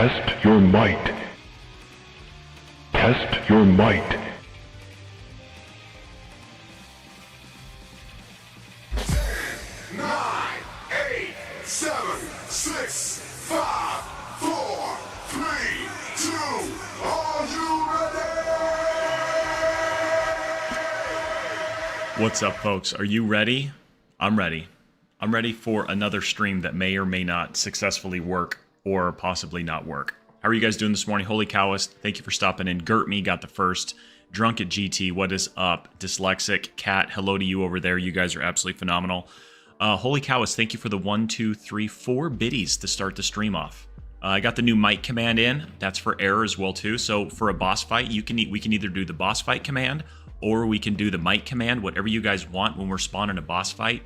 Test your might. Test your might. 9, 8, 7, 6, 5, 4, 3, 2, are you ready? What's up, folks? Are you ready? I'm ready. I'm ready for another stream that may or may not successfully work or possibly not work. How are you guys doing this morning? Holy Cowist, thank you for stopping in. Gert Me got the first. Drunk at GT, what is up? Dyslexic Cat, hello to you over there. You guys are absolutely phenomenal. Holy Cowist, thank you for the 1, 2, 3, 4 biddies to start the stream off. I got the new mic command in. That's for error as well too. So for a boss fight, we can either do the boss fight command or we can do the mic command, whatever you guys want when we're spawning a boss fight,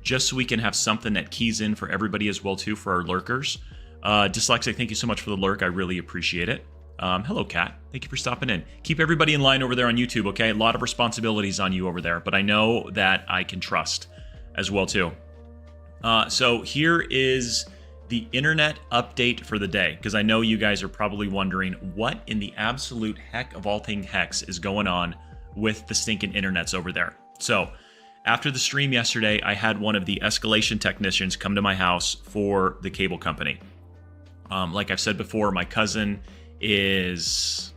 just so we can have something that keys in for everybody as well too for our lurkers. Dyslexic, thank you so much for the lurk. I really appreciate it. Hello, Kat. Thank you for stopping in. Keep everybody in line over there on YouTube, okay? A lot of responsibilities on you over there, but I know that I can trust as well too. So here is the internet update for the day, because I know you guys are probably wondering what in the absolute heck of all thing hex is going on with the stinking internets over there. So after the stream yesterday, I had one of the escalation technicians come to my house for the cable company. Like I've said before, my cousin is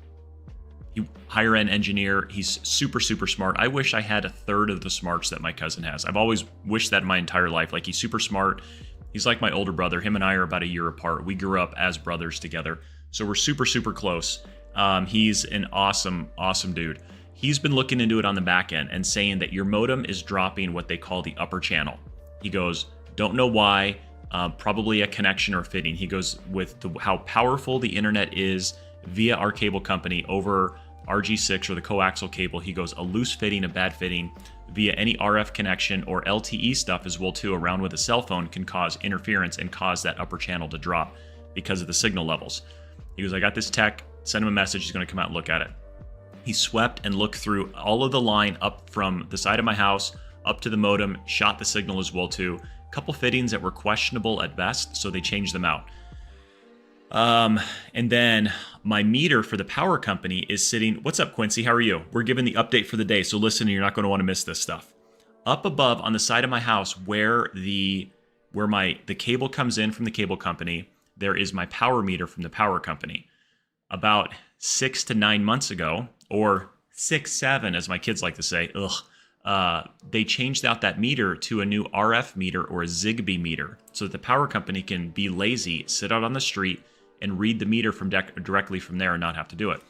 a higher end engineer. He's super, super smart. I wish I had a third of the smarts that my cousin has. I've always wished that in my entire life. Like, he's super smart. He's like my older brother. Him and I are about a year apart. We grew up as brothers together. So we're super, super close. He's an awesome, awesome dude. He's been looking into it on the back end and saying that your modem is dropping what they call the upper channel. He goes, don't know why, probably a connection or fitting. He goes, with how powerful the internet is via our cable company over RG6 or the coaxial cable. He goes, a loose fitting, a bad fitting via any RF connection or LTE stuff as well too around with a cell phone can cause interference and cause that upper channel to drop because of the signal levels. He goes, I got this tech, send him a message, he's going to come out and look at it. He swept and looked through all of the line up from the side of my house up to the modem, shot the signal as well too. A couple fittings that were questionable at best, so they changed them out. And then my meter for the power company is sitting. What's up, Quincy? How are you? We're giving the update for the day, so listen, you're not going to want to miss this stuff. Up above on the side of my house where the cable comes in from the cable company, there is my power meter from the power company. About 6 to 9 months ago, or 6, 7, as my kids like to say, they changed out that meter to a new RF meter or a Zigbee meter so that the power company can be lazy, sit out on the street, and read the meter from directly from there and not have to do it.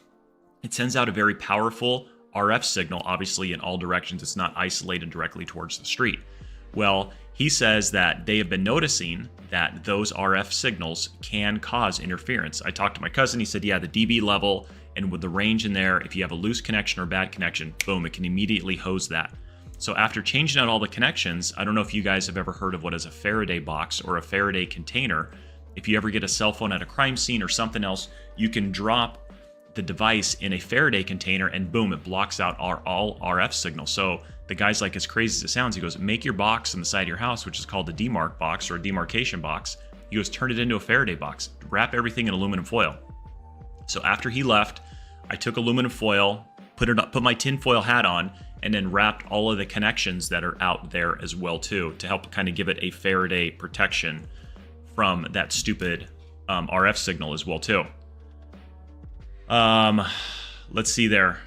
It sends out a very powerful RF signal, obviously in all directions. It's not isolated directly towards the street. Well, he says that they have been noticing that those RF signals can cause interference. I talked to my cousin. He said, yeah, the dB level and with the range in there, if you have a loose connection or bad connection, boom, it can immediately hose that. So after changing out all the connections, I don't know if you guys have ever heard of what is a Faraday box or a Faraday container. If you ever get a cell phone at a crime scene or something else, you can drop the device in a Faraday container and boom, it blocks out all RF signals. So the guy's like, as crazy as it sounds, he goes, make your box on the side of your house, which is called a demarc box or a demarcation box. He goes, turn it into a Faraday box, wrap everything in aluminum foil. So after he left, I took aluminum foil, put my tin foil hat on, and then wrapped all of the connections that are out there as well too, to help kind of give it a Faraday protection from that stupid RF signal as well too. Let's see there.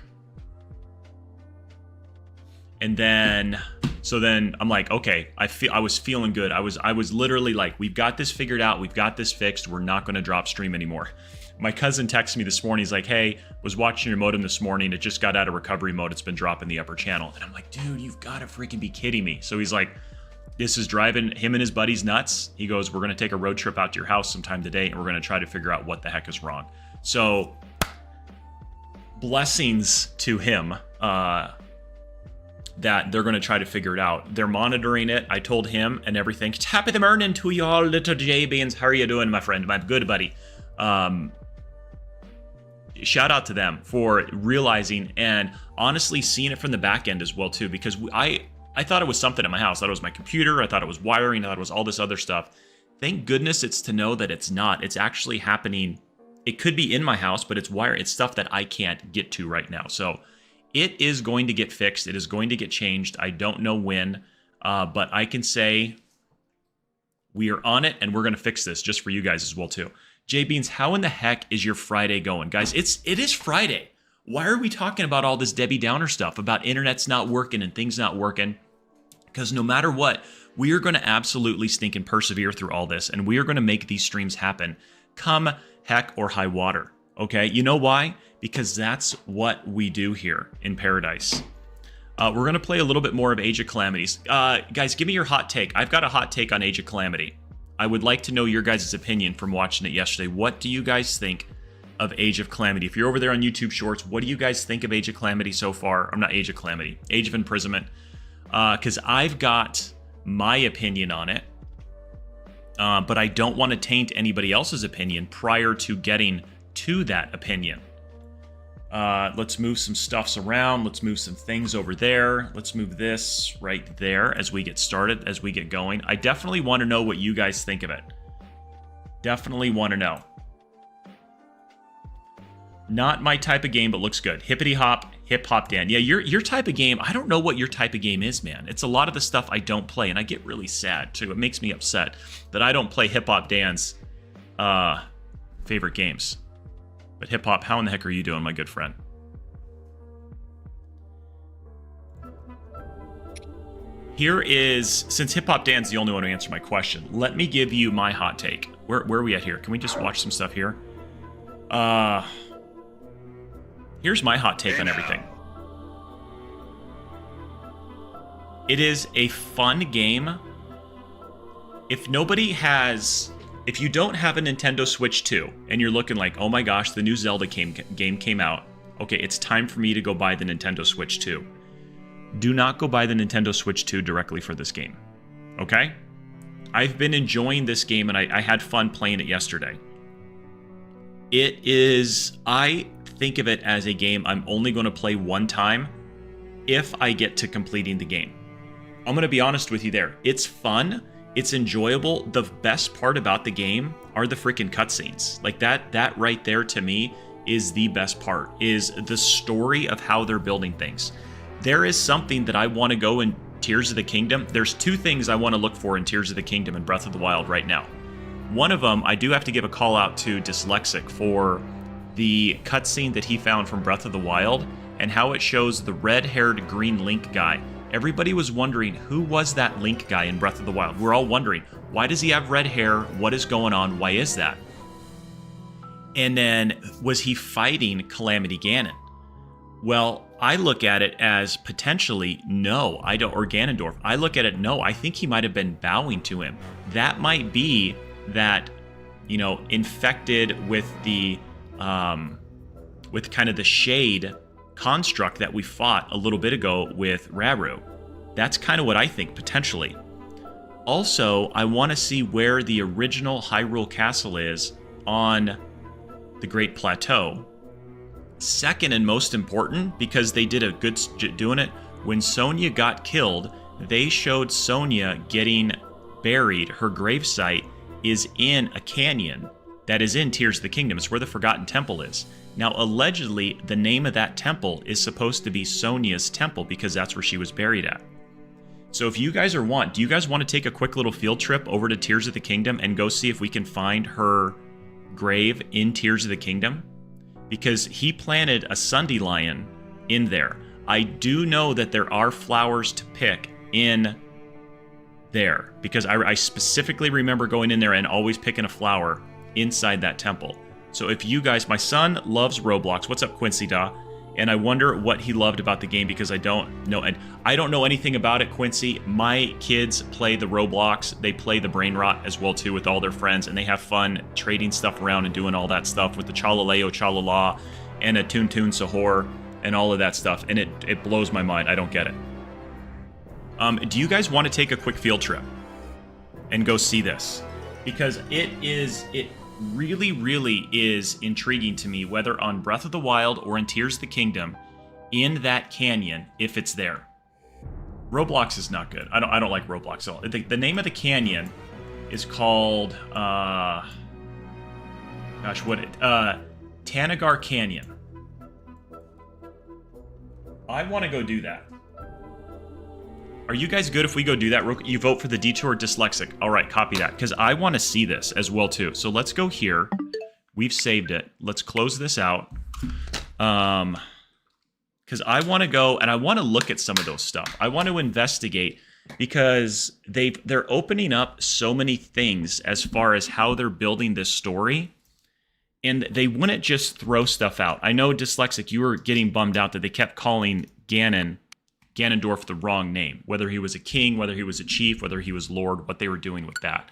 And then, so then I'm like, okay, I was feeling good. I was literally like, we've got this figured out. We've got this fixed. We're not going to drop stream anymore. My cousin texted me this morning. He's like, hey, was watching your modem this morning. It just got out of recovery mode. It's been dropping the upper channel. And I'm like, dude, you've got to freaking be kidding me. So he's like, this is driving him and his buddies nuts. He goes, we're going to take a road trip out to your house sometime today, and we're going to try to figure out what the heck is wrong. So blessings to him that they're going to try to figure it out. They're monitoring it. I told him and everything. Happy the morning to you all, little J-Beans. How are you doing, my friend? My good buddy. Shout out to them for realizing and honestly seeing it from the back end as well too, because I thought it was something at my house. I thought it was my computer. I thought it was wiring. I thought it was all this other stuff. Thank goodness it's to know that it's not. It's actually happening It could be in my house, but it's wire. It's stuff that I can't get to right now. So it is going to get fixed. It is going to get changed. I don't know when, but I can say we are on it, and we're going to fix this just for you guys as well too. J Beans, how in the heck is your Friday going, guys? It is Friday. Why are we talking about all this Debbie Downer stuff about internet's not working and things not working? Because no matter what, we are going to absolutely stink and persevere through all this, and we are going to make these streams happen, come heck or high water. Okay, you know why? Because that's what we do here in Paradise. We're going to play a little bit more of Age of Calamities. Guys, give me your hot take. I've got a hot take on Age of Calamity. I would like to know your guys' opinion from watching it yesterday. What do you guys think of Age of Calamity? If you're over there on YouTube Shorts, what do you guys think of Age of Calamity so far? I'm not Age of Calamity, Age of Imprisonment. Because I've got my opinion on it, but I don't want to taint anybody else's opinion prior to getting to that opinion. Let's move some stuffs around. Let's move some things over there. Let's move this right there as we get started, as we get going. I definitely want to know what you guys think of it. Definitely want to know. Not my type of game, but looks good. Hippity hop, hip hop Dan. Yeah, your type of game, I don't know what your type of game is, man. It's a lot of the stuff I don't play, and I get really sad, too. It makes me upset that I don't play Hip Hop Dan's favorite games. But Hip Hop, how in the heck are you doing, my good friend? Here is, since Hip Hop Dan's the only one to answer my question, let me give you my hot take. Where are we at here? Can we just watch some stuff here? Here's my hot take on everything. It is a fun game. If you don't have a Nintendo Switch 2 and you're looking like, oh my gosh, the new Zelda game came out. Okay, it's time for me to go buy the Nintendo Switch 2. Do not go buy the Nintendo Switch 2 directly for this game. Okay? I've been enjoying this game, and I had fun playing it yesterday. I think of it as a game I'm only going to play one time if I get to completing the game. I'm going to be honest with you there. It's fun. It's enjoyable. The best part about the game are the freaking cutscenes. Like that right there to me is the best part, is the story of how they're building things. There is something that I want to go in Tears of the Kingdom. There's two things I want to look for in Tears of the Kingdom and Breath of the Wild right now. One of them, I do have to give a call out to Dyslexic for the cutscene that he found from Breath of the Wild and how it shows the red-haired green Link guy. Everybody was wondering, who was that Link guy in Breath of the Wild? We're all wondering, why does he have red hair? What is going on? Why is that? And then, was he fighting Calamity Ganon? Well, I look at it as potentially no, I don't, or Ganondorf. I look at it, no, I think he might have been bowing to him. That might be that, infected with the, with kind of the shade construct that we fought a little bit ago with Raru. That's kind of what I think, potentially. Also, I want to see where the original Hyrule Castle is on the Great Plateau. Second and most important, because they did a good doing it, when Sonya got killed, they showed Sonya getting buried. Her gravesite is in a canyon that is in Tears of the Kingdom. It's where the Forgotten Temple is. Now, allegedly, the name of that temple is supposed to be Sonya's temple because that's where she was buried at. So if you guys do you guys want to take a quick little field trip over to Tears of the Kingdom and go see if we can find her grave in Tears of the Kingdom? Because he planted a Sunday lion in there. I do know that there are flowers to pick in there because I specifically remember going in there and always picking a flower inside that temple. So if you guys, my son loves Roblox. What's up, Quincy Da? And I wonder what he loved about the game because I don't know. And I don't know anything about it, Quincy. My kids play the Roblox. They play the Brain Rot as well, too, with all their friends. And they have fun trading stuff around and doing all that stuff with the Chalaleo Chalala and a Toon Toon Sahor and all of that stuff. And it blows my mind. I don't get it. Do you guys want to take a quick field trip and go see this? Because it really, really is intriguing to me, whether on Breath of the Wild or in Tears of the Kingdom, in that canyon, if it's there. Roblox is not good. I don't like Roblox at all. The name of the canyon is called, Gosh, what it... Tanagar Canyon. I want to go do that. Are you guys good if we go do that? You vote for the detour dyslexic. All right, copy that. Because I want to see this as well, too. So let's go here. We've saved it. Let's close this out. Because I want to go and I want to look at some of those stuff. I want to investigate because they're opening up so many things as far as how they're building this story. And they wouldn't just throw stuff out. I know, Dyslexic, you were getting bummed out that they kept calling Ganondorf the wrong name. Whether he was a king, whether he was a chief, whether he was lord, what they were doing with that.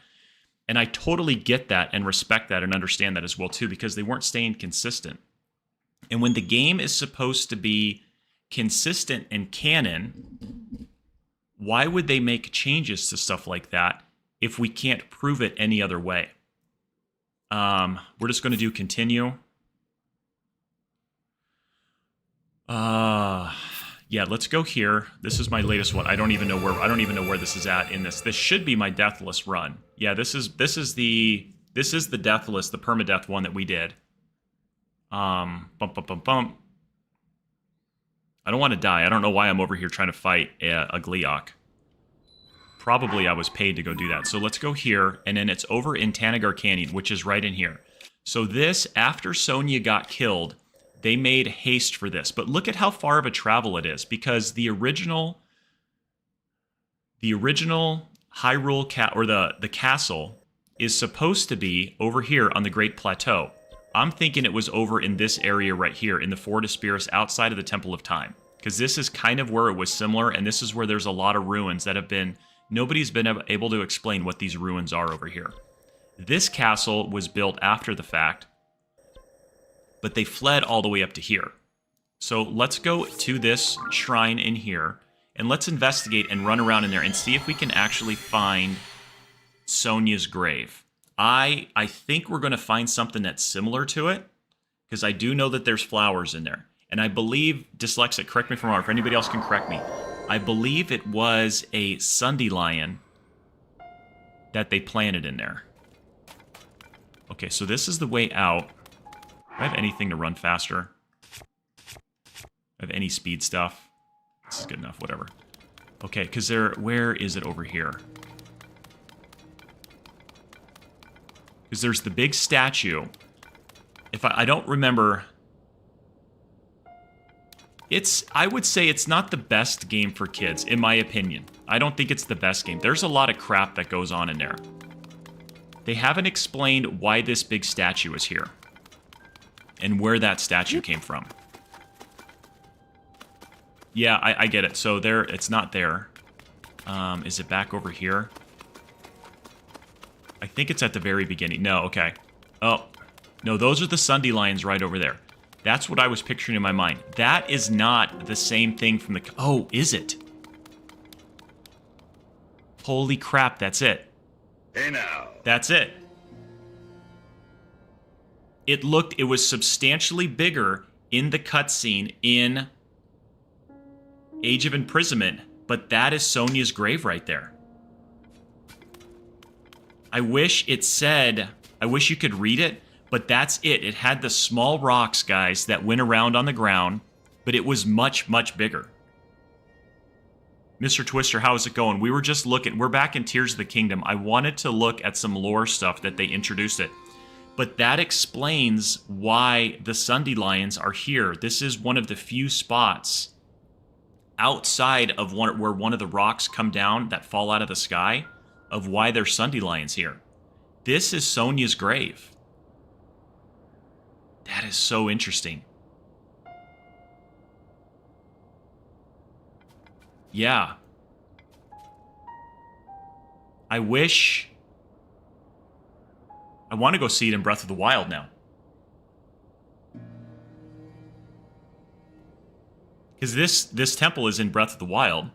And I totally get that and respect that and understand that as well, too, because they weren't staying consistent. And when the game is supposed to be consistent and canon, why would they make changes to stuff like that if we can't prove it any other way? We're just going to do continue. Yeah, let's go here. This is my latest one. I don't even know where this is at in this. This should be my deathless run. Yeah, this is the deathless, the permadeath one that we did. Bump. I don't want to die. I don't know why I'm over here trying to fight a Gleeok. Probably I was paid to go do that. So let's go here, and then it's over in Tanagar Canyon, which is right in here. So this, after Sonya got killed, they made haste for this. But look at how far of a travel it is, because the original Hyrule the castle is supposed to be over here on the Great Plateau. I'm thinking it was over in this area right here, in the Fort Aspiris, outside of the Temple of Time. Because this is kind of where it was similar, and this is where there's a lot of ruins that have been... Nobody's been able to explain what these ruins are over here. This castle was built after the fact, but they fled all the way up to here. So let's go to this shrine in here, and let's investigate and run around in there and see if we can actually find Sonya's grave. I think we're going to find something that's similar to it, because I do know that there's flowers in there. And I believe, Dyslexic, correct me if I'm wrong, if anybody else can correct me, I believe it was a Sundelion that they planted in there. Okay, so this is the way out. Do I have anything to run faster? Do I have any speed stuff? This is good enough, whatever. Okay, because where is it over here? Because there's the big statue. If I don't remember... I would say it's not the best game for kids, in my opinion. I don't think it's the best game. There's a lot of crap that goes on in there. They haven't explained why this big statue is here. And where that statue came from. Yeah, I get it. So it's not there. Is it back over here? I think it's at the very beginning. No, okay. Oh, no, those are the Sundelions right over there. That's what I was picturing in my mind. That is not the same thing from the... Oh, is it? Holy crap, that's it. Hey now. That's it. It was substantially bigger in the cutscene in Age of Imprisonment, but that is Sonya's grave right there. I wish it said... I wish you could read it. But that's it. It had the small rocks, guys, that went around on the ground, but it was much, much bigger. Mr. Twister, how is it going? We were just looking. We're back in Tears of the Kingdom. I wanted to look at some lore stuff that they introduced it. But that explains why the Sundelions are here. This is one of the few spots outside of where one of the rocks come down that fall out of the sky of why there's Sundelions here. This is Sonya's grave. That is so interesting. Yeah. I wish... I want to go see it in Breath of the Wild now. Because this temple is in Breath of the Wild.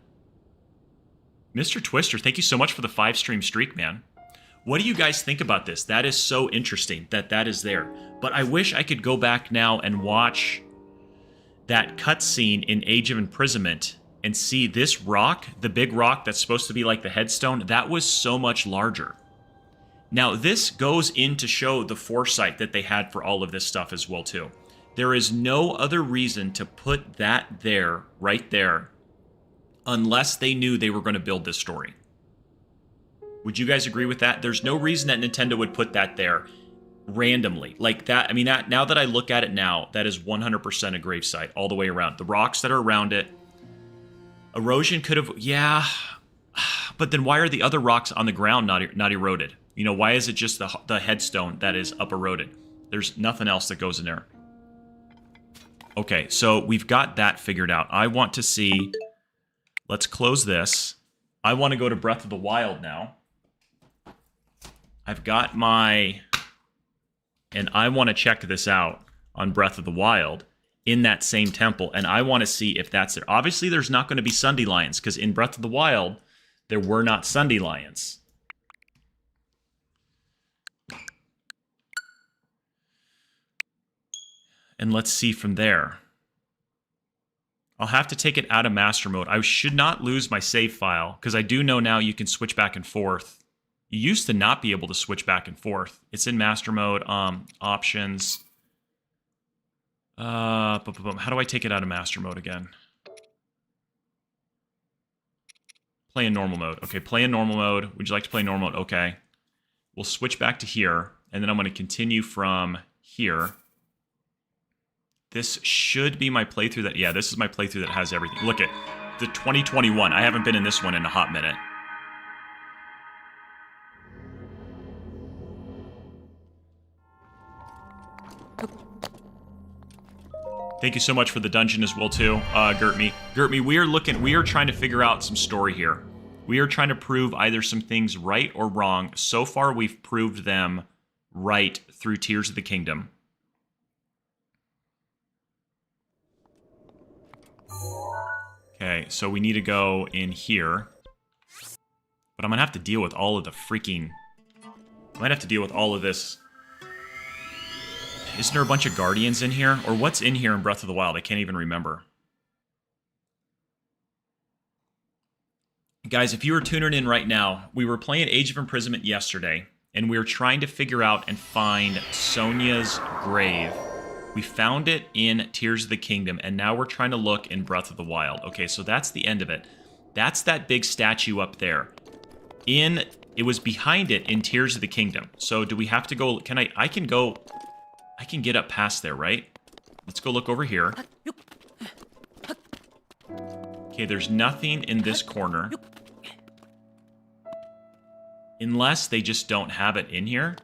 Mr. Twister, thank you so much for the 5-stream streak, man. What do you guys think about this? That is so interesting that is there. But I wish I could go back now and watch that cutscene in Age of Imprisonment and see this rock, the big rock that's supposed to be like the headstone, that was so much larger. Now, this goes in to show the foresight that they had for all of this stuff as well, too. There is no other reason to put that there, right there, unless they knew they were going to build this story. Would you guys agree with that? There's no reason that Nintendo would put that there randomly. Like that, I mean, that now that I look at it now, that is 100% a gravesite all the way around. The rocks that are around it, erosion could have, yeah, but then why are the other rocks on the ground not eroded? You know, why is it just the headstone that is up eroded? There's nothing else that goes in there. Okay, so we've got that figured out. I want to see, let's close this. I want to go to Breath of the Wild now. I've got my, and I want to check this out on Breath of the Wild in that same temple, and I want to see if that's there. Obviously, there's not going to be Sunday Lions, because in Breath of the Wild, there were not Sunday Lions. And let's see from there. I'll have to take it out of master mode. I should not lose my save file, because I do know now you can switch back and forth. You used to not be able to switch back and forth. It's in master mode. Options. How do I take it out of master mode again? Play in normal mode. Okay, play in normal mode. Would you like to play normal mode? Okay. We'll switch back to here, and then I'm going to continue from here. This should be my playthrough that... Yeah, this is my playthrough that has everything. Look at the 2021. I haven't been in this one in a hot minute. Thank you so much for the dungeon as well, too, Gertme. Gertme, we are trying to figure out some story here. We are trying to prove either some things right or wrong. So far, we've proved them right through Tears of the Kingdom. Okay, so we need to go in here. But I'm going to have to deal with all of the freaking... I might have to deal with all of this. Isn't there a bunch of guardians in here? Or what's in here in Breath of the Wild? I can't even remember. Guys, if you were tuning in right now, we were playing Age of Imprisonment yesterday, and we were trying to figure out and find Sonia's grave. We found it in Tears of the Kingdom, and now we're trying to look in Breath of the Wild. Okay, so that's the end of it. That's that big statue up there. It was behind it in Tears of the Kingdom. So do we have to go... I can get up past there, right? Let's go look over here. Okay, there's nothing in this corner. Unless they just don't have it in here.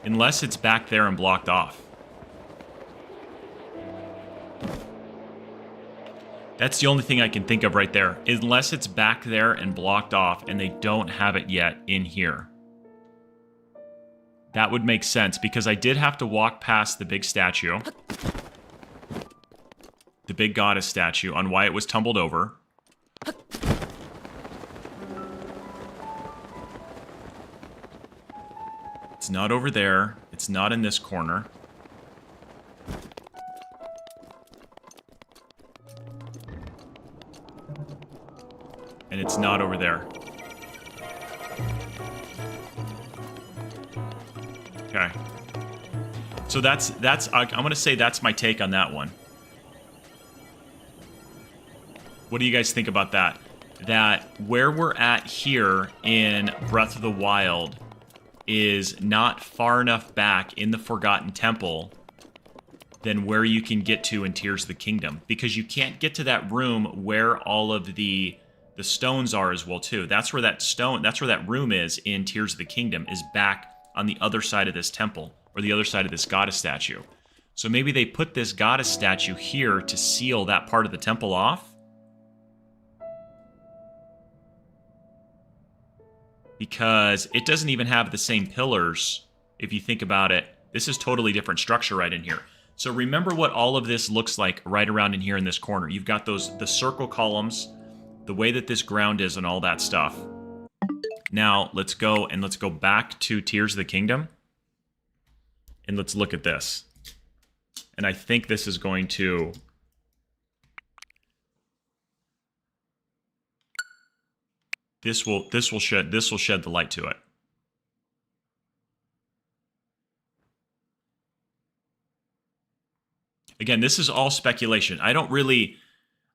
Unless it's back there and blocked off. That's the only thing I can think of right there. Unless it's back there and blocked off and they don't have it yet in here. That would make sense because I did have to walk past the big statue. The big goddess statue on why it was tumbled over. It's not over there. It's not in this corner. And it's not over there. Okay. So that's I'm going to say that's my take on that one. What do you guys think about that? That where we're at here in Breath of the Wild is not far enough back in the Forgotten Temple than where you can get to in Tears of the Kingdom. Because you can't get to that room where all of the stones are as well, too. That's where that room is in Tears of the Kingdom, is back on the other side of this temple, or the other side of this goddess statue. So maybe they put this goddess statue here to seal that part of the temple off? Because it doesn't even have the same pillars, if you think about it. This is totally different structure right in here. So remember what all of this looks like right around in here in this corner. You've got the circle columns, the way that this ground is and all that stuff. Now, let's go back to Tears of the Kingdom. And let's look at this. And I think this is going to... this will shed the light to it. Again, this is all speculation. I don't really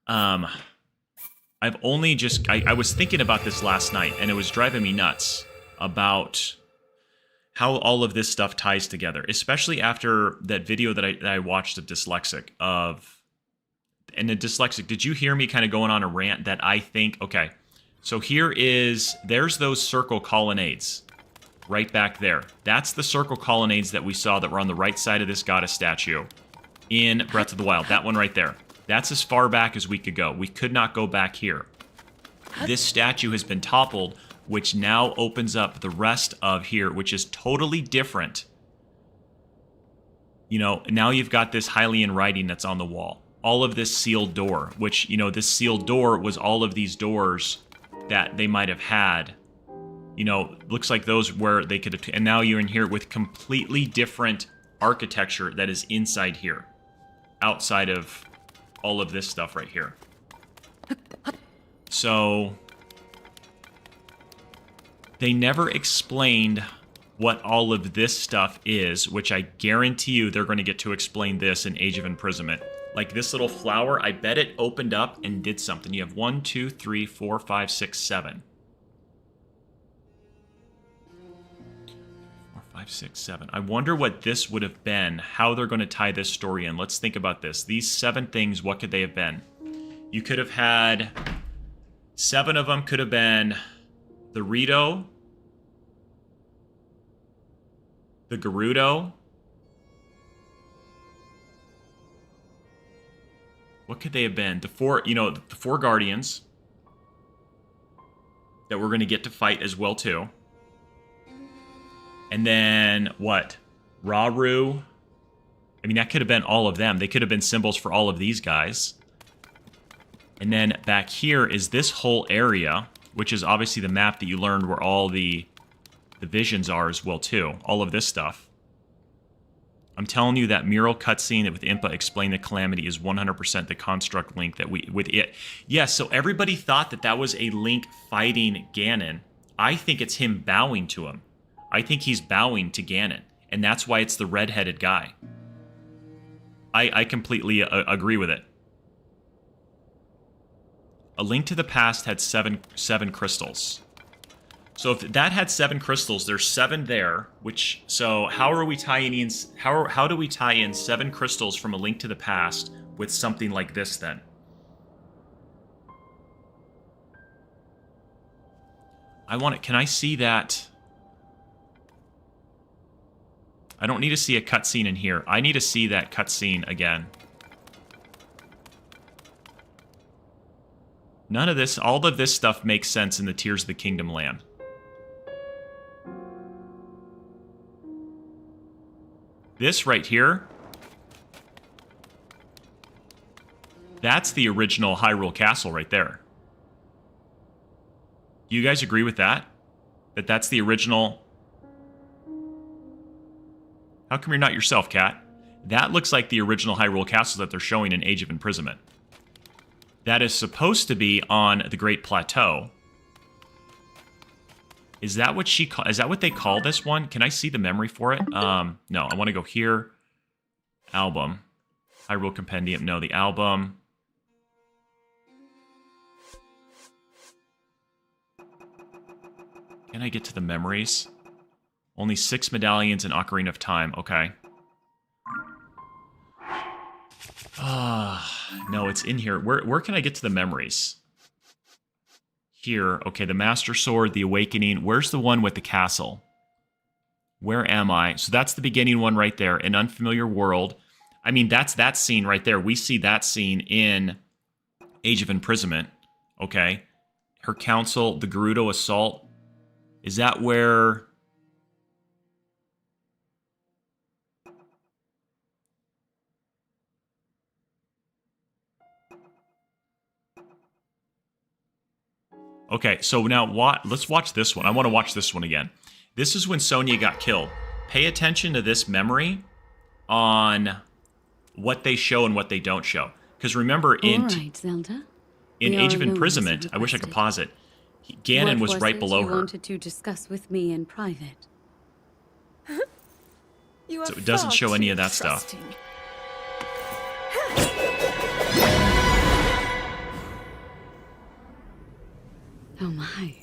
I've only just I was thinking about this last night, and it was driving me nuts about how all of this stuff ties together, especially after that video that I watched of Dyslexic did you hear me kind of going on a rant that I think, okay, so there's those circle colonnades right back there. That's the circle colonnades that we saw that were on the right side of this goddess statue in Breath of the Wild. That one right there. That's as far back as we could go. We could not go back here. This statue has been toppled, which now opens up the rest of here, which is totally different. You know, now you've got this Hylian writing that's on the wall. All of this sealed door, which, you know, this sealed door was all of these doors that they might have had. You know, looks like those where they could have, and now you're in here with completely different architecture that is inside here, outside of all of this stuff right here. So they never explained what all of this stuff is, which I guarantee you they're going to get to explain this in Age of Imprisonment. Like this little flower, I bet it opened up and did something. You have 1, 2, 3, 4, 5, 6, 7. 4, 5, 6, 7. I wonder what this would have been, how they're going to tie this story in. Let's think about this. These 7 things, what could they have been? You could have had 7 of them could have been the Rito, the Gerudo. What could they have been? The 4, you know, the 4 Guardians that we're going to get to fight as well too. And then what? Rauru. I mean, that could have been all of them. They could have been symbols for all of these guys. And then back here is this whole area, which is obviously the map that you learned where all the visions are as well too. All of this stuff. I'm telling you that mural cutscene that with Impa explained the calamity is 100% the construct Link that we with it. Yes, so everybody thought that that was a Link fighting Ganon. I think it's him bowing to him. I think he's bowing to Ganon, and that's why it's the red-headed guy. I completely agree with it. A Link to the Past had seven crystals. So if that had 7 crystals, there's 7 there, which, so how are we tying in, how do we tie in 7 crystals from A Link to the Past with something like this then? I want it, can I see that? I don't need to see a cutscene in here. I need to see that cutscene again. None of this, all of this stuff makes sense in the Tears of the Kingdom land. This right here, that's the original Hyrule Castle right there. Do you guys agree with that? That that's the original? How come you're not yourself, Cat? That looks like the original Hyrule Castle that they're showing in Age of Imprisonment. That is supposed to be on the Great Plateau. Is that what is that what they call this one? Can I see the memory for it? No, I want to go here. Album. Hyrule Compendium. No, the album. Can I get to the memories? Only 6 medallions in Ocarina of Time. Okay. No, it's in here. Where can I get to the memories? Here. Okay, the Master Sword, the Awakening. Where's the one with the castle? Where am I? So that's the beginning one right there. An Unfamiliar World. I mean, that's that scene right there. We see that scene in Age of Imprisonment. Okay. Her council, the Gerudo Assault. Is that where... Okay, so now let's watch this one. I want to watch this one again. This is when Sonia got killed. Pay attention to this memory on what they show and what they don't show. Because remember, in All right, Zelda. in We Age are of alone, Imprisonment, as I wish I could requested. pause it. Ganon What was right below you her. wanted to discuss with me in private? You are So it doesn't far show any too of that stuff. trusting. Oh my.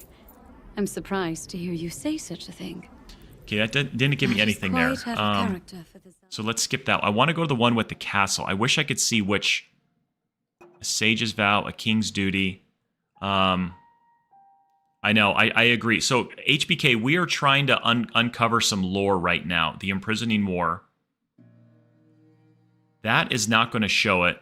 I'm surprised to hear you say such a thing. Okay, that didn't give me That is anything there. quite out of character for the So let's skip that. I want to go to the one with the castle. I wish I could see which. A sage's vow, a king's duty. I know, I agree. So, HBK, we are trying to uncover some lore right now. The Imprisoning War. That is not going to show it.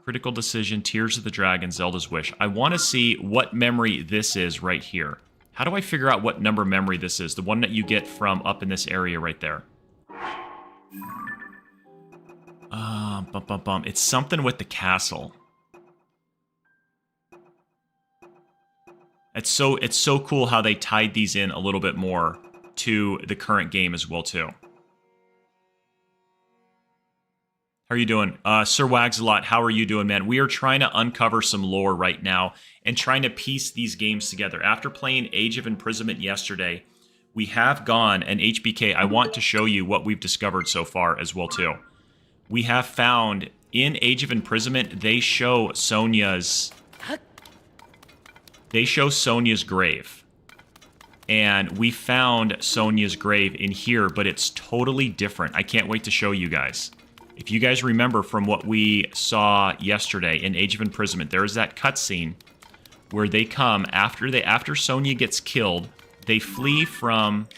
Critical Decision, Tears of the Dragon, Zelda's Wish. I want to see what memory this is right here. How do I figure out what number memory this is? The one that you get from up in this area right there. It's something with the castle. It's so cool how they tied these in a little bit more to the current game as well too. How are you doing? Sir Wags-a-lot, how are you doing, man? We are trying to uncover some lore right now and trying to piece these games together. After playing Age of Imprisonment yesterday, we have gone, and HBK, I want to show you what we've discovered so far as well too. We have found in Age of Imprisonment, they show Sonia's grave. And we found Sonia's grave in here, but it's totally different. I can't wait to show you guys. If you guys remember from what we saw yesterday in Age of Imprisonment, there is that cutscene where they come after Sonia gets killed. They flee from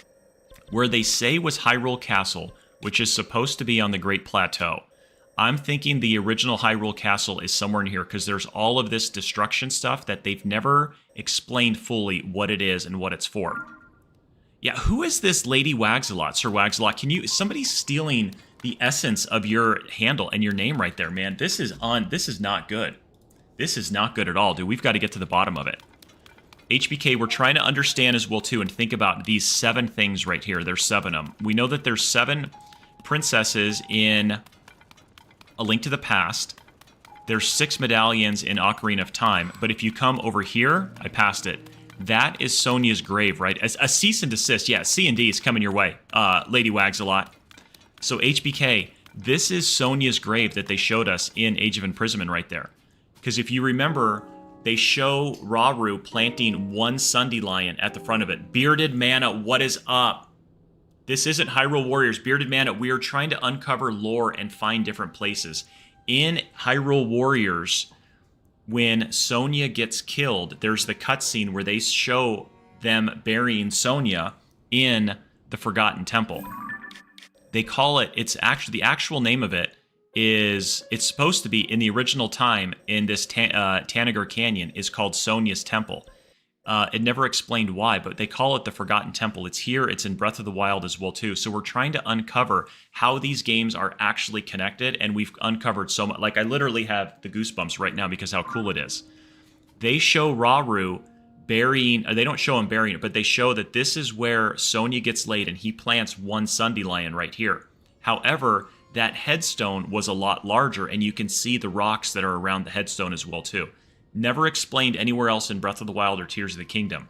where they say was Hyrule Castle, which is supposed to be on the Great Plateau. I'm thinking the original Hyrule Castle is somewhere in here because there's all of this destruction stuff that they've never explained fully what it is and what it's for. Yeah, who is this Lady Wags-a-lot, Sir Wags-a-lot? Somebody's stealing the essence of your handle and your name right there, man. This is not good. This is not good at all, dude. We've got to get to the bottom of it. HBK, we're trying to understand as well, too, and think about these 7 things right here. There's 7 of them. We know that there's 7 princesses in A Link to the Past. There's 6 medallions in Ocarina of Time. But if you come over here, I passed it. That is Sonia's grave, right? A cease and desist. Yeah, C&D is coming your way, Lady Wags-a-lot. So HBK, this is Sonia's grave that they showed us in Age of Imprisonment right there. Because if you remember, they show Rauru planting 1 Sundelion at the front of it. Bearded Mana, what is up? This isn't Hyrule Warriors. Bearded Mana, we are trying to uncover lore and find different places. In Hyrule Warriors, when Sonia gets killed, there's the cutscene where they show them burying Sonia in the Forgotten Temple. They call it, it's actually, the actual name of it is, it's supposed to be, in the original time, in this Tanagar Canyon, is called Sonia's Temple. It never explained why, but they call it the Forgotten Temple. It's here, it's in Breath of the Wild as well, too. So we're trying to uncover how these games are actually connected, and we've uncovered so much. Like, I literally have the goosebumps right now because how cool it is. They show Rauru burying, they don't show him burying it, but they show that this is where Sonia gets laid, and he plants 1 Sundelion right here. However, that headstone was a lot larger, and you can see the rocks that are around the headstone as well, too. Never explained anywhere else in Breath of the Wild or Tears of the Kingdom.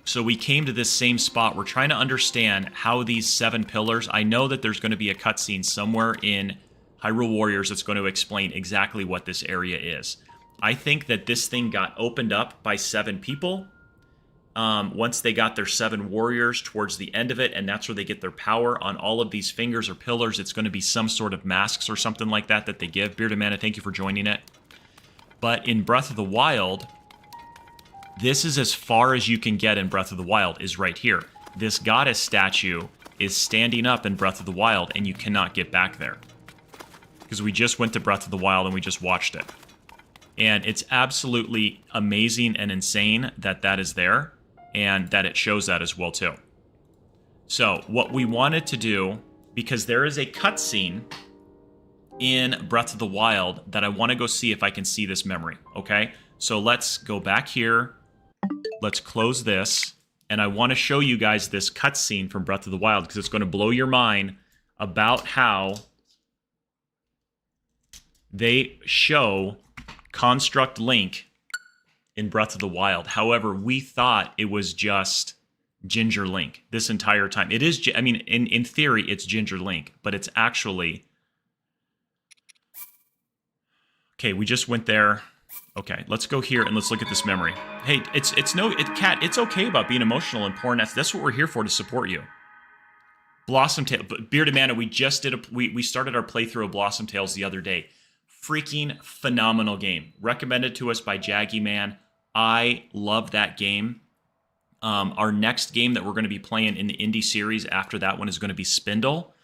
So we came to this same spot. We're trying to understand how these 7 pillars, I know that there's going to be a cutscene somewhere in Hyrule Warriors that's going to explain exactly what this area is. I think that this thing got opened up by 7 people. Once they got their 7 warriors towards the end of it, and that's where they get their power on all of these fingers or pillars. It's going to be some sort of masks or something like that that they give. Bearded Mana, thank you for joining it. But in Breath of the Wild, this is as far as you can get in Breath of the Wild, is right here. This goddess statue is standing up in Breath of the Wild, and you cannot get back there. Because we just went to Breath of the Wild and we just watched it. And it's absolutely amazing and insane that that is there, and that it shows that as well, too. So, what we wanted to do, because there is a cutscene in Breath of the Wild that I want to go see if I can see this memory, okay? So let's go back here. Let's close this. And I want to show you guys this cutscene from Breath of the Wild because it's going to blow your mind about how they show Construct Link in Breath of the Wild. However, we thought it was just Ginger Link this entire time. It is, I mean, in theory, it's Ginger Link, but it's actually... Okay, we just went there. Okay, let's go here and let's look at this memory. Hey, Kat, it's okay about being emotional and porn. That's what we're here for, to support you. Blossom Tale, Bearded Mana, we just did we started our playthrough of Blossom Tales the other day. Freaking phenomenal game. Recommended to us by Jaggy Man. I love that game. Our next game that we're going to be playing in the indie series after that one is going to be Spindle.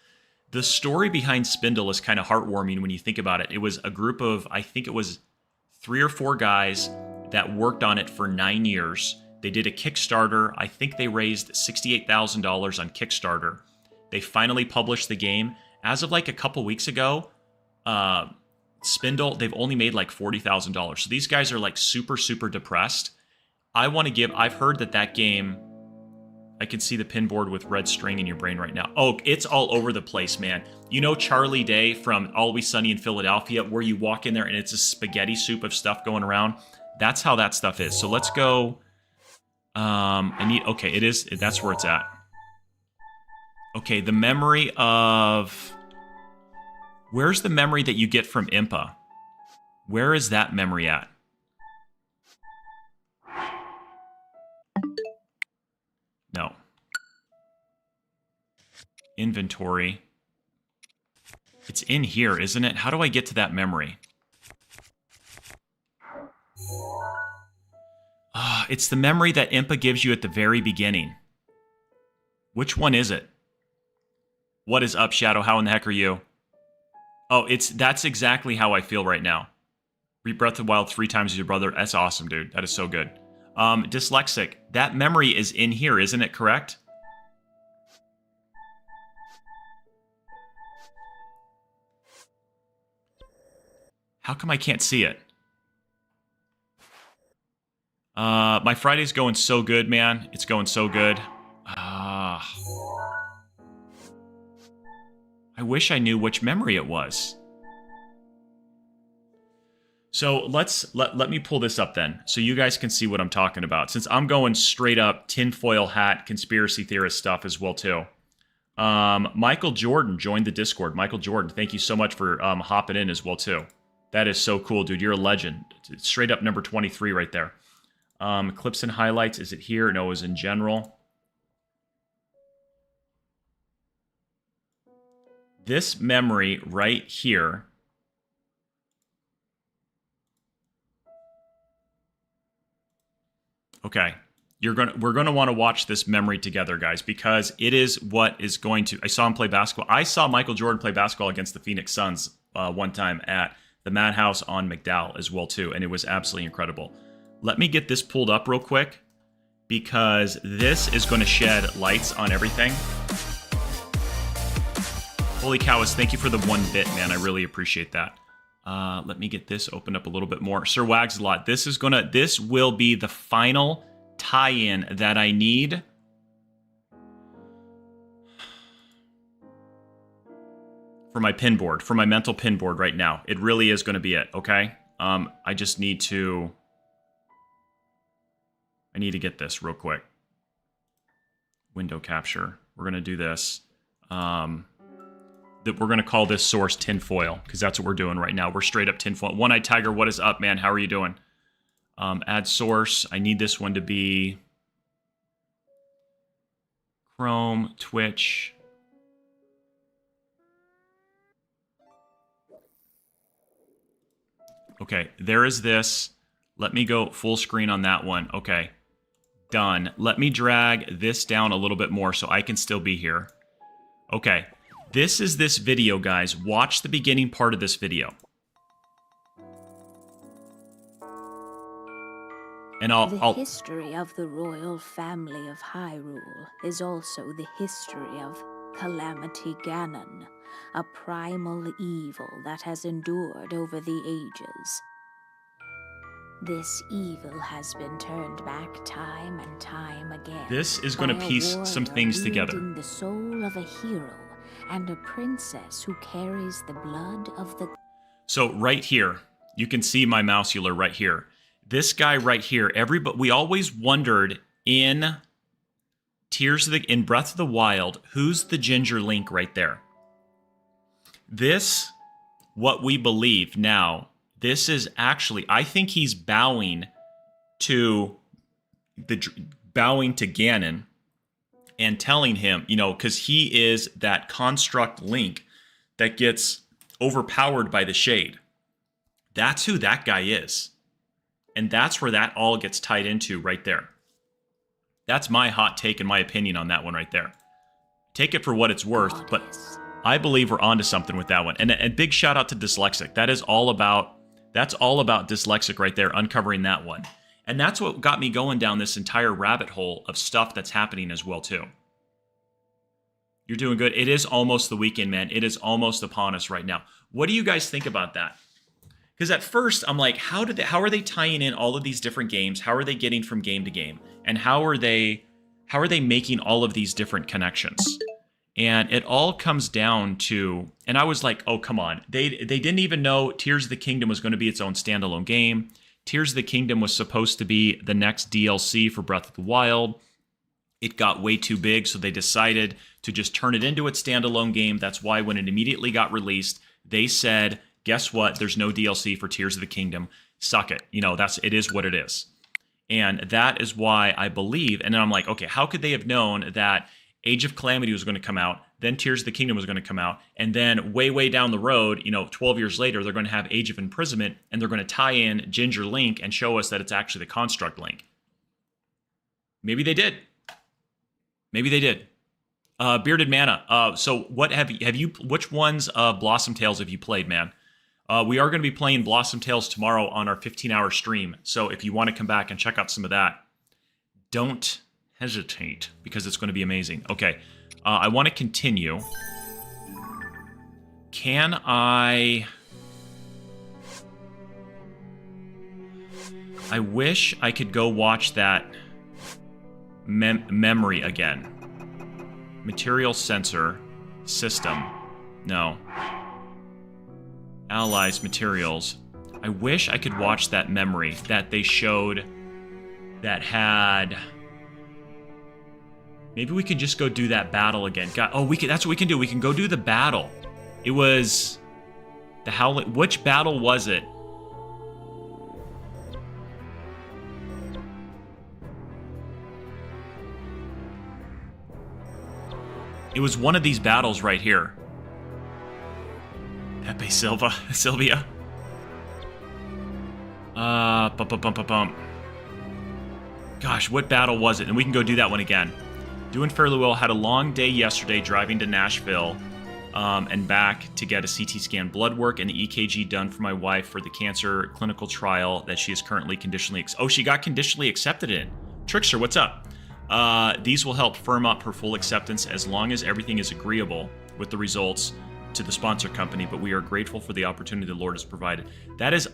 The story behind Spindle is kind of heartwarming when you think about it. It was a group of, I think it was 3 or 4 guys that worked on it for 9 years. They did a Kickstarter. I think they raised $68,000 on Kickstarter. They finally published the game. As of like a couple weeks ago, Spindle, they've only made like $40,000. So these guys are like super, super depressed. I've heard that game, I can see the pinboard with red string in your brain right now. Oh, it's all over the place, man. You know Charlie Day from Always Sunny in Philadelphia, where you walk in there and it's a spaghetti soup of stuff going around? That's how that stuff is. So let's go. Okay, that's where it's at. Okay, the memory of... Where's the memory that you get from Impa? Where is that memory at? No. Inventory. It's in here, isn't it? How do I get to that memory? It's the memory that Impa gives you at the very beginning. Which one is it? What is up, Shadow? How in the heck are you? Oh, that's exactly how I feel right now. Read Breath of the Wild 3 times with your brother. That's awesome, dude. That is so good. Dyslexic. That memory is in here, isn't it correct? How come I can't see it? My Friday's going so good, man. It's going so good. I wish I knew which memory it was. So let me pull this up then, so you guys can see what I'm talking about. Since I'm going straight up tinfoil hat conspiracy theorist stuff as well too. Michael Jordan joined the Discord. Michael Jordan, thank you so much for hopping in as well too. That is so cool, dude. You're a legend. It's straight up number 23 right there. Clips and highlights. Is it here? No, it was in general. This memory right here. Okay. We're gonna want to watch this memory together, guys, because it is what is going to... I saw him play basketball. I saw Michael Jordan play basketball against the Phoenix Suns one time at the Madhouse on McDowell as well too, and it was absolutely incredible. Let me get this pulled up real quick, because this is going to shed lights on everything. Holy cows, thank you for the 1 bit, man. I really appreciate that. Let me get this opened up a little bit more. Sir Wags a lot. This will be the final tie-in that I need. For my pinboard, for my mental pinboard right now. It really is going to be it, okay? I just need to... I need to get this real quick. Window capture. We're going to do this. We're going to call this source tinfoil, because that's what we're doing right now. We're straight up tinfoil. One-Eyed Tiger, what is up, man? How are you doing? Add source. I need this one to be Chrome, Twitch. Okay, there is this. Let me go full screen on that one. Okay, done. Let me drag this down a little bit more so I can still be here. Okay, this is this video, guys. Watch the beginning part of this video. And The history of the royal family of Hyrule is also the history of Calamity Ganon, a primal evil that has endured over the ages. This evil has been turned back time and time again. This is going to piece some things together. The soul of a hero and a princess who carries the blood of the... So right here, you can see my mousecular right here. This guy right here, we always wondered in in Breath of the Wild, who's the Ginger Link right there? This, what we believe now, this is actually, I think he's bowing to Ganon and telling him, you know, because he is that construct Link that gets overpowered by the shade. That's who that guy is. And that's where that all gets tied into right there. That's my hot take and my opinion on that one right there. Take it for what it's worth, but I believe we're onto something with that one. And big shout out to Dyslexic. That's all about Dyslexic right there, uncovering that one. And that's what got me going down this entire rabbit hole of stuff that's happening as well too. You're doing good. It is almost the weekend, man. It is almost upon us right now. What do you guys think about that? Because at first I'm like, how are they tying in all of these different games? How are they getting from game to game? And how are they making all of these different connections? And it all comes down to, and I was like, oh, come on. They didn't even know Tears of the Kingdom was going to be its own standalone game. Tears of the Kingdom was supposed to be the next DLC for Breath of the Wild. It got way too big, so they decided to just turn it into its standalone game. That's why when it immediately got released, they said, guess what? There's no DLC for Tears of the Kingdom. Suck it. You know, it is what it is. And that is why I believe, and then I'm like, okay, how could they have known that Age of Calamity was going to come out, then Tears of the Kingdom was going to come out, and then way down the road, 12 years later, they're going to have Age of Imprisonment, and they're going to tie in Ginger Link and show us that it's actually the Construct Link. Maybe they did. Bearded Mana. So what have you? Which ones of Blossom Tales have you played, man? We are going to be playing Blossom Tales tomorrow on our 15-hour stream. So if you want to come back and check out some of that, don't hesitate because it's going to be amazing. Okay, I want to continue. Can I wish I could go watch that memory again. Material sensor system. No. Allies, materials. I wish I could watch that memory that they showed that had... Maybe we could just go do that battle again. God, oh, that's what we can do. We can go do the battle. It was... the Howling... Which battle was it? It was one of these battles right here. Pepe Sylvia. Gosh, what battle was it? And we can go do that one again. Doing fairly well. Had a long day yesterday driving to Nashville and back to get a CT scan blood work and the EKG done for my wife for the cancer clinical trial that she is currently conditionally... she got conditionally accepted in. Trickster, what's up? These will help firm up her full acceptance as long as everything is agreeable with the results to the sponsor company, but we are grateful for the opportunity the Lord has provided. That is,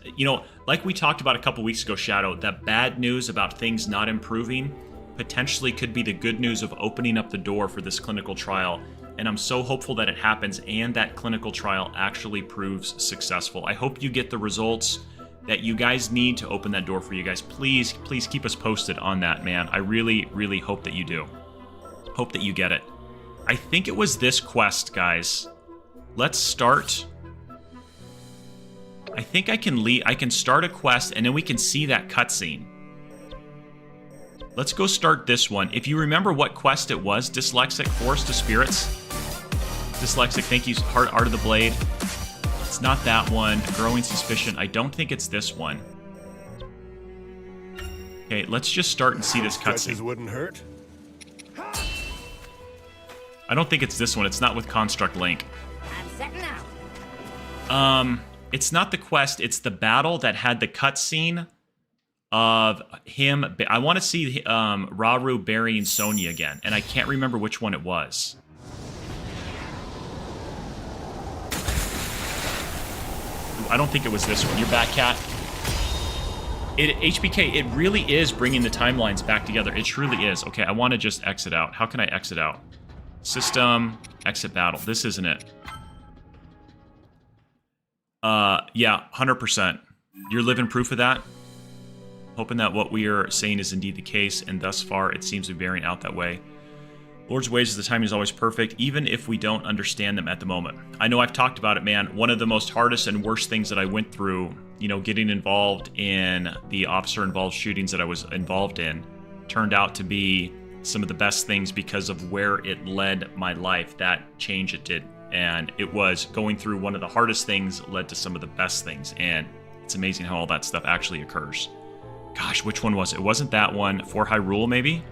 like we talked about a couple weeks ago, Shadow, that bad news about things not improving potentially could be the good news of opening up the door for this clinical trial. And I'm so hopeful that it happens and that clinical trial actually proves successful. I hope you get the results that you guys need to open that door for you guys. Please keep us posted on that, man. I really, really hope that you do. Hope that you get it. I think it was this quest, guys. Let's start. I think I can start a quest and then we can see that cutscene. Let's go start this one. If you remember what quest it was, Dyslexic, Forest of Spirits. Dyslexic, thank you, Art of the Blade. It's not that one. Growing Suspicion. I don't think it's this one. Okay, let's just start and see this cutscene. Wouldn't hurt. I don't think it's this one. It's not with Construct Link. I'm setting out. It's not the quest. It's the battle that had the cutscene of him. I want to see Rauru burying Sonya again, and I can't remember which one it was. I don't think it was this one. You're back, Cat. HBK, it really is bringing the timelines back together. It truly is. Okay, I want to just exit out. How can I exit out? System, exit battle. This isn't it. Yeah, 100%. You're living proof of that? Hoping that what we are saying is indeed the case, and thus far it seems to be bearing out that way. Lord's ways is the timing is always perfect, even if we don't understand them at the moment. I know I've talked about it, man. One of the most hardest and worst things that I went through, you know, getting involved in the officer-involved shootings that I was involved in, turned out to be some of the best things because of where it led my life. That change it did. And it was going through one of the hardest things led to some of the best things. And it's amazing how all that stuff actually occurs. Gosh, which one was it? It wasn't that one. For Hyrule, maybe?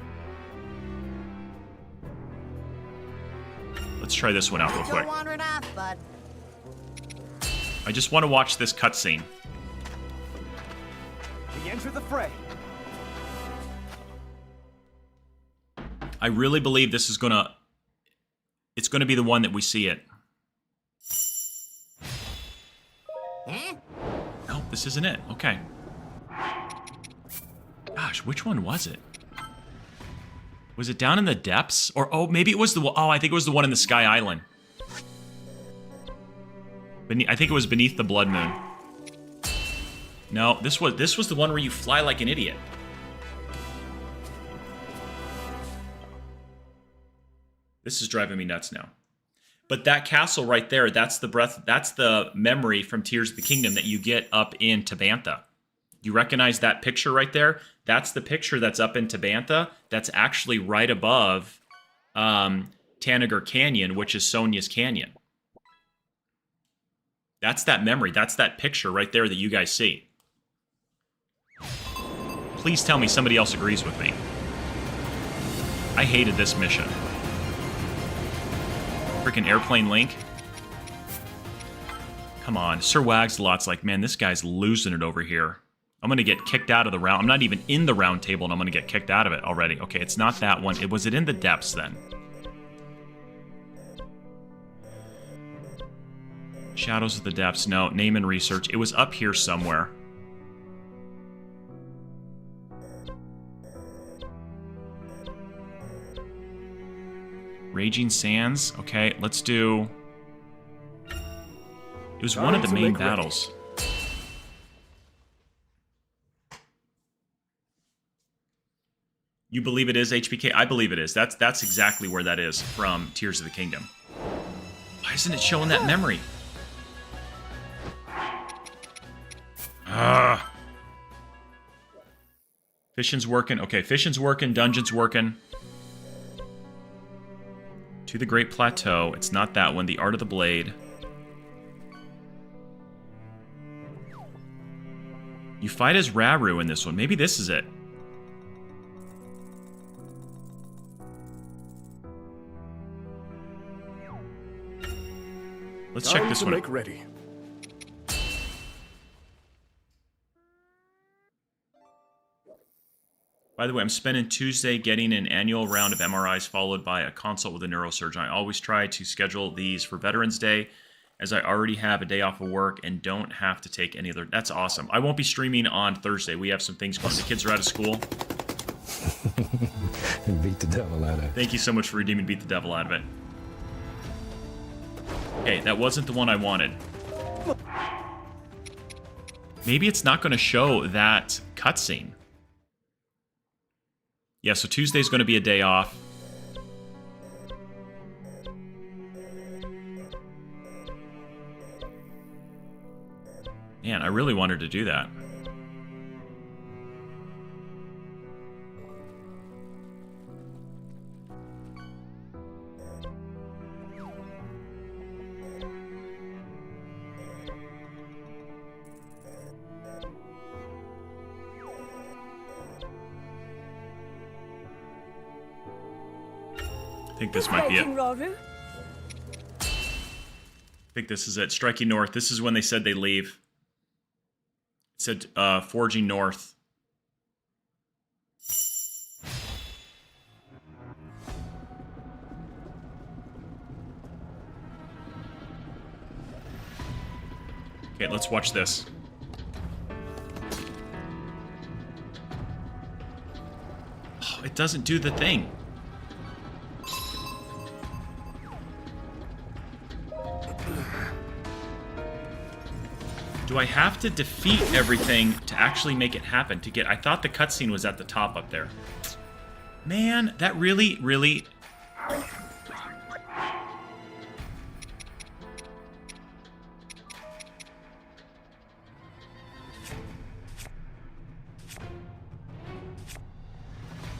Let's try this one out real quick. I just want to watch this cutscene. We enter the fray. I really believe this is gonna... It's gonna be the one that we see it. No, this isn't it. Okay. Gosh, which one was it? Was it down in the depths? Or, oh, maybe it was the one... Oh, I think it was the one in the Sky Island. I think it was beneath the Blood Moon. No, this was the one where you fly like an idiot. This is driving me nuts now. But that castle right there, that's the memory from Tears of the Kingdom that you get up in Tabantha. You recognize that picture right there? That's the picture that's up in Tabantha. That's actually right above Tanagar Canyon, which is Sonia's Canyon. That's that memory. That's that picture right there that you guys see. Please tell me somebody else agrees with me. I hated this mission. Freaking Airplane Link. Come on. Sir Wagslot's like, man, this guy's losing it over here. I'm going to get kicked out of the round. I'm not even in the round table, and I'm going to get kicked out of it already. Okay, it's not that one. Was it in the depths, then? Shadows of the Depths. No. Name and research. It was up here somewhere. Raging Sands. Okay, let's do... It was one of the main battles. You believe it is HBK? I believe it is. That's exactly where that is from Tears of the Kingdom. Why isn't it showing that memory? Fishing's working. Okay, fishing's working. Dungeon's working. To the Great Plateau. It's not that one. The Art of the Blade. You fight as Raru in this one. Maybe this is it. Let's check this one out. Make ready. By the way, I'm spending Tuesday getting an annual round of MRIs followed by a consult with a neurosurgeon. I always try to schedule these for Veterans Day, as I already have a day off of work and don't have to take any other... That's awesome. I won't be streaming on Thursday. We have some things going on. The kids are out of school. Beat the devil out of it. Thank you so much for redeeming Beat the Devil out of it. Okay, that wasn't the one I wanted. Maybe it's not going to show that cutscene. Yeah, so Tuesday's going to be a day off. Man, I really wanted to do that. I think this might be it. I think this is it. Striking North. This is when they said they leave. It said Forging North. Okay, let's watch this. Oh, it doesn't do the thing. Do I have to defeat everything to actually make it happen? To get... I thought the cutscene was at the top up there. Man, that really, really...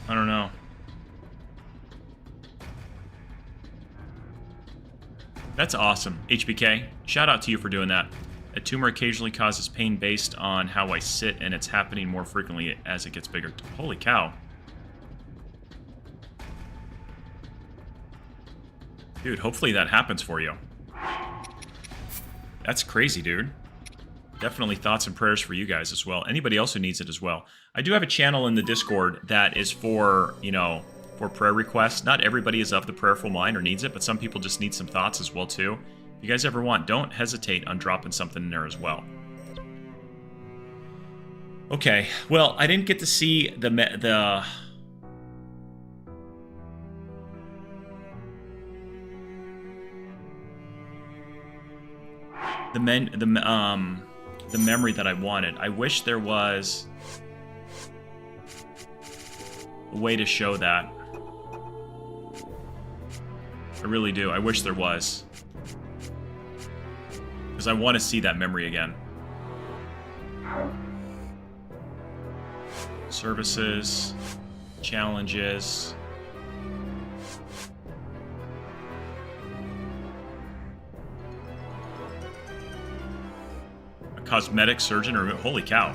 I don't know. That's awesome, HBK. Shout out to you for doing that. A tumor occasionally causes pain based on how I sit, and it's happening more frequently as it gets bigger. Holy cow. Dude, hopefully that happens for you. That's crazy, dude. Definitely thoughts and prayers for you guys as well. Anybody else who needs it as well. I do have a channel in the Discord that is for, you know, for prayer requests. Not everybody is of the prayerful mind or needs it, but some people just need some thoughts as well, too. If you guys ever want, don't hesitate on dropping something in there as well. Okay, well, I didn't get to see the memory that I wanted. I wish there was a way to show that. I really do. I wish there was. Because I want to see that memory again. Services, challenges. A cosmetic surgeon, or holy cow.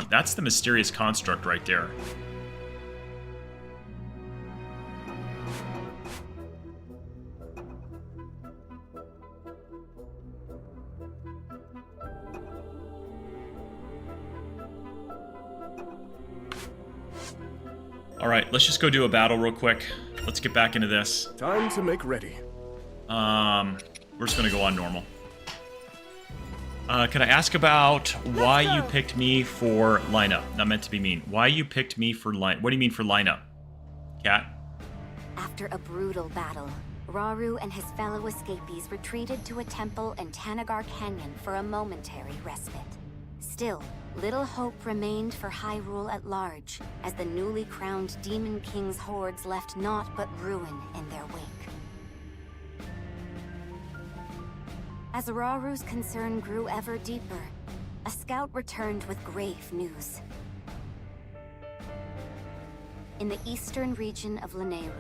That's the mysterious construct right there. Alright, let's just go do a battle real quick. Let's get back into this. Time to make ready. We're just gonna go on normal. Can I ask about why you picked me for lineup? Not meant to be mean. Why you picked me for line? What do you mean for lineup? Cat? After a brutal battle, Rauru and his fellow escapees retreated to a temple in Tanagar Canyon for a momentary respite. Still, little hope remained for Hyrule at large, as the newly crowned Demon King's hordes left naught but ruin in their wake. As Rauru's concern grew ever deeper, a scout returned with grave news. In the eastern region of Lanayru,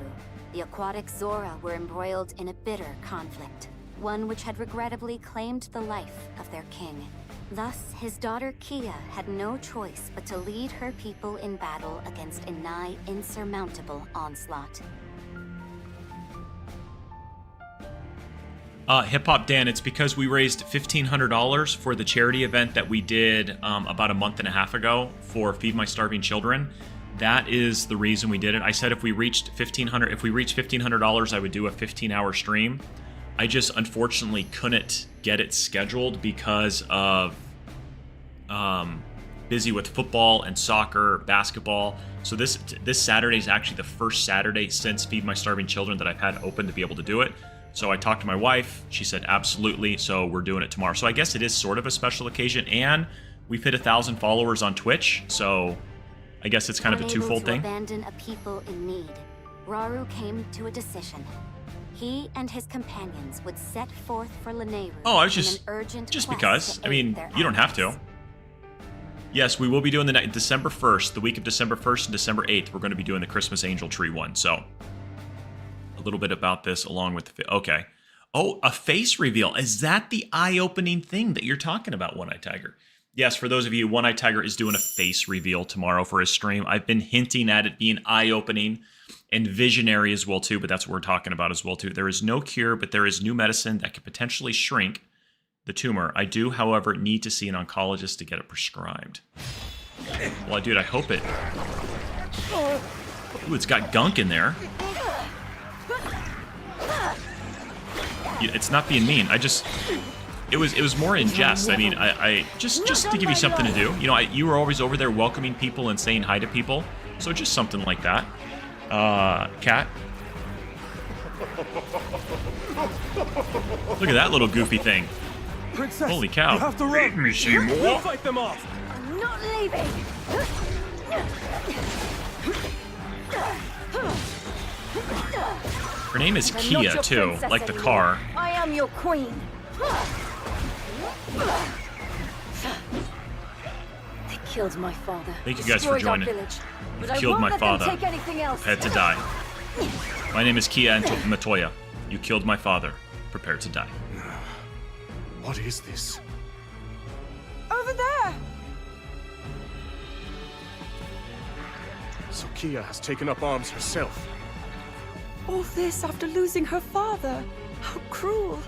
the aquatic Zora were embroiled in a bitter conflict, one which had regrettably claimed the life of their king. Thus, his daughter Kia had no choice but to lead her people in battle against a nigh insurmountable onslaught. Hip Hop Dan, it's because we raised $1,500 for the charity event that we did about a month and a half ago for Feed My Starving Children. That is the reason we did it. I said if we reached $1,500, I would do a 15-hour stream. I just unfortunately couldn't get it scheduled because of busy with football and soccer, basketball. So this Saturday is actually the first Saturday since Feed My Starving Children that I've had open to be able to do it. So I talked to my wife. She said absolutely. So we're doing it tomorrow. So I guess it is sort of a special occasion, and we've hit 1,000 followers on Twitch. So I guess it's kind of a twofold thing. Abandon a people in need, Rauru came to a decision. He and his companions would set forth for Lanayru. Oh, I was just because. I mean, you don't have to. Yes, we will be doing the night December 1st, the week of December 1st and December 8th. We're going to be doing the Christmas Angel Tree one. So a little bit about this along with the... Okay. Oh, a face reveal. Is that the eye-opening thing that you're talking about, One-Eyed Tiger? Yes, for those of you, One-Eyed Tiger is doing a face reveal tomorrow for his stream. I've been hinting at it being eye-opening and visionary as well, too, but that's what we're talking about as well, too. There is no cure, but there is new medicine that could potentially shrink the tumor. I do, however, need to see an oncologist to get it prescribed. Well, dude, I hope it... Ooh, it's got gunk in there. It's not being mean. It was more in jest. I mean, I just to give you something to do. You know, you were always over there welcoming people and saying hi to people. So just something like that. Cat. Look at that little goofy thing. Princess, Holy cow. you have to run. Let me see more. We'll fight them off. I'm not leaving. Her name is I'm not Kia, your too, princess like the anymore. car. I am your queen. They killed my father. Thank you guys for destroyed our joining. village, but I Killed won't my let them father. take anything else. Prepared to die. My name is Kia and Matoya. You killed my father. Prepare to die. What is this? Over there. So Kia has taken up arms herself. All this after losing her father. How cruel.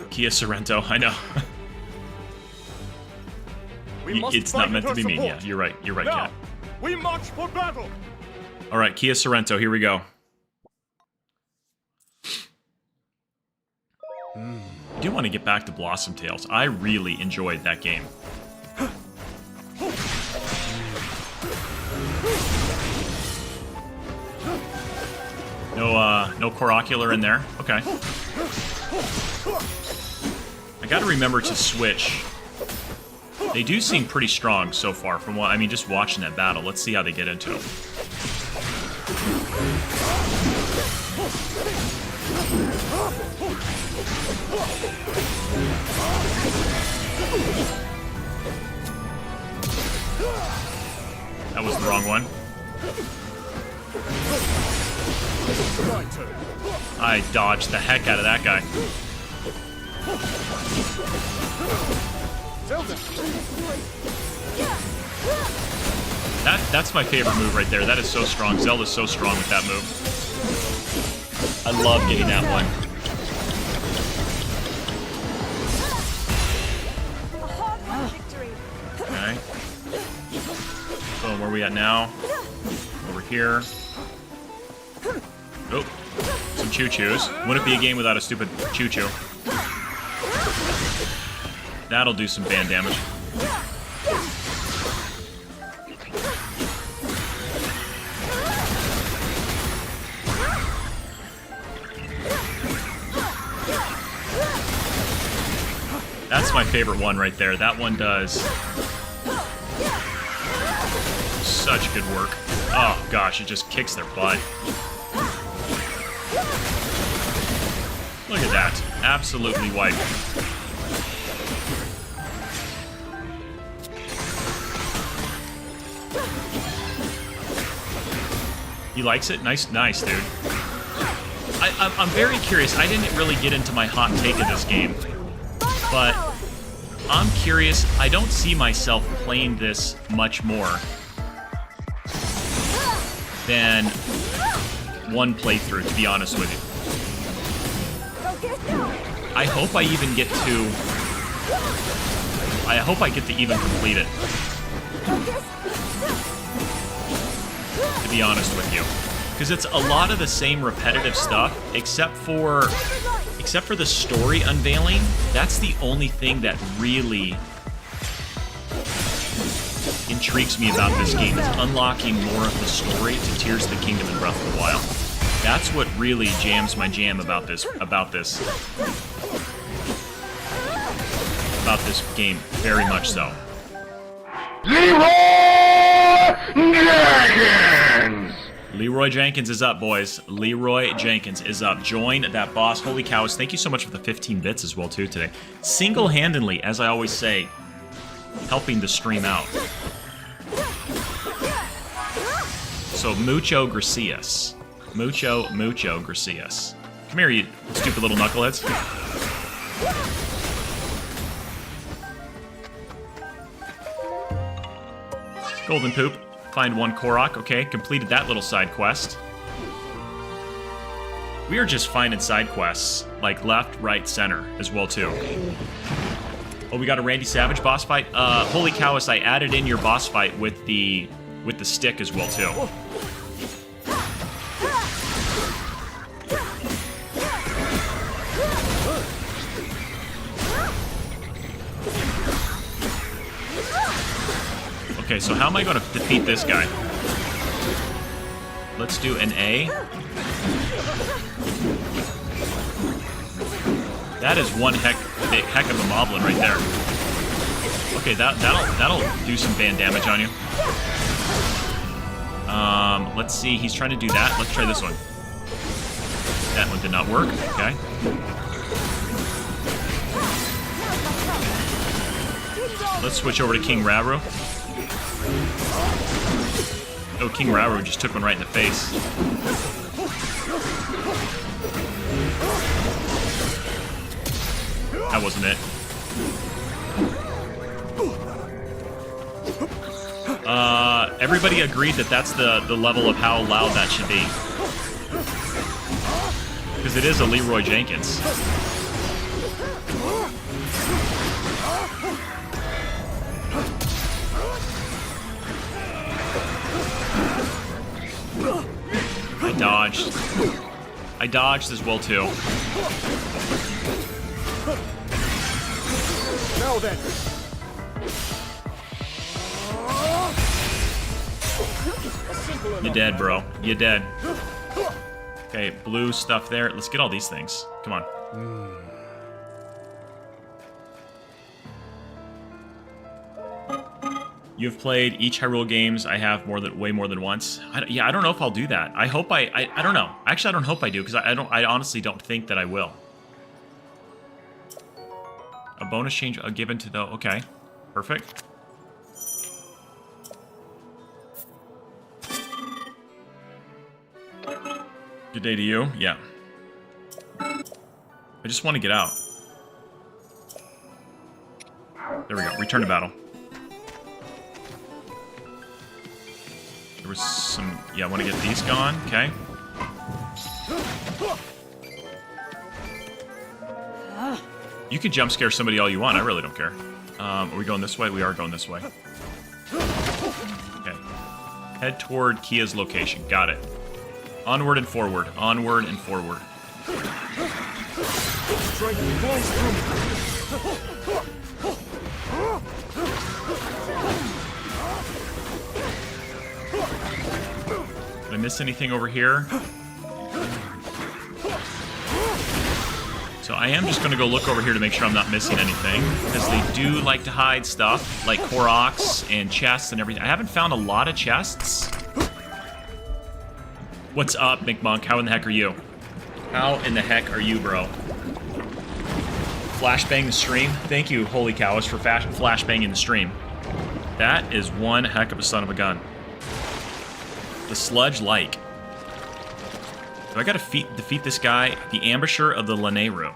Kia Sorrento, I know. We must It's not fight meant to her be mean. Yeah, support. you're right, Now, Cat. we march for battle. All right, Kia Sorrento, here we go. I do want to get back to Blossom Tales. I really enjoyed that game. No Corocular in there. Okay. I gotta remember to switch. They do seem pretty strong so far from what, I mean, just watching that battle. Let's see how they get into it. That was the wrong one. My turn. I dodged the heck out of that guy. Zelda. That's my favorite move right there. That is so strong. Zelda's so strong with that move. I love getting that one. Okay. So where are we at now? Over here. Oh, some choo-choos. Wouldn't be a game without a stupid choo-choo. That'll do some band damage. That's my favorite one right there. That one does such good work. Oh gosh, it just kicks their butt. Look at that. Absolutely wiped. He likes it? Nice, dude. I'm very curious. I didn't really get into my hot take of this game, but I'm curious. I don't see myself playing this much more than one playthrough, to be honest with you. I hope I even get to... I hope I get to even complete it. To be honest with you. Because it's a lot of the same repetitive stuff, except for the story unveiling. That's the only thing that really intrigues me about this game, is unlocking more of the story to Tears of the Kingdom and Breath of the Wild. That's what really jams my jam about this game, very much so. Leroy Jenkins is up, boys. Leroy Jenkins is up. Join that boss. Holy cows. Thank you so much for the 15 bits as well, too, today. Single-handedly, as I always say, helping the stream out. So, mucho gracias. Mucho gracias. Come here, you stupid little knuckleheads. Golden Poop. Find one Korok. Okay, completed that little side quest. We are just finding side quests, like left, right, center, as well, too. Oh, we got a Randy Savage boss fight? Holy cows, I added in your boss fight with the stick as well, too. Okay, so how am I going to defeat this guy? Let's do an A. That is one heck of a moblin right there. Okay, that'll do some band damage on you. Let's see. He's trying to do that. Let's try this one. That one did not work. Okay. Let's switch over to King Rauru. Oh, King Rauru just took one right in the face. That wasn't it. Everybody agreed that that's the level of how loud that should be. Because it is a Leroy Jenkins. I dodged as well too. Now then. You're dead, bro. You're dead. Okay, blue stuff there. Let's get all these things. Come on. You've played each Hyrule games. I have way more than once. I don't know if I'll do that. I hope I don't know. Actually, I don't hope I do because I honestly don't think that I will. A bonus change given to the... Okay. Perfect. Good day to you. Yeah. I just want to get out. There we go. Return to battle. There was some... Yeah, I want to get these gone. Okay. You can jump scare somebody all you want. I really don't care. Are we going this way? We are going this way. Okay. Head toward Kia's location. Got it. Onward and forward. Onward and forward. Did I miss anything over here? So I am just going to go look over here to make sure I'm not missing anything, because they do like to hide stuff, like Koroks and chests and everything. I haven't found a lot of chests. What's up, McMonk? How in the heck are you? How in the heck are you, bro? Flashbang the stream? Thank you, Holy Cows, for flashbanging the stream. That is one heck of a son of a gun. The Sludge Like. So I gotta defeat this guy, the Ambusher of the Lanayru.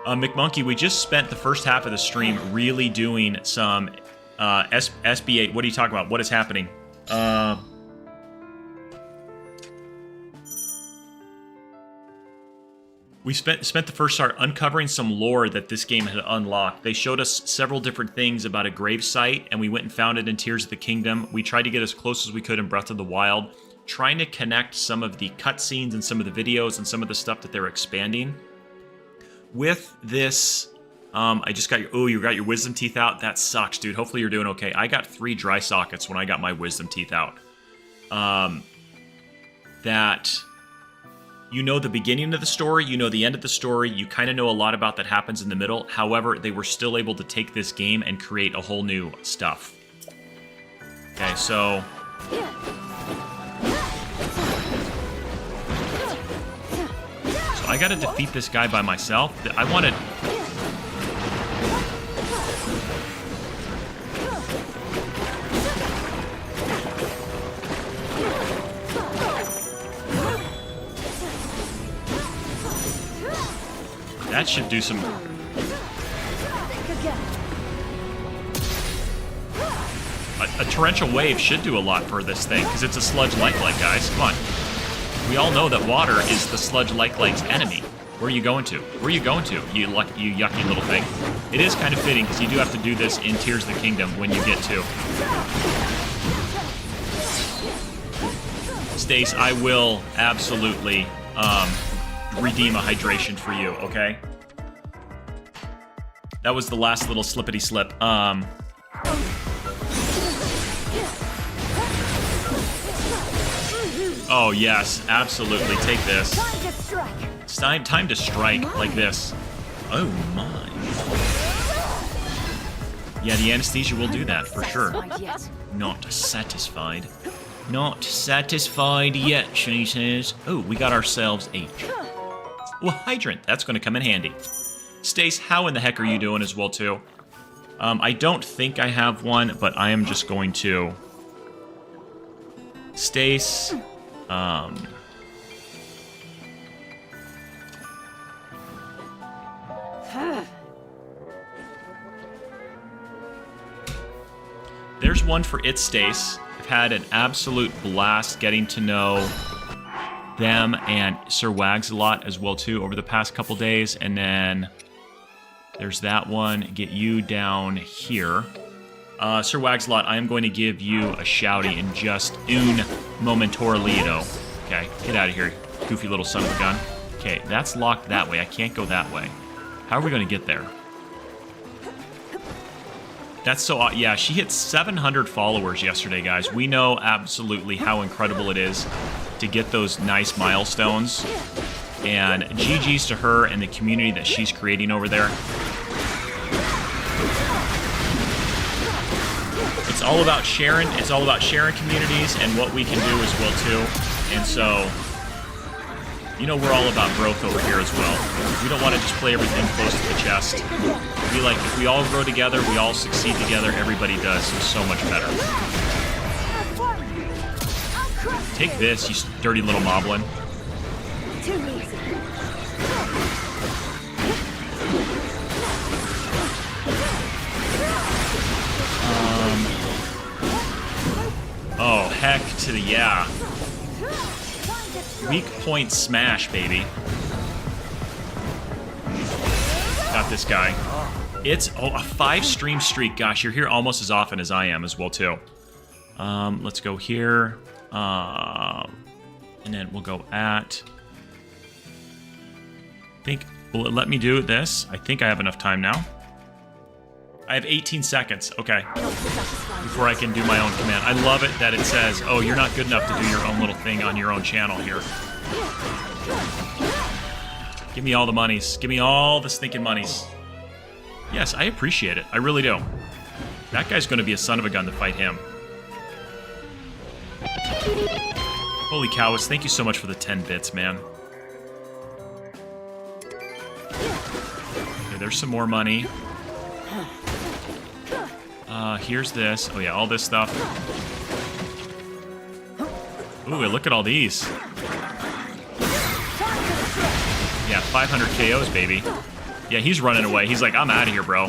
McMonkey, we just spent the first half of the stream really doing some SB8. What are you talking about? What is happening? We spent the first part uncovering some lore that this game had unlocked. They showed us several different things about a grave site, and we went and found it in Tears of the Kingdom. We tried to get as close as we could in Breath of the Wild, trying to connect some of the cutscenes and some of the videos and some of the stuff that they're expanding. With this, I just got your... Oh, you got your wisdom teeth out? That sucks, dude. Hopefully you're doing okay. I got 3 dry sockets when I got my wisdom teeth out. That... You know the beginning of the story, you know the end of the story, you kind of know a lot about that happens in the middle. However, they were still able to take this game and create a whole new stuff. Okay, so... So I gotta defeat this guy by myself. I wanted... That should do some... A torrential wave should do a lot for this thing, because it's a sludge like guys. Come on. We all know that water is the sludge like's enemy. Where are you going to? Where are you going to, you yucky little thing? It is kind of fitting, because you do have to do this in Tears of the Kingdom when you get to. Stace, I will absolutely... redeem a hydration for you, okay? That was the last little slippity slip. Oh, yes, absolutely. Take this. Time to strike. It's time to strike like this. Oh, my. Yeah, the anesthesia will do that, for sure. Satisfied yet. Not satisfied. Not satisfied yet, she says. Oh, we got ourselves a... Well, hydrant. That's going to come in handy. Stace, how in the heck are you doing as well, too? I don't think I have one, but I am just going to... Stace... There's one for It Stace. I've had an absolute blast getting to know them and Sir Wags a lot as well too over the past couple days. And then there's that one. Get you down here. Sir Wags a lot, I am going to give you a shouty in just un momentorito. Okay, get out of here, goofy little son of a gun. Okay, that's locked that way. I can't go that way. How are we going to get there? That's so odd. Yeah, she hit 700 followers yesterday, guys. We know absolutely how incredible it is to get those nice milestones. And GG's to her and the community that she's creating over there. It's all about sharing. It's all about sharing communities and what we can do as well, too. And so, you know, we're all about growth over here as well. We don't want to just play everything close to the chest. We like, if we all grow together, we all succeed together, everybody does so much better. Take this, you dirty little moblin. Too easy. Oh, heck to the yeah. Weak point smash, baby. Got this guy. It's a 5-stream streak. Gosh, you're here almost as often as I am as well, too. Let's go here. And then we'll go at... will it let me do this? I think I have enough time now. I have 18 seconds. Okay. Before I can do my own command. I love it that it says, oh, you're not good enough to do your own little thing on your own channel here. Give me all the monies. Give me all the stinking monies. Yes, I appreciate it. I really do. That guy's going to be a son of a gun to fight him. Holy cows, thank you so much for the 10 bits, man. Okay, there's some more money. Here's this. Oh yeah, all this stuff. Ooh, look at all these. Yeah, 500 KOs, baby. Yeah, he's running away. He's like, I'm out of here, bro.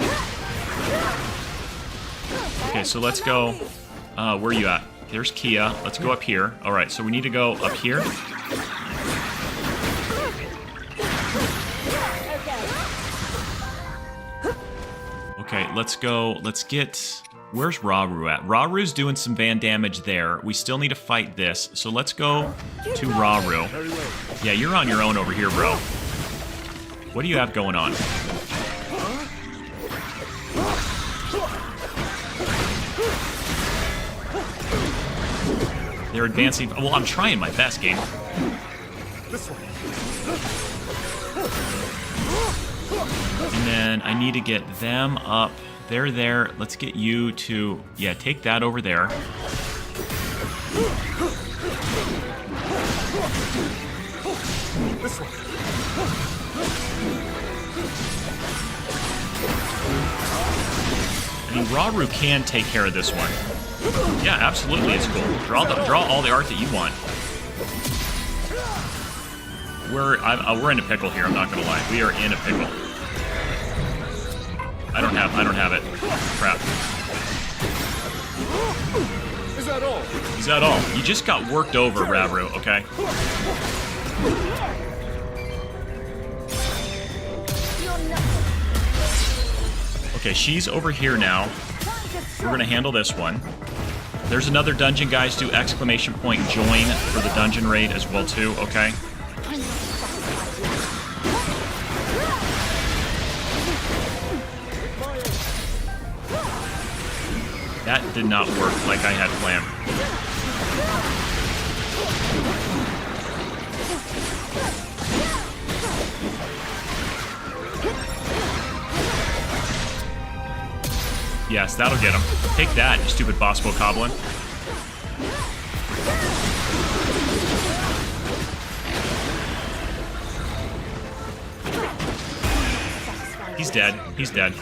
Okay, so let's go. Where are you at? There's Kia. Let's go up here. All right, so we need to go up here. Okay, let's go. Let's get... Where's Rauru at? Rauru's doing some van damage there. We still need to fight this. So let's go to Rauru. Yeah, you're on your own over here, bro. What do you have going on? They're advancing. Well, I'm trying my best, game. This way. And then I need to get them up. They're there. Let's get you to... Yeah, take that over there. This way. I mean, Rauru can take care of this one. Yeah, absolutely, it's cool. Draw all the art that you want. We're in a pickle here. I'm not gonna lie. We are in a pickle. I don't have it. Crap. Is that all? Is that all? You just got worked over, Rauru. Okay. Okay, she's over here now. We're gonna handle this one. There's another dungeon, guys. Do exclamation point join for the dungeon raid as well too. Okay. That did not work like I had planned. Yes, that'll get him. Take that, you stupid boss bokoblin. He's dead. He's dead.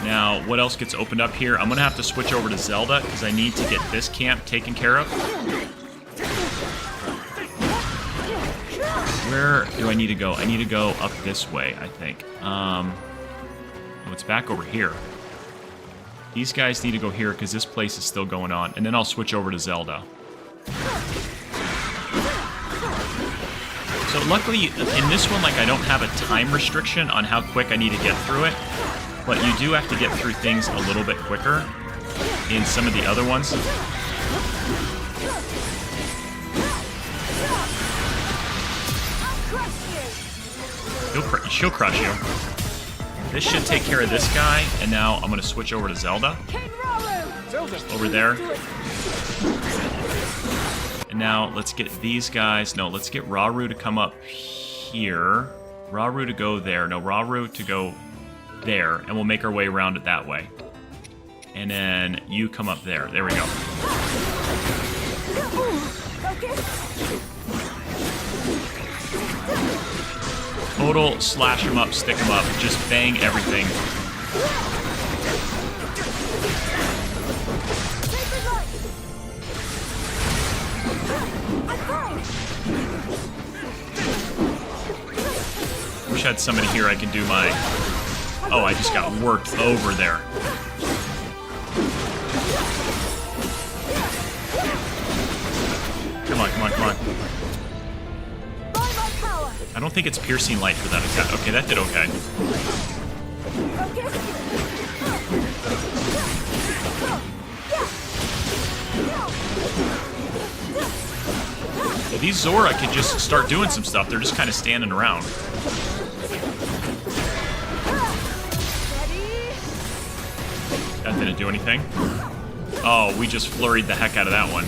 Now, what else gets opened up here? I'm going to have to switch over to Zelda because I need to get this camp taken care of. Where do I need to go? I need to go up this way, I think. Oh, it's back over here. These guys need to go here because this place is still going on. And then I'll switch over to Zelda. So luckily, in this one, like, I don't have a time restriction on how quick I need to get through it. But you do have to get through things a little bit quicker in some of the other ones. She'll crush you. This should take care of this guy, and now I'm going to switch over to Zelda. Over there. And now let's get these guys. No, let's get Rauru to come up here. Rauru to go there. No, Rauru to go there, and we'll make our way around it that way. And then you come up there. There we go. Total slash them up, stick them up, just bang everything. Wish I had somebody here I can do my... Oh, I just got worked over there. Come on, come on, come on. I don't think it's piercing light for that attack. Okay, that did okay. Yeah, these Zora can just start doing some stuff. They're just kind of standing around. That didn't do anything. Oh, we just flurried the heck out of that one.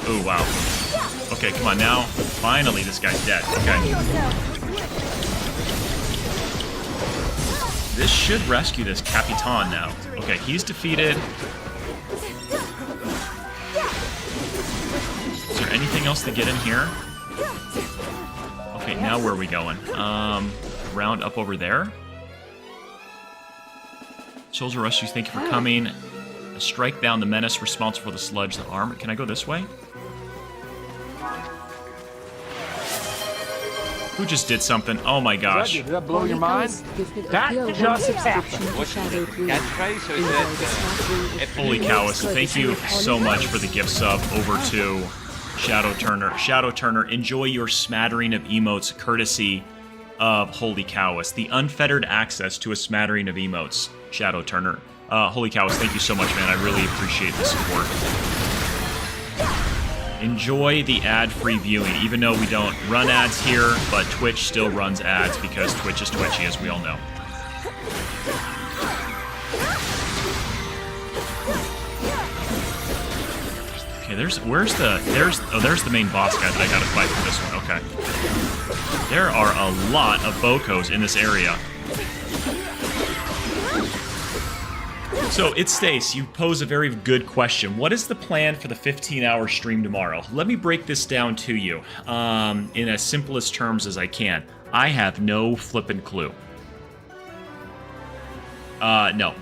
Oh, wow. Okay, come on now. Finally, this guy's dead. Okay. This should rescue this Capitan now. Okay, he's defeated. Is there anything else to get in here? Okay, now where are we going? Round up over there. Soldier rescues, thank you for coming. Strike down the menace responsible for the sludge, the armor. Can I go this way? Who just did something? Oh my gosh. Did that blow your mind? That just happened. Holy cows. Thank you so much for the gift sub over to Shadow Turner. Shadow Turner, enjoy your smattering of emotes courtesy of Holy Cows. The unfettered access to a smattering of emotes, Shadow Turner. Holy Cows, thank you so much, man. I really appreciate the support. Enjoy the ad-free viewing, even though we don't run ads here, but Twitch still runs ads because Twitch is twitchy, as we all know. Okay, there's the main boss guy that I gotta fight for this one. Okay. There are a lot of Bokos in this area. So, it's Stace. You pose a very good question. What is the plan for the 15-hour stream tomorrow? Let me break this down to you in as simplest terms as I can. I have no flippin' clue. No.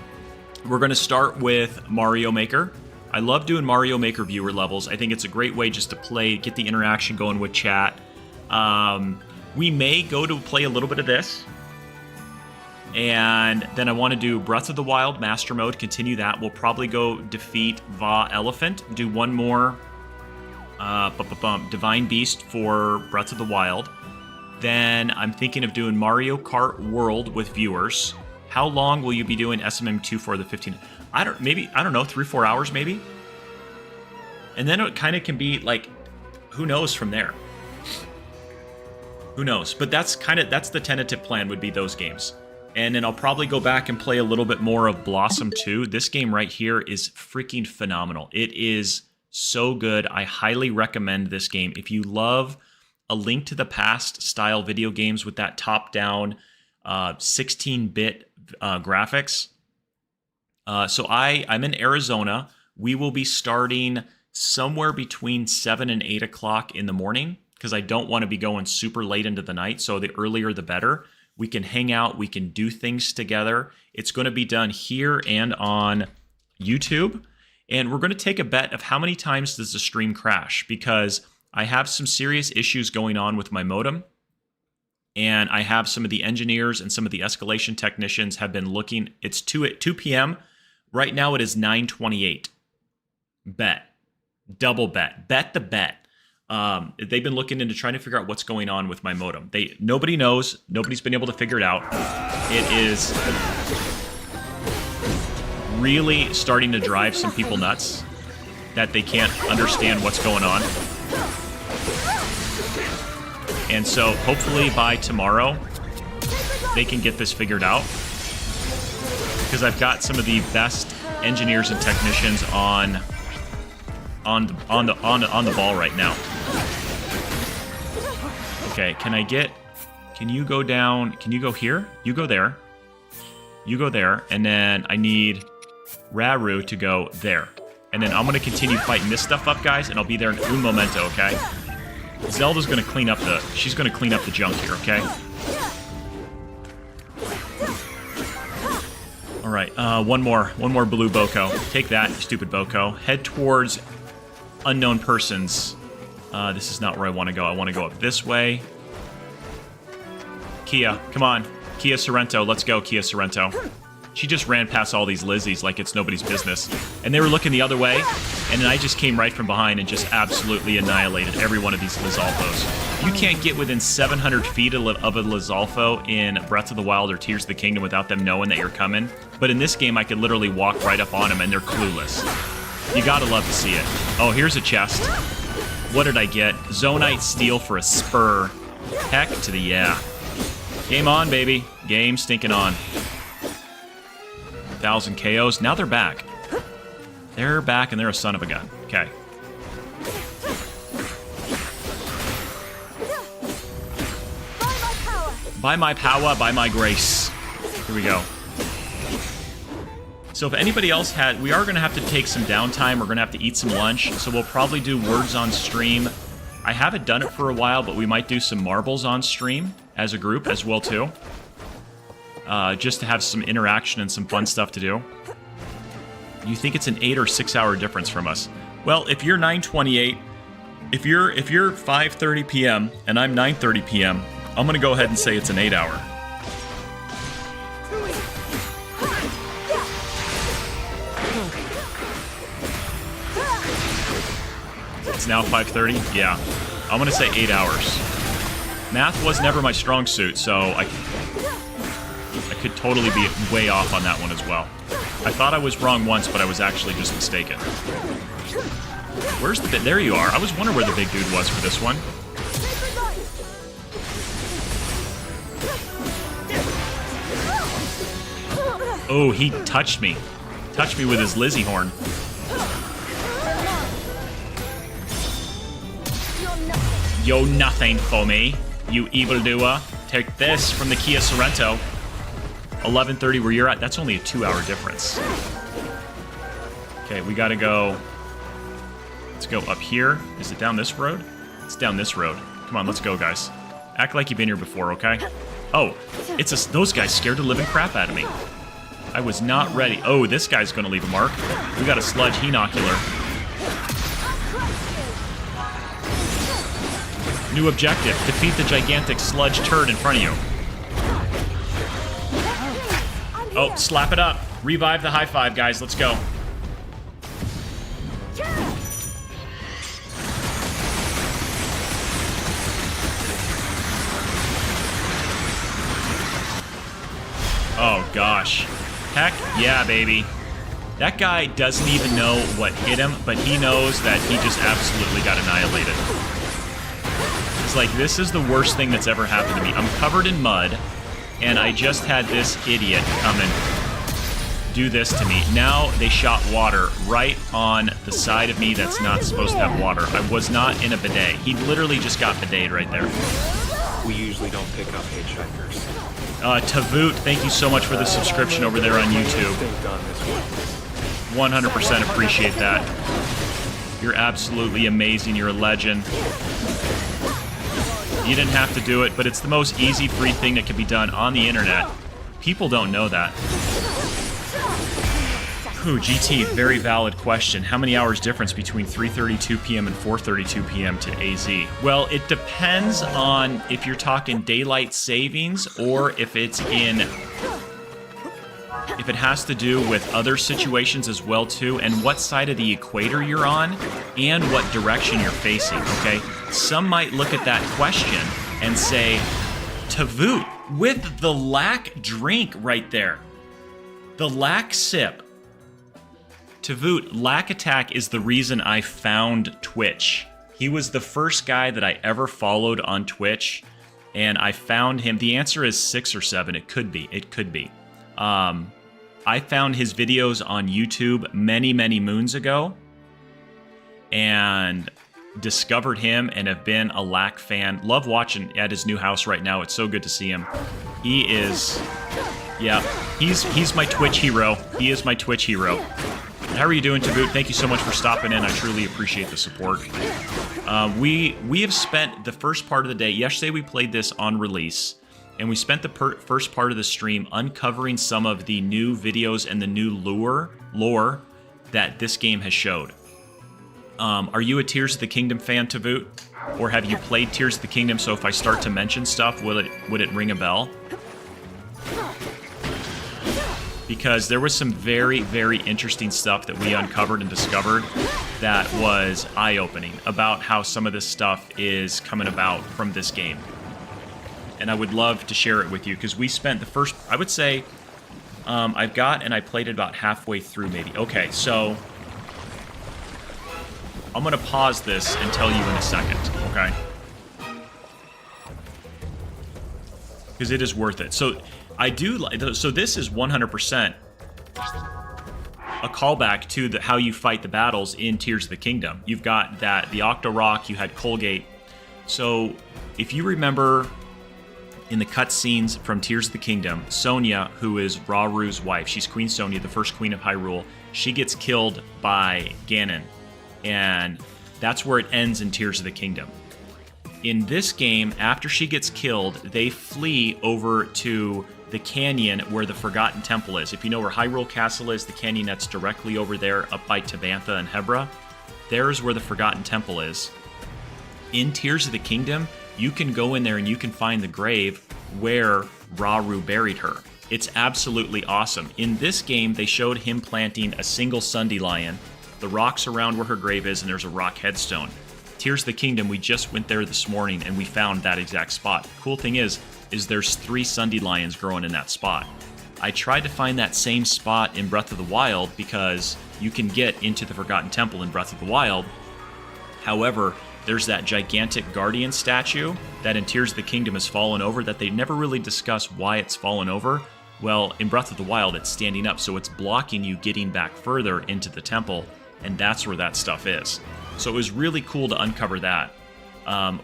We're going to start with Mario Maker. I love doing Mario Maker viewer levels. I think it's a great way just to play, get the interaction going with chat. We may go to play a little bit of this. And then I want to do Breath of the Wild Master Mode, continue that. We'll probably go defeat Va Elephant, do one more Divine Beast for Breath of the Wild. Then I'm thinking of doing Mario Kart World with viewers. How long will you be doing SMM2 for the 15? I don't know, 3-4 hours maybe? And then it kind of can be like, who knows from there? Who knows? But that's the tentative plan, would be those games. And then I'll probably go back and play a little bit more of Blossom 2. This game right here is freaking phenomenal. It is so good. I highly recommend this game. If you love a Link to the Past style video games with that top-down 16-bit graphics. So I'm in Arizona. We will be starting somewhere between 7 and 8 o'clock in the morning because I don't want to be going super late into the night. So the earlier the better. We can hang out. We can do things together. It's going to be done here and on YouTube. And we're going to take a bet of how many times does the stream crash, because I have some serious issues going on with my modem. And I have some of the engineers and some of the escalation technicians have been looking. It's 2 p.m. Right now it is 9:28. Bet. Double bet. Bet the bet. They've been looking into trying to figure out what's going on with my modem. Nobody knows. Nobody's been able to figure it out. It is really starting to drive some people nuts that they can't understand what's going on. And so hopefully by tomorrow they can get this figured out, because I've got some of the best engineers and technicians on the ball right now. Okay, can you go down? Can you go here? You go there. You go there, and then I need Raru to go there. And then I'm going to continue fighting this stuff up, guys, and I'll be there in un momento, okay? Zelda's going to clean up she's going to clean up the junk here, okay? All right, one more blue Boko. Take that, you stupid Boko. Head towards unknown persons. This is not where I want to go. I want to go up this way. Kia, come on. Kia Sorrento, let's go, Kia Sorrento. She just ran past all these Lizzies like it's nobody's business. And they were looking the other way, and then I just came right from behind and just absolutely annihilated every one of these Lizalfos. You can't get within 700 feet of a Lizalfo in Breath of the Wild or Tears of the Kingdom without them knowing that you're coming. But in this game, I could literally walk right up on them, and they're clueless. You gotta love to see it. Oh, here's a chest. What did I get? Zonite Steel for a spur. Heck to the yeah. Game on, baby. Game stinking on. 1,000 KOs. Now they're back. They're back, and they're a son of a gun. Okay. By my power, by my grace. Here we go. So if anybody else we are going to have to take some downtime. We're going to have to eat some lunch. So we'll probably do words on stream. I haven't done it for a while, but we might do some marbles on stream as a group as well, too. Just to have some interaction and some fun stuff to do. You think it's an 8 or 6 hour difference from us? Well, if you're 9:28, if you're 5:30 p.m. and I'm 9:30 p.m., I'm gonna go ahead and say it's an 8 hour. It's now 5:30. Yeah, I'm gonna say 8 hours. Math was never my strong suit, so I could totally be way off on that one as well. I thought I was wrong once, but I was actually just mistaken. Where's the... There you are. I was wondering where the big dude was for this one. Oh, he touched me. Touched me with his Lizzie horn. You're nothing for me, you evildoer. Take this from the Kia Sorrento. 11:30 where you're at. That's only a 2 hour difference. Okay, we gotta go. Let's go up here. Is it down this road? It's down this road. Come on, let's go, guys. Act like you've been here before, okay? Oh, those guys scared the living crap out of me. I was not ready. Oh, this guy's gonna leave a mark. We got a sludge henocular. New objective: defeat the gigantic sludge turd in front of you. Oh, slap it up. Revive the high five, guys. Let's go. Oh, gosh. Heck yeah, baby. That guy doesn't even know what hit him, but he knows that he just absolutely got annihilated. It's like, this is the worst thing that's ever happened to me. I'm covered in mud. And I just had this idiot come and do this to me. Now they shot water right on the side of me that's not supposed to have water. I was not in a bidet. He literally just got bideted right there. We usually don't pick up hitchhikers. Tavoot, thank you so much for the subscription over there on YouTube. 100% appreciate that. You're absolutely amazing. You're a legend. You didn't have to do it, but it's the most easy, free thing that can be done on the internet. People don't know that. Ooh, GT, very valid question. How many hours difference between 3:32 p.m. and 4:32 p.m. to AZ? Well, it depends on if you're talking daylight savings or if it's in... if it has to do with other situations as well, too, and what side of the equator you're on and what direction you're facing, okay? Some might look at that question and say, Tavoot, with the lack drink right there. The lack sip. Tavoot, Lack Attack is the reason I found Twitch. He was the first guy that I ever followed on Twitch, and I found him. The answer is 6 or 7. It could be. It could be. I found his videos on YouTube many, many moons ago, and discovered him and have been a Lack fan. Love watching at his new house right now. It's so good to see him. He is... yeah, he's my Twitch hero. He is my Twitch hero. How are you doing, Tavoot? Thank you so much for stopping in. I truly appreciate the support. We have spent the first part of the day... yesterday we played this on release, and we spent the first part of the stream uncovering some of the new videos and the new lore that this game has showed. Are you a Tears of the Kingdom fan, Tavoot? Or have you played Tears of the Kingdom, so if I start to mention stuff, would it ring a bell? Because there was some very, very interesting stuff that we uncovered and discovered that was eye-opening about how some of this stuff is coming about from this game. And I would love to share it with you, because we spent the first, I would say, I played it about halfway through maybe. Okay, so I'm going to pause this and tell you in a second, okay? Because it is worth it. So I do like, so this is 100% a callback to how you fight the battles in Tears of the Kingdom. You've got the Octo Rock, you had Colgate. So if you remember in the cutscenes from Tears of the Kingdom, Sonia, who is Raru's wife, she's Queen Sonia, the first queen of Hyrule, she gets killed by Ganon. And that's where it ends in Tears of the Kingdom. In this game, after she gets killed, they flee over to the canyon where the Forgotten Temple is. If you know where Hyrule Castle is, the canyon that's directly over there up by Tabantha and Hebra, there's where the Forgotten Temple is. In Tears of the Kingdom, you can go in there and you can find the grave where Raru buried her. It's absolutely awesome. In this game, they showed him planting a single Sundelion, the rocks around where her grave is, and there's a rock headstone. Tears of the Kingdom, we just went there this morning and we found that exact spot. The cool thing is there's 3 Sundelions growing in that spot. I tried to find that same spot in Breath of the Wild because you can get into the Forgotten Temple in Breath of the Wild. However, there's that gigantic Guardian statue that in Tears of the Kingdom has fallen over that they never really discuss why it's fallen over. Well, in Breath of the Wild, it's standing up, so it's blocking you getting back further into the temple, and that's where that stuff is. So it was really cool to uncover that.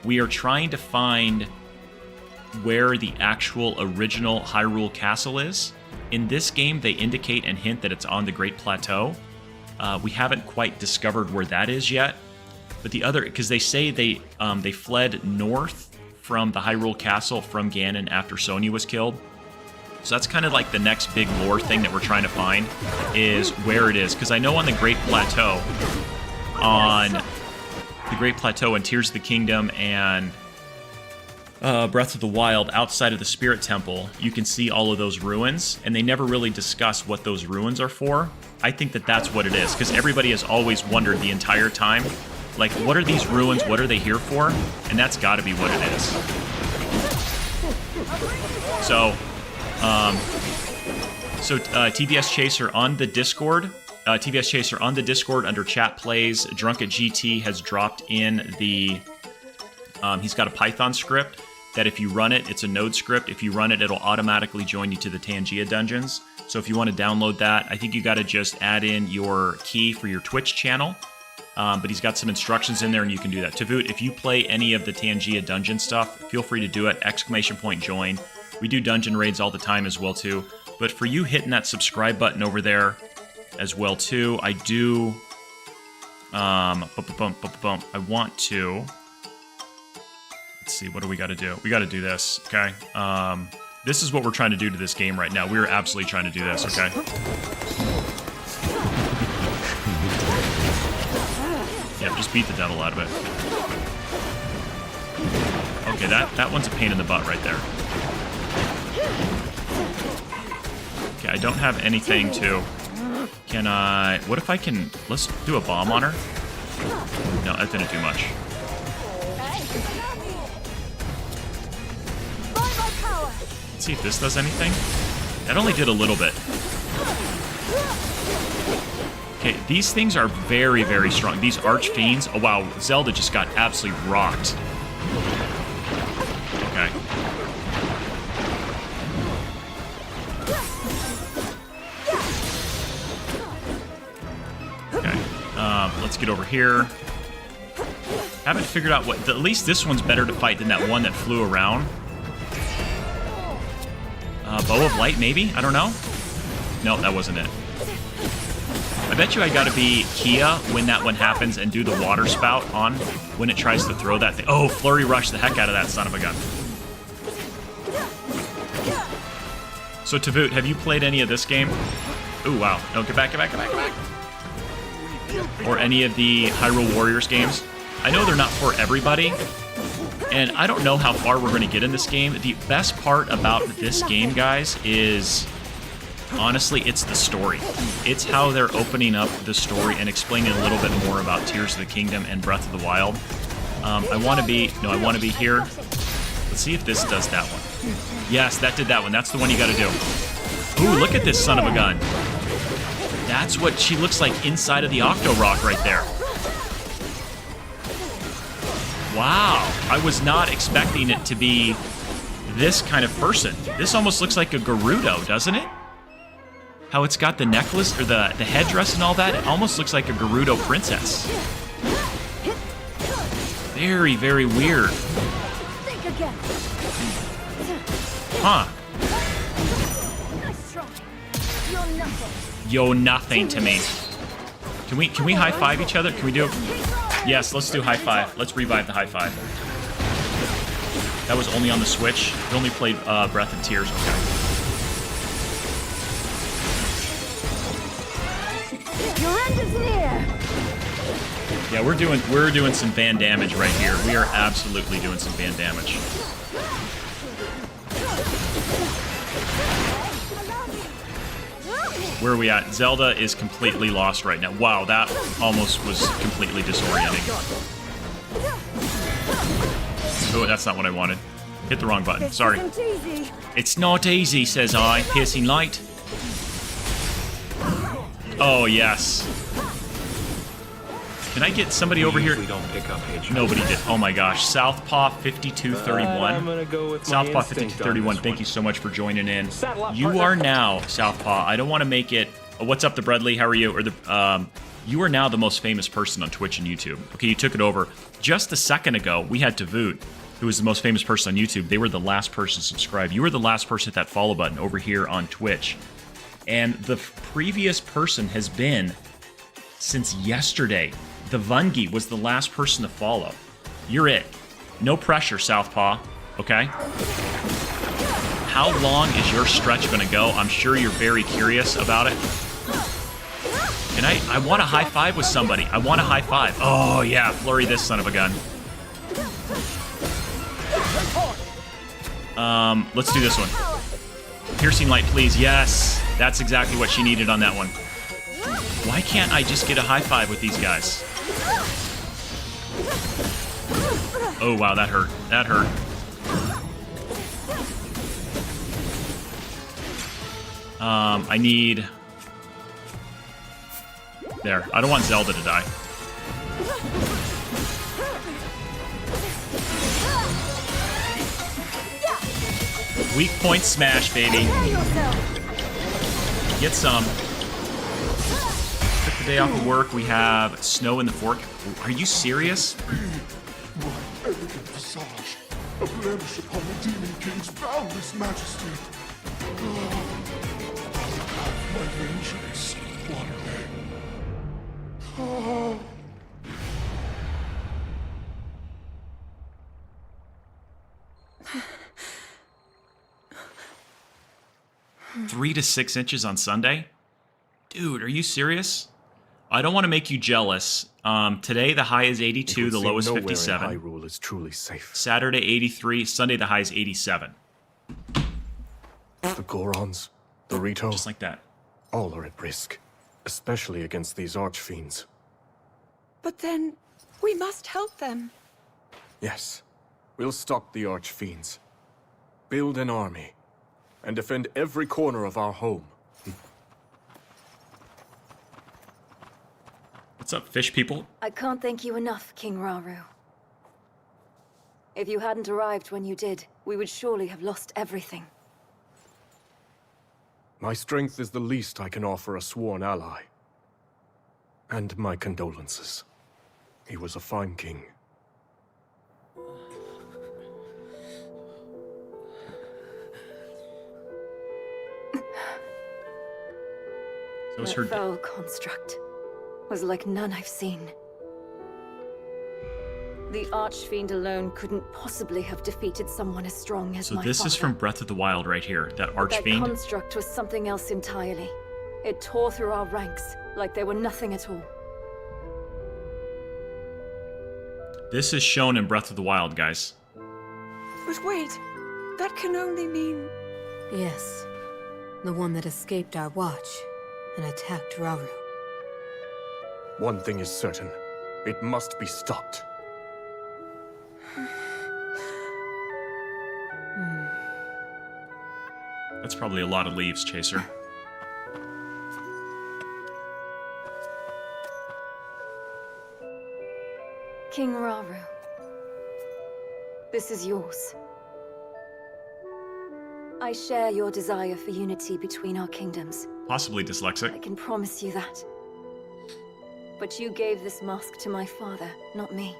We are trying to find where the actual original Hyrule Castle is. In this game, they indicate and hint that it's on the Great Plateau. We haven't quite discovered where that is yet. But the other, because they say they fled north from the Hyrule Castle from Ganon after Sonia was killed. So that's kind of like the next big lore thing that we're trying to find, is where it is. Because I know on the Great Plateau, in Tears of the Kingdom and Breath of the Wild, outside of the Spirit Temple, you can see all of those ruins, and they never really discuss what those ruins are for. I think that that's what it is, because everybody has always wondered the entire time, like, what are these ruins? What are they here for? And that's got to be what it is. So, TVS Chaser on the Discord. TVS Chaser on the Discord under Chat Plays. Drunk at GT has dropped in the... he's got a Python script that if you run it, it's a node script. If you run it, it'll automatically join you to the Tangia dungeons. So if you want to download that, I think you got to just add in your key for your Twitch channel. But he's got some instructions in there, and you can do that. Tavoot, if you play any of the Tangia dungeon stuff, feel free to do it. !join. We do dungeon raids all the time as well, too. But for you hitting that subscribe button over there as well, too, I do... I want to... Let's see, what do we got to do? We got to do this, okay? This is what we're trying to do to this game right now. We're absolutely trying to do this, okay? Yeah, just beat the devil out of it. Okay, that one's a pain in the butt right there. Okay, I don't have anything to... Can I... What if I can... Let's do a bomb on her. No, that didn't do much. Let's see if this does anything. That only did a little bit. Okay, these things are very, very strong. These archfiends... Oh, wow. Zelda just got absolutely rocked. Okay. Okay. Let's get over here. Haven't figured out what... At least this one's better to fight than that one that flew around. Bow of Light, maybe? I don't know. No, that wasn't it. I bet you I gotta be Kia when that one happens and do the water spout on when it tries to throw that thing. Oh, Flurry Rush the heck out of that son of a gun. So, Tavoot, have you played any of this game? Ooh, wow. No, get back, get back, get back, get back. Or any of the Hyrule Warriors games. I know they're not for everybody, and I don't know how far we're going to get in this game. The best part about this game, guys, is... Honestly, it's the story. It's how they're opening up the story and explaining a little bit more about Tears of the Kingdom and Breath of the Wild. I want to be... No, I want to be here. Let's see if this does that one. Yes, that did that one. That's the one you got to do. Ooh, look at this son of a gun. That's what she looks like inside of the Octo Rock right there. Wow. I was not expecting it to be this kind of person. This almost looks like a Gerudo, doesn't it? How it's got the necklace, or the headdress and all that. It almost looks like a Gerudo princess. Very, very weird. Huh. You're nothing to me. Can we high five each other? Can we do it? Yes, let's do high five. Let's revive the high five. That was only on the Switch. We only played Breath and Tears. Okay. Your end is near. Yeah, we're doing some van damage right here. We are absolutely doing some van damage. Where are we at? Zelda is completely lost right now. Wow, that almost was completely disorienting. Oh, that's not what I wanted. Hit the wrong button. Sorry. It's not easy, says I. Piercing light. Oh, yes. Can I get somebody over here? Don't pick up Nobody did. Oh my gosh. Southpaw 5231. I'm gonna go with Southpaw 5231, thank you so much for joining in. You are now, Southpaw, I don't want to make it... Oh, what's up, the Bradley? How are you? Or the you are now the most famous person on Twitch and YouTube. Okay, you took it over. Just a second ago, we had Tavoot, who is the most famous person on YouTube. They were the last person subscribed. You were the last person to hit that follow button over here on Twitch. And the previous person has been since yesterday. The Vungi was the last person to follow. You're it. No pressure, Southpaw. Okay? How long is your stretch going to go? I'm sure you're very curious about it. And I want a high five with somebody. I want a high five. Oh, yeah. Flurry this son of a gun. Let's do this one. Piercing light, please. Yes. That's exactly what she needed on that one. Why can't I just get a high five with these guys? Oh, wow, that hurt. That hurt. I need... There. I don't want Zelda to die. Weak point smash, baby. Get some. Took the day off of work. We have snow in the fork. Are you serious? a blemish upon the Demon King's boundless majesty. My vengeance, Waterlay. Oh. 3 to 6 inches on Sunday? Dude, are you serious? I don't want to make you jealous. Today the high is 82, the low is 57. Hyrule is truly safe. Saturday 83, Sunday the high is 87. The Gorons, the Rito, Just like that. all are at risk, especially against these archfiends. But then, we must help them. Yes, we'll stop the archfiends, build an army, and defend every corner of our home. What's up, fish people? I can't thank you enough, King Rauru. If you hadn't arrived when you did, we would surely have lost everything. My strength is the least I can offer a sworn ally. And my condolences. He was a fine king. So is That her foul construct was like none I've seen. The Archfiend alone couldn't possibly have defeated someone as strong as So my this father. is from Breath of the Wild right here. That That Archfiend. construct was something else entirely. It tore through our ranks like they were nothing at all. This is shown in Breath of the Wild, guys. But wait, that can only mean... Yes. The one that escaped our watch and attacked Rauru. One thing is certain. It must be stopped. That's probably a lot of leaves, Chaser. King Rauru, this is yours. I share your desire for unity between our kingdoms. Possibly I dyslexic. can promise you that. But you gave this mask to my father, not me.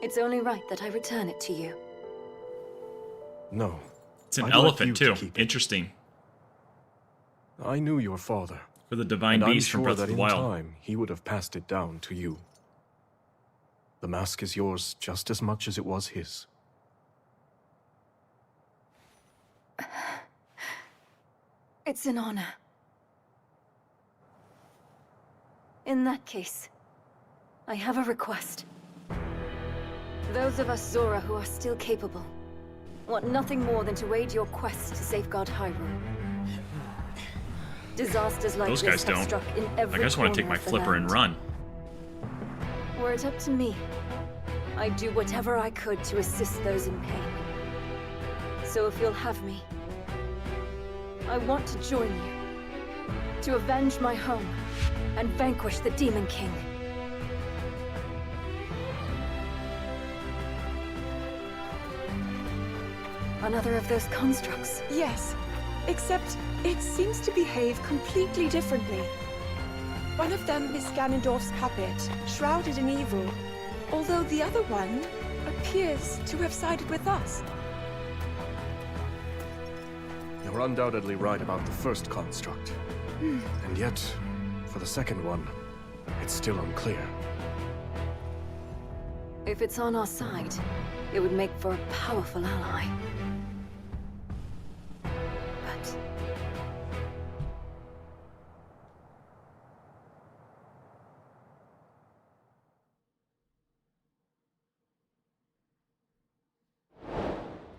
It's only right that I return it to you. No. It's an I'd like elephant, you to too. keep it. Interesting. I knew your father. For the divine And I'm beast from sure Breath that of the in Wild. time, he would have passed it down to you. The mask is yours just as much as it was his. It's an honor. In that case, I have a request. Those of us Zora who are still capable want nothing more than to aid your quest to safeguard Hyrule. Disasters like Those this guys have don't. struck in every I just want to take corner my of the flipper and land. run. Were it up to me, I'd do whatever I could to assist those in pain. So if you'll have me, I want to join you, to avenge my home, and vanquish the Demon King. Another of those constructs. Yes, except it seems to behave completely differently. One of them is Ganondorf's puppet, shrouded in evil, although the other one appears to have sided with us. You're undoubtedly right about the first construct. And yet, for the second one, it's still unclear. If it's on our side, it would make for a powerful ally. But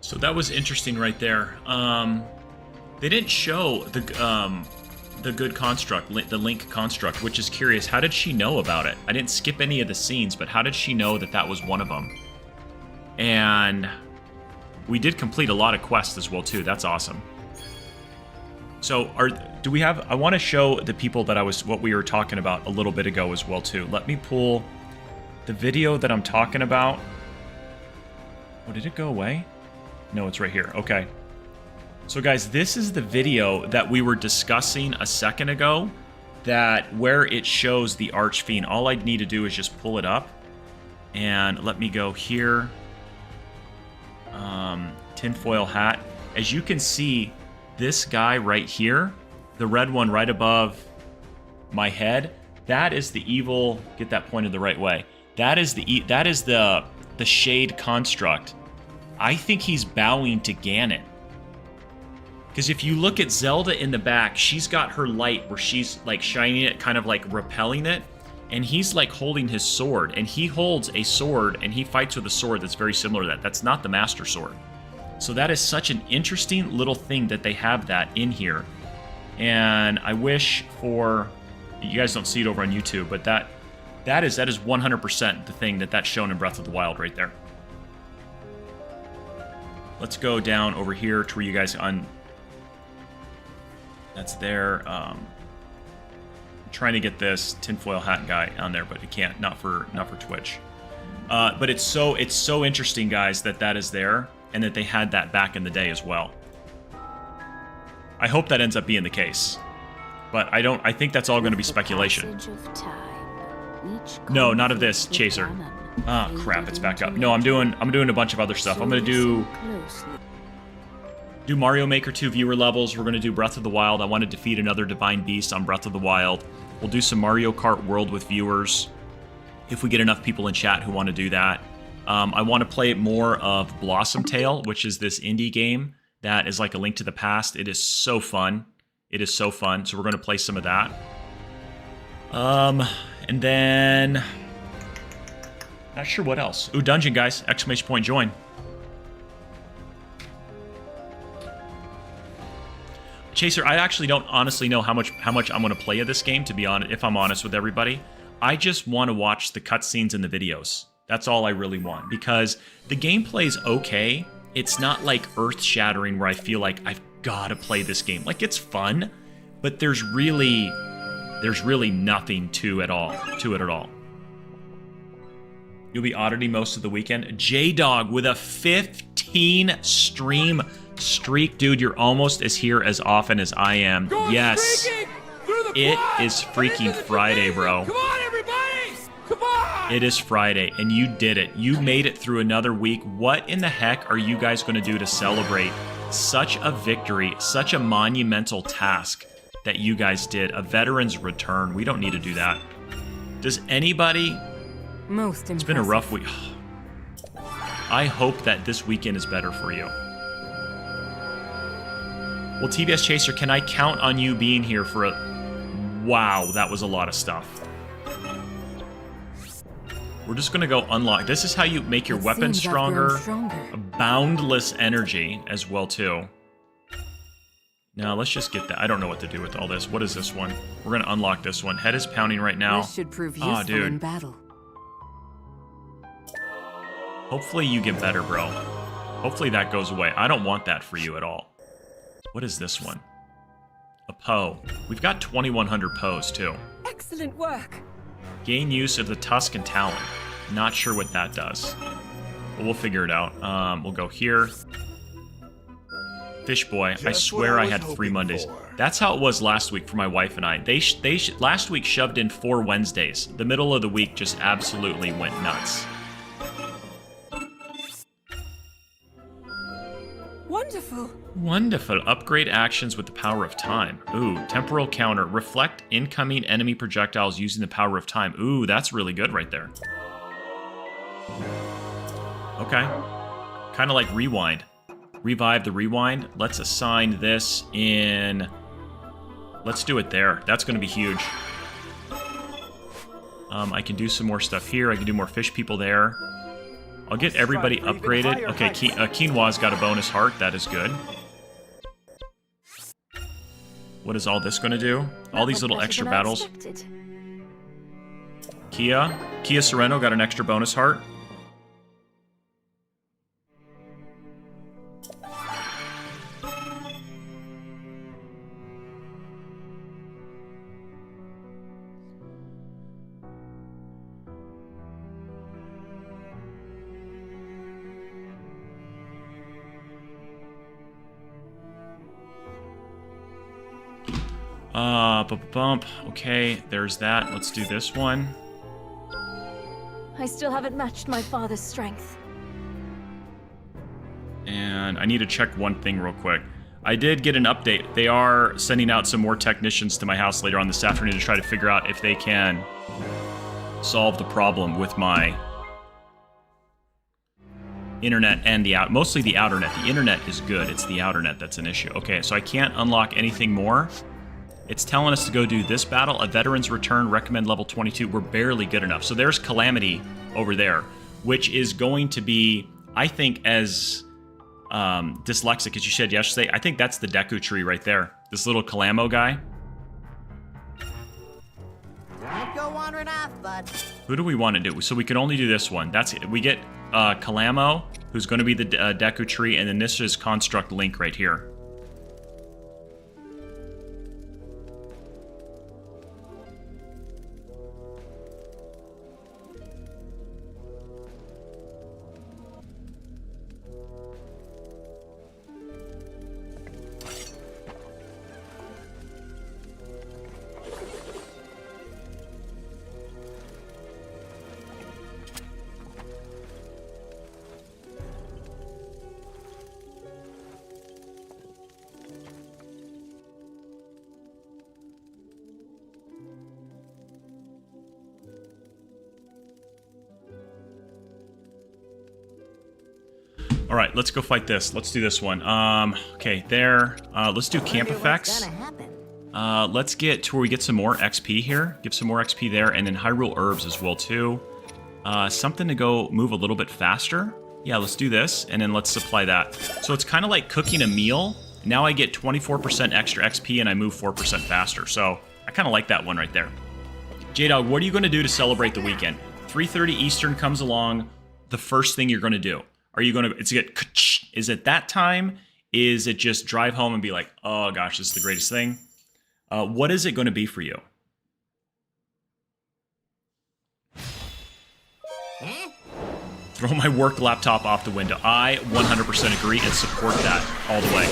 So that was interesting right there. They didn't show the good construct, the Link construct, which is curious. How did she know about it? I didn't skip any of the scenes, but how did she know that that was one of them? And we did complete a lot of quests as well too. That's awesome. So do we have? I want to show the people that what we were talking about a little bit ago as well too. Let me pull the video that I'm talking about. Oh, did it go away? No, it's right here. Okay. So guys, this is the video that we were discussing a second ago, where it shows the Archfiend. All I'd need to do is just pull it up, and let me go here. Tinfoil hat. As you can see, this guy right here, the red one right above my head, that is the evil. Get that pointed the right way. That is the shade construct. I think he's bowing to Ganon. Because if you look at Zelda in the back, she's got her light where she's like shining it, kind of like repelling it. And he's like holding his sword. And he holds a sword and he fights with a sword that's very similar to that. That's not the Master Sword. So that is such an interesting little thing that they have that in here. And I wish for... You guys don't see it over on YouTube, but that is 100% the thing that's shown in Breath of the Wild right there. Let's go down over here to where you guys that's there. I'm trying to get this tinfoil hat guy on there, but it can't. Not for Twitch. But it's so interesting, guys, that is there and that they had that back in the day as well. I hope that ends up being the case. But I think that's all going to be speculation. No, not of this, Chaser. Ah, crap, it's back up. No, I'm doing a bunch of other stuff. I'm going to do Mario Maker 2 viewer levels. We're going to do Breath of the Wild. I want to defeat another Divine Beast on Breath of the Wild. We'll do some Mario Kart World with viewers if we get enough people in chat who want to do that. I want to play more of Blossom Tale, which is this indie game that is like a Link to the Past. It is so fun. It is so fun. So we're going to play some of that. And then... Not sure what else. Ooh, dungeon, guys. Exclamation point join. Chaser, I actually don't honestly know how much I'm going to play of this game, to be honest, if I'm honest with everybody. I just want to watch the cutscenes and the videos. That's all I really want. Because the gameplay's okay. It's not like earth-shattering where I feel like I've got to play this game. Like, it's fun, but there's really nothing to it at all. You'll be auditing most of the weekend. J-Dog with a 15 stream streak. Dude, you're almost as here as often as I am. Yes. It is freaking Friday, bro. Come on, everybody! Come on! It is Friday, and you did it. You made it through another week. What in the heck are you guys going to do to celebrate such a victory, such a monumental task that you guys did? A veteran's return. We don't need to do that. Does anybody... Most impressive. It's been a rough week. I hope that this weekend is better for you. Well, TBS Chaser, can I count on you being here for a... Wow, that was a lot of stuff. We're just going to go unlock. This is how you make your weapon stronger. A boundless energy as well, too. Now, let's just get that. I don't know what to do with all this. What is this one? We're going to unlock this one. Head is pounding right now. This should prove useful in battle. Hopefully you get better, bro. Hopefully that goes away. I don't want that for you at all. What is this one? A Poe. We've got 2,100 Poes, too. Excellent work. Gain use of the Tusk and Talon. Not sure what that does. But we'll figure it out. We'll go here. Fish Boy. I swear I had 3 Mondays. That's how it was last week for my wife and I. They last week shoved in 4 Wednesdays. The middle of the week just absolutely went nuts. Wonderful. Wonderful. Upgrade actions with the power of time. Ooh, temporal counter. Reflect incoming enemy projectiles using the power of time. Ooh, that's really good right there. Okay. Kind of like rewind. Revive the rewind. Let's assign this in... Let's do it there. That's going to be huge. I can do some more stuff here. I can do more fish people there. I'll get everybody upgraded. Okay, Quinoa's got a bonus heart. That is good. What is all this going to do? All these little extra battles. Kia Sereno got an extra bonus heart. Bump. Okay, there's that. Let's do this one. I still haven't matched my father's strength. And I need to check one thing real quick. I did get an update. They are sending out some more technicians to my house later on this afternoon to try to figure out if they can solve the problem with my internet and mostly the outernet. The internet is good. It's the outernet that's an issue. Okay, so I can't unlock anything more. It's telling us to go do this battle. A veteran's return, recommend level 22. We're barely good enough. So there's Calamity over there, which is going to be, I think, as dyslexic as you said yesterday. I think that's the Deku tree right there. This little Calamo guy. Don't go wandering off, bud. Who do we want to do? So we can only do this one. That's it. We get Calamo, who's going to be the Deku tree, and then this is Construct Link right here. All right, let's go fight this. Let's do this one. Okay, there. Let's do camp effects. Let's get to where we get some more XP here. Give some more XP there, and then Hyrule Herbs as well, too. Something to go move a little bit faster. Yeah, let's do this, and then let's supply that. So it's kind of like cooking a meal. Now I get 24% extra XP, and I move 4% faster. So I kind of like that one right there. J-Dog, what are you going to do to celebrate the weekend? 3:30 Eastern comes along. The first thing you're going to do. Are you going to, is it that time? Is it just drive home and be like, oh gosh, this is the greatest thing? What is it going to be for you? Throw my work laptop off the window. I 100% agree and support that all the way.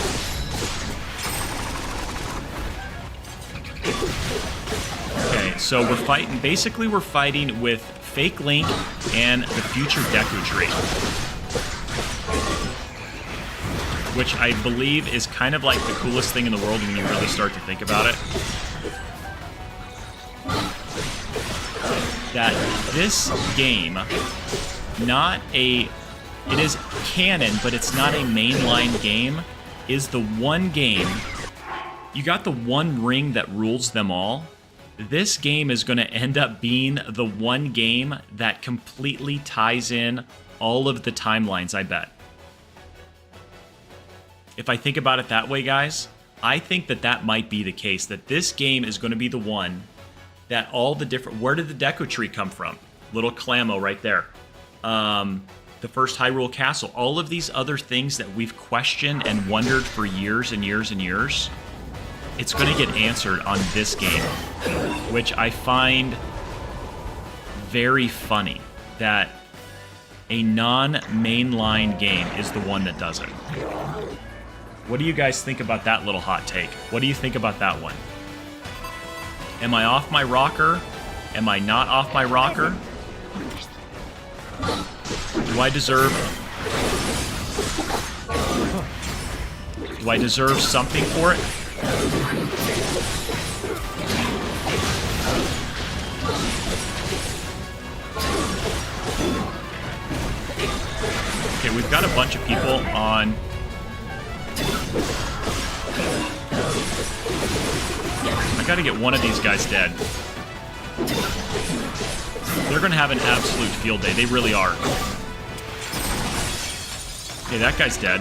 Okay, so we're fighting, basically we're fighting with Fake Link and the future Deku Tree. Which I believe is kind of like the coolest thing in the world when you really start to think about it. That this game, it is canon, but it's not a mainline game, is the one game, you got the one ring that rules them all. This game is going to end up being the one game that completely ties in all of the timelines, I bet. If I think about it that way, guys, I think that that might be the case, that this game is going to be the one that all the different... Where did the Deku Tree come from? Little Calamo right there. The first Hyrule Castle. All of these other things that we've questioned and wondered for years and years and years, it's going to get answered on this game, which I find very funny that a non-mainline game is the one that does it. What do you guys think about that little hot take? What do you think about that one? Am I off my rocker? Am I not off my rocker? Do I deserve something for it? Okay, we've got a bunch of people on... I gotta get one of these guys dead. They're gonna have an absolute field day. They really are. Okay, that guy's dead.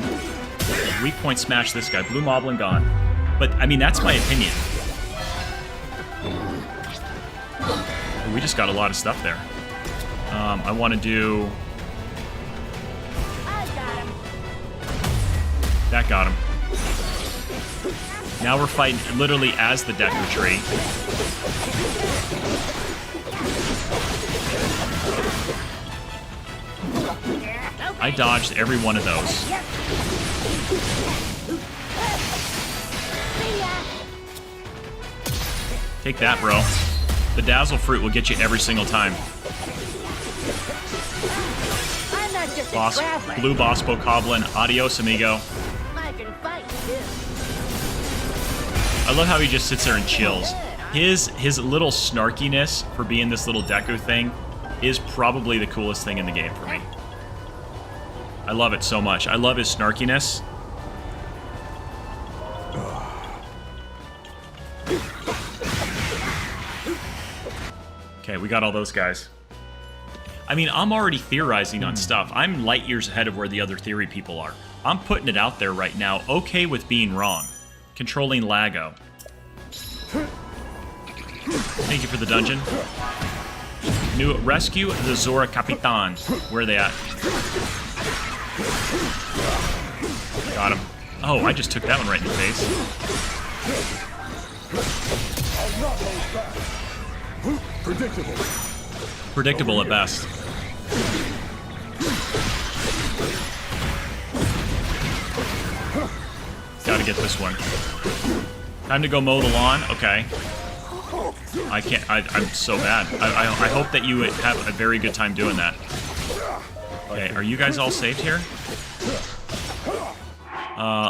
Weak point smash this guy. Blue Moblin gone. But, I mean, that's my opinion. We just got a lot of stuff there. I want to do... That got him. Now we're fighting literally as the Deku Tree. I dodged every one of those. Take that, bro. The Dazzle Fruit will get you every single time. I'm not just Boss, a traveler. blue boss bokoblin. Adios, amigo. I can fight too. I love how he just sits there and chills. His little snarkiness for being this little Deku thing is probably the coolest thing in the game for me. I love it so much. I love his snarkiness. Okay, we got all those guys. I mean, I'm already theorizing on stuff. I'm light years ahead of where the other theory people are. I'm putting it out there right now, okay with being wrong. Controlling Lago. Thank you for the dungeon. New rescue the Zora Capitan. Where are they at? Got him. Oh, I just took that one right in the face. Predictable. Predictable at best. Gotta get this one. Time to go mow the lawn? Okay. I can't, I'm so bad. I hope that you have a very good time doing that. Okay, are you guys all saved here?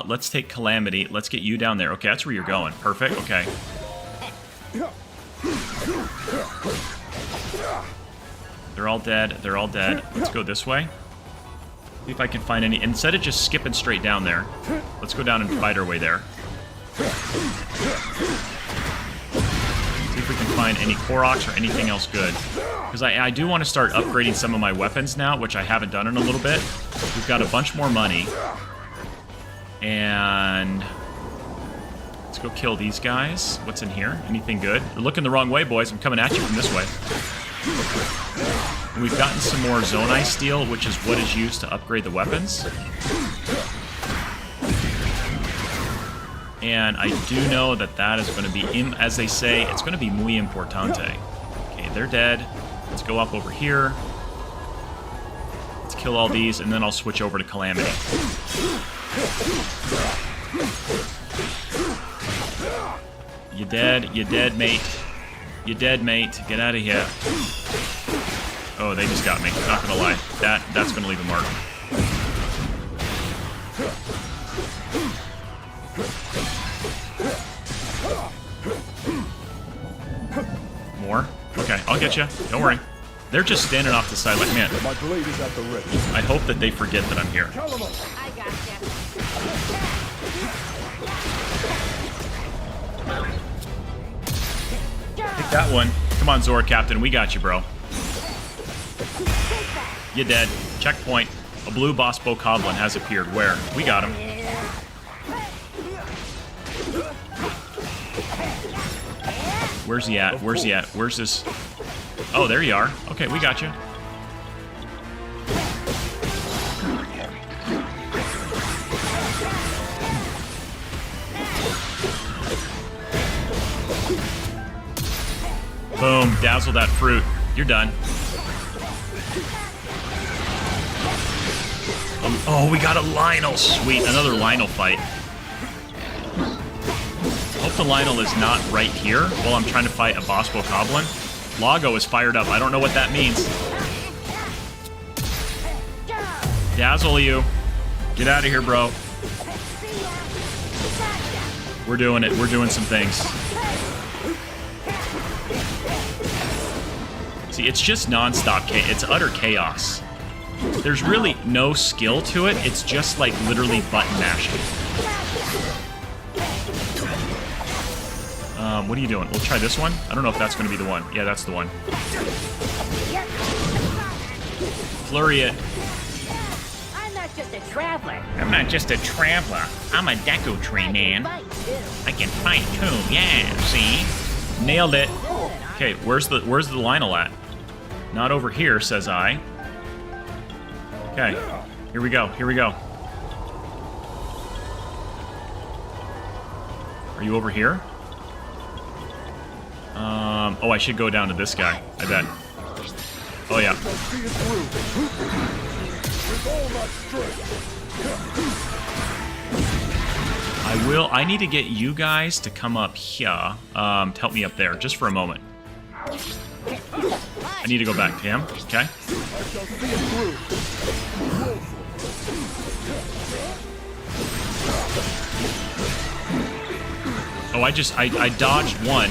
Let's take Calamity. Let's get you down there. Okay, that's where you're going. Perfect, okay. They're all dead. They're all dead. Let's go this way. See if I can find any. Instead of just skipping straight down there, let's go down and fight our way there. See if we can find any Koroks or anything else good. Because I do want to start upgrading some of my weapons now, which I haven't done in a little bit. We've got a bunch more money. And let's go kill these guys. What's in here? Anything good? They're looking the wrong way, boys. I'm coming at you from this way. And we've gotten some more Zonai Steel, which is what is used to upgrade the weapons. And I do know that that is going to be, as they say, it's going to be muy importante. Okay, they're dead. Let's go up over here. Let's kill all these, and then I'll switch over to Calamity. You dead? You dead, mate? You dead, mate? Get out of here. Oh, they just got me. Not gonna lie. That's gonna leave a mark. More? Okay, I'll get you. Don't worry. They're just standing off the side like, man. My blade is at the ready. I hope that they forget that I'm here. I gotcha. Take that one. Come on, Zora Captain. We got you, bro. You dead. Checkpoint. A blue boss bokoblin has appeared. Where? We got him. Where's he at? Where's he at? Where's this? Oh, there you are. Okay, we got you. Boom. Dazzle that fruit. You're done. Oh, we got a Lionel. Sweet. Another Lionel fight. Hope the Lionel is not right here while I'm trying to fight a boss bokoblin. Lago is fired up. I don't know what that means. Dazzle you. Get out of here, bro. We're doing it. We're doing some things. See, it's just non-stop chaos. It's utter chaos. There's really no skill to it. It's just like literally button mashing. What are you doing? We'll try this one. I don't know if that's going to be the one. Yeah, that's the one. Flurry it. I'm not just a traveler. I'm not just a traveler. I'm a Deku Tree man. I can fight too. Yeah, see? Nailed it. Okay, where's the Lionel at? Not over here, says I. Okay, here we go. Here we go. Are you over here? Oh, I should go down to this guy, I bet. Oh, yeah. I need to get you guys to come up here, to help me up there, just for a moment. I need to go back to him. Okay. Oh, I dodged one.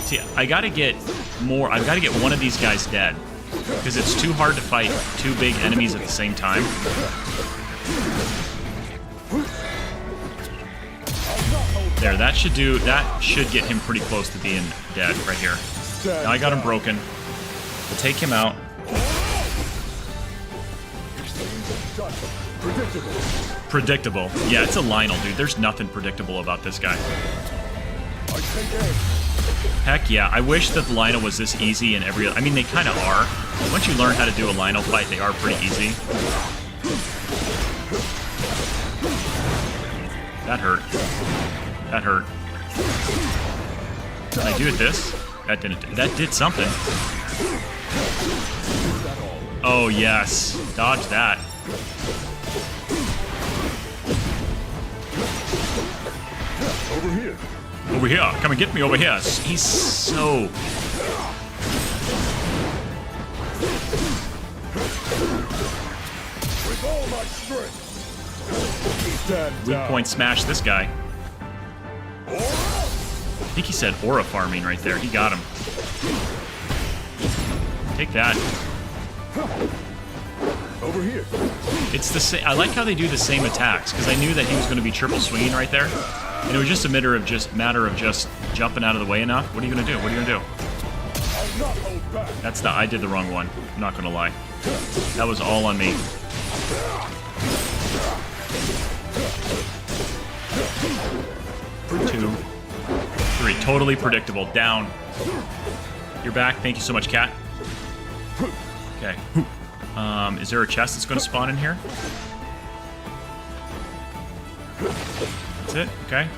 See, I gotta get more. I've got to get one of these guys dead because it's too hard to fight two big enemies at the same time. There, that should get him pretty close to being dead right here. Now I got him broken. We'll take him out. Predictable. Yeah, it's a Lionel, dude. There's nothing predictable about this guy. Heck yeah, I wish that the Lionel was this easy in every... I mean, they kind of are. Once you learn how to do a Lionel fight, they are pretty easy. That hurt. That hurt. Can I do it this? That didn't. That did something. Oh, yes. Dodge that. Over here. Over here. Come and get me over here. He's so... With all my strength. Weak point smash this guy. I think he said aura farming right there. He got him. Take that. Over here. It's the same. I like how they do the same attacks because I knew that he was going to be triple swinging right there, and it was just a matter of just jumping out of the way enough. What are you going to do? What are you going to do? I'll not hold back. That's the. I did the wrong one. I'm not going to lie. That was all on me. Two, three. Totally predictable. Down. You're back. Thank you so much, Cat. Okay. Is there a chest that's going to spawn in here? That's it? Okay.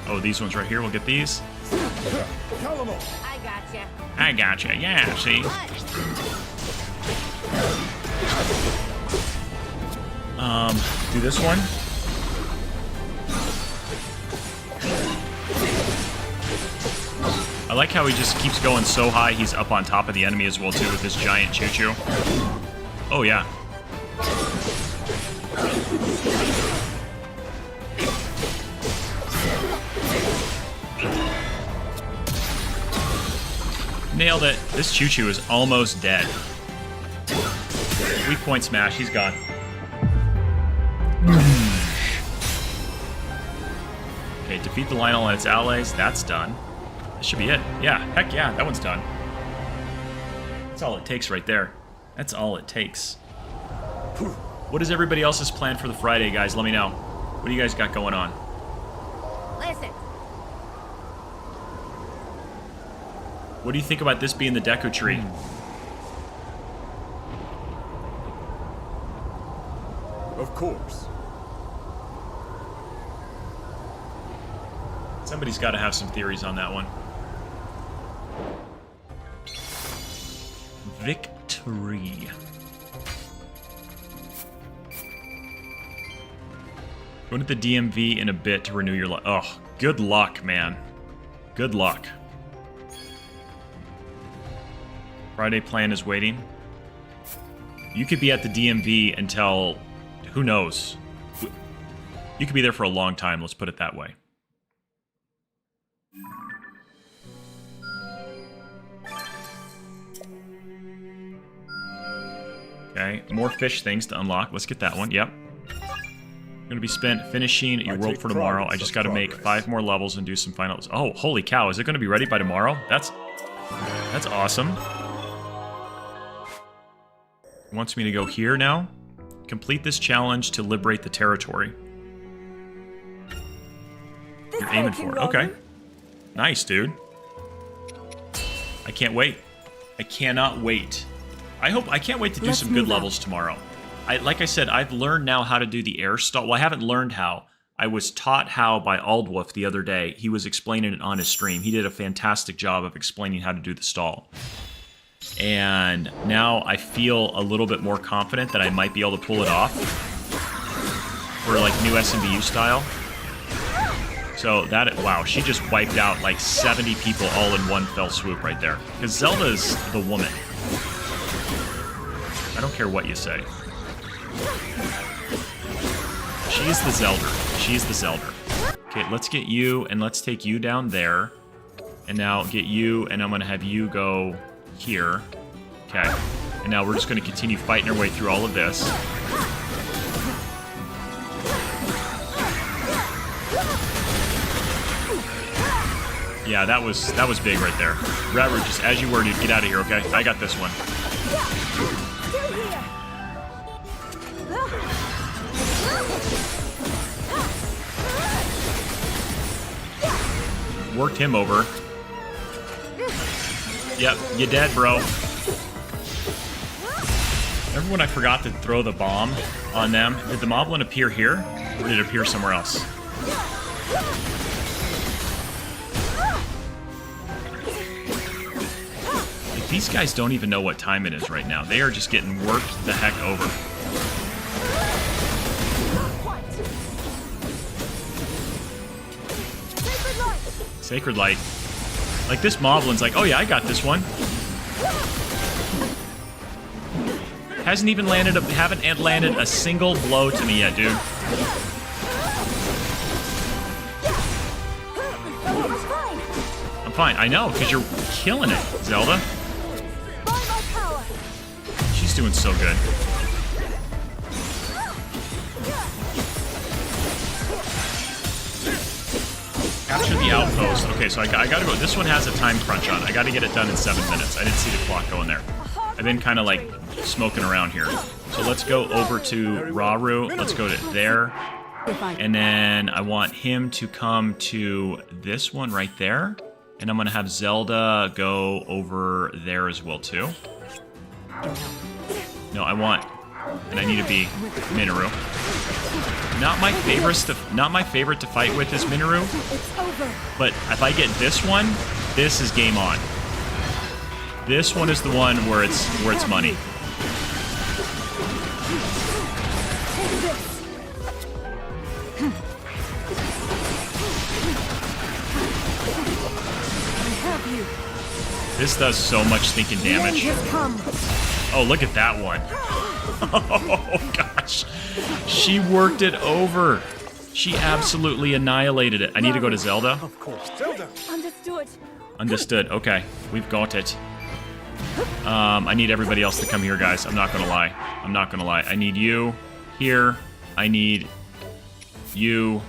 Oh, these ones right here. We'll get these. I gotcha. I gotcha. Yeah, see? Do this one. I like how he just keeps going so high, he's up on top of the enemy as well, too, with this giant choo-choo. Oh, yeah. Nailed it. This choo-choo is almost dead. Weak point smash, he's gone. Okay, defeat the Lionel and its allies. That's done. That should be it. Yeah, heck yeah, that one's done. That's all it takes right there. That's all it takes. What is everybody else's plan for the Friday, guys? Let me know. What do you guys got going on? Listen. What do you think about this being the Deku Tree? Of course. Somebody's got to have some theories on that one. Victory. Going to the DMV in a bit to renew your life. Oh, good luck, man. Good luck. Friday plan is waiting. You could be at the DMV until... who knows? You could be there for a long time, let's put it that way. Okay, more fish things to unlock. Let's get that one. Yep. Going to be spent finishing your world for tomorrow. I just got to make 5 more levels and do some finals. Oh, holy cow. Is it going to be ready by tomorrow? That's awesome. It wants me to go here now. Complete this challenge to liberate the territory. You're aiming for it. Okay. Nice, dude. I can't wait. I cannot wait. I can't wait to do some good levels tomorrow. Like I said, I've learned now how to do the air stall. Well, I haven't learned how. I was taught how by Aldwolf the other day. He was explaining it on his stream. He did a fantastic job of explaining how to do the stall. And now I feel a little bit more confident that I might be able to pull it off for like new SMBU style. So that, wow, she just wiped out like 70 people all in one fell swoop right there. Because Zelda's the woman. I don't care what you say. She's the Zelda. She's the Zelda. Okay, let's get you, and let's take you down there. And now get you, and I'm going to have you go here. Okay. And now we're just going to continue fighting our way through all of this. Yeah, that was big right there. Rather, just as you were, dude, get out of here, okay? I got this one. Worked him over. Yep, you dead, bro. Remember when I forgot to throw the bomb on them? Did the moblin appear here? Or did it appear somewhere else? Like, these guys don't even know what time it is right now. They are just getting worked the heck over. Sacred Light. Like, this moblin's like, oh yeah, I got this one. Hasn't even landed haven't landed a single blow to me yet, dude. I'm fine. I know, because you're killing it, Zelda. She's doing so good. Capture the outpost. Okay, so I gotta go. This one has a time crunch on. I gotta get it done in 7 minutes. I didn't see the clock going there. I've been kind of like smoking around here. So let's go over to Rauru. Let's go to there. And then I want him to come to this one right there. And I'm gonna have Zelda go over there as well too. No, I want, and I need to be Minoru. Not my favorite to fight with is Minoru. But if I get this one, this is game on. This one is the one where it's money. This does so much stinking damage. Oh, look at that one. Oh, gosh. She worked it over. She absolutely annihilated it. I need to go to Zelda. Of course. Zelda. Understood. Understood. Okay. We've got it. I need everybody else to come here, guys. I'm not going to lie. I'm not going to lie. I need you here. I need you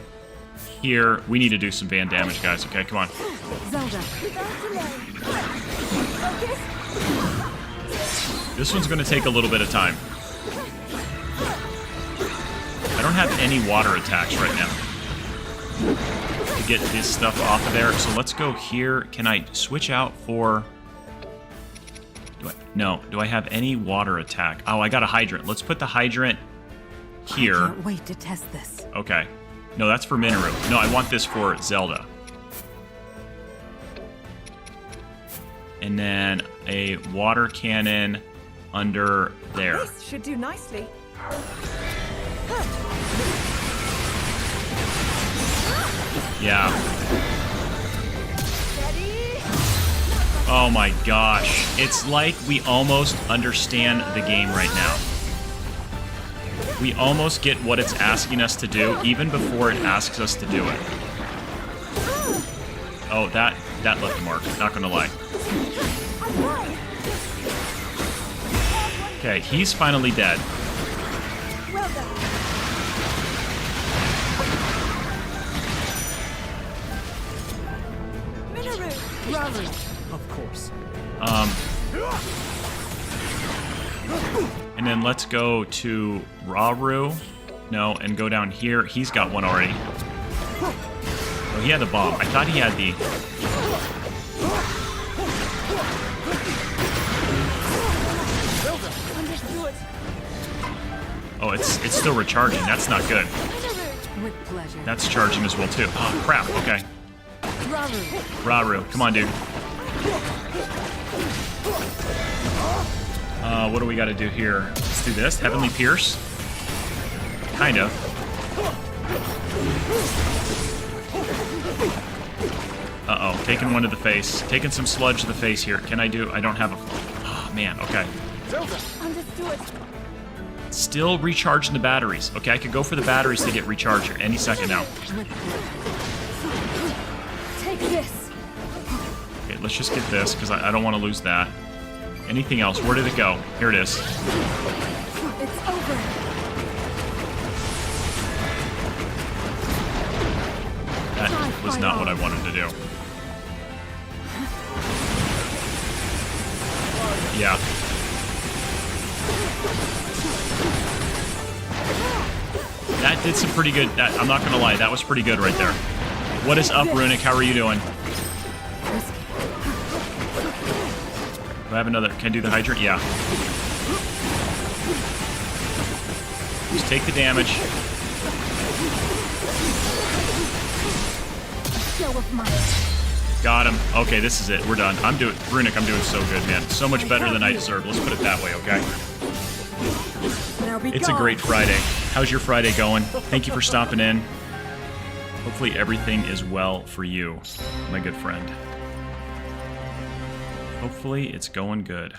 here. We need to do some van damage, guys. Okay, come on. Zelda. This one's going to take a little bit of time. I don't have any water attacks right now to get this stuff off of there. So let's go here. Can I switch out for... Do I have any water attack? Oh, I got a hydrant. Let's put the hydrant here. I can't wait to test this. Okay. No, that's for Minoru. No, I want this for Zelda. And then a water cannon under there. This should do nicely. Yeah. Oh my gosh. It's like we almost understand the game right now. We almost get what it's asking us to do, even before it asks us to do it. Oh, that left a mark. Not gonna lie. Okay, he's finally dead. Of course. And then let's go to Rauru. No, and go down here. He's got one already. Oh, he had the bomb. I thought he had the... Oh, it's still recharging. That's not good. With pleasure. That's charging as well too. Oh crap. Okay. Rauru, come on, dude. What do we got to do here? Let's do this. Heavenly Pierce. Kind of. Uh-oh, taking one to the face. Taking some sludge to the face here. Can I do... I don't have a... Oh, man, okay. Understood. Still recharging the batteries. Okay, I could go for the batteries to get recharged here any second now. Take this. Okay, let's just get this, because I don't want to lose that. Anything else? Where did it go? Here it is. It's over. That was not what I wanted to do. Yeah. That did some pretty good... I'm not going to lie, that was pretty good right there. What is up, Runic? How are you doing? Do I have another... Can I do the hydrant? Yeah. Just take the damage. Got him. Okay, this is it. We're done. Runic, I'm doing so good, man. So much better than I deserve. Let's put it that way, okay? It's a great Friday. How's your Friday going? Thank you for stopping in. Hopefully everything is well for you, my good friend. Hopefully it's going good.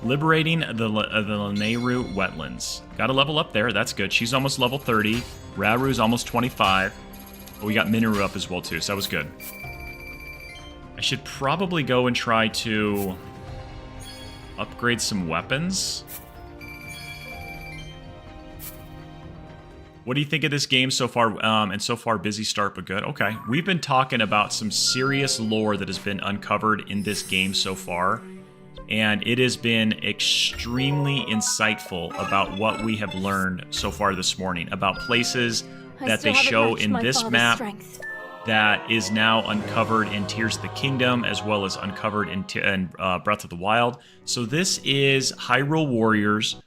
Liberating the Lanayru wetlands. Got a level up there. That's good. She's almost level 30. Raru's almost 25. But we got Minoru up as well, too, so that was good. I should probably go and try to upgrade some weapons. What do you think of this game so far? And so far, busy start, but good. Okay. We've been talking about some serious lore that has been uncovered in this game so far. And it has been extremely insightful about what we have learned so far this morning. About places that they show in this map that is now uncovered in Tears of the Kingdom, as well as uncovered in Breath of the Wild. So this is Hyrule Warriors,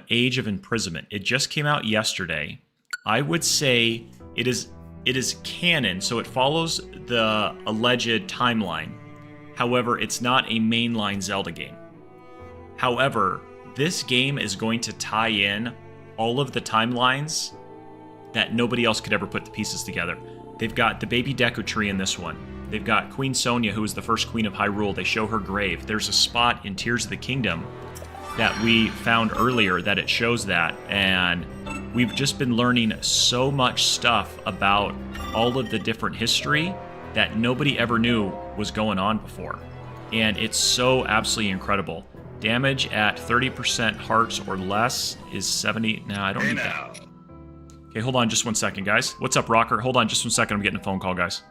Age of Imprisonment. It just came out yesterday. I would say it is canon, so it follows the alleged timeline. However, it's not a mainline Zelda game. However, this game is going to tie in all of the timelines that nobody else could ever put the pieces together. They've got the baby Deku tree in this one. They've got Queen Sonia, who was the first queen of Hyrule. They show her grave. There's a spot in Tears of the Kingdom that we found earlier that it shows that. And we've just been learning so much stuff about all of the different history that nobody ever knew was going on before. And it's so absolutely incredible. Damage at 30% hearts or less is 70. No, I don't need that. Okay, hold on just 1 second, guys. What's up, Rocker? Hold on just 1 second. I'm getting a phone call, guys.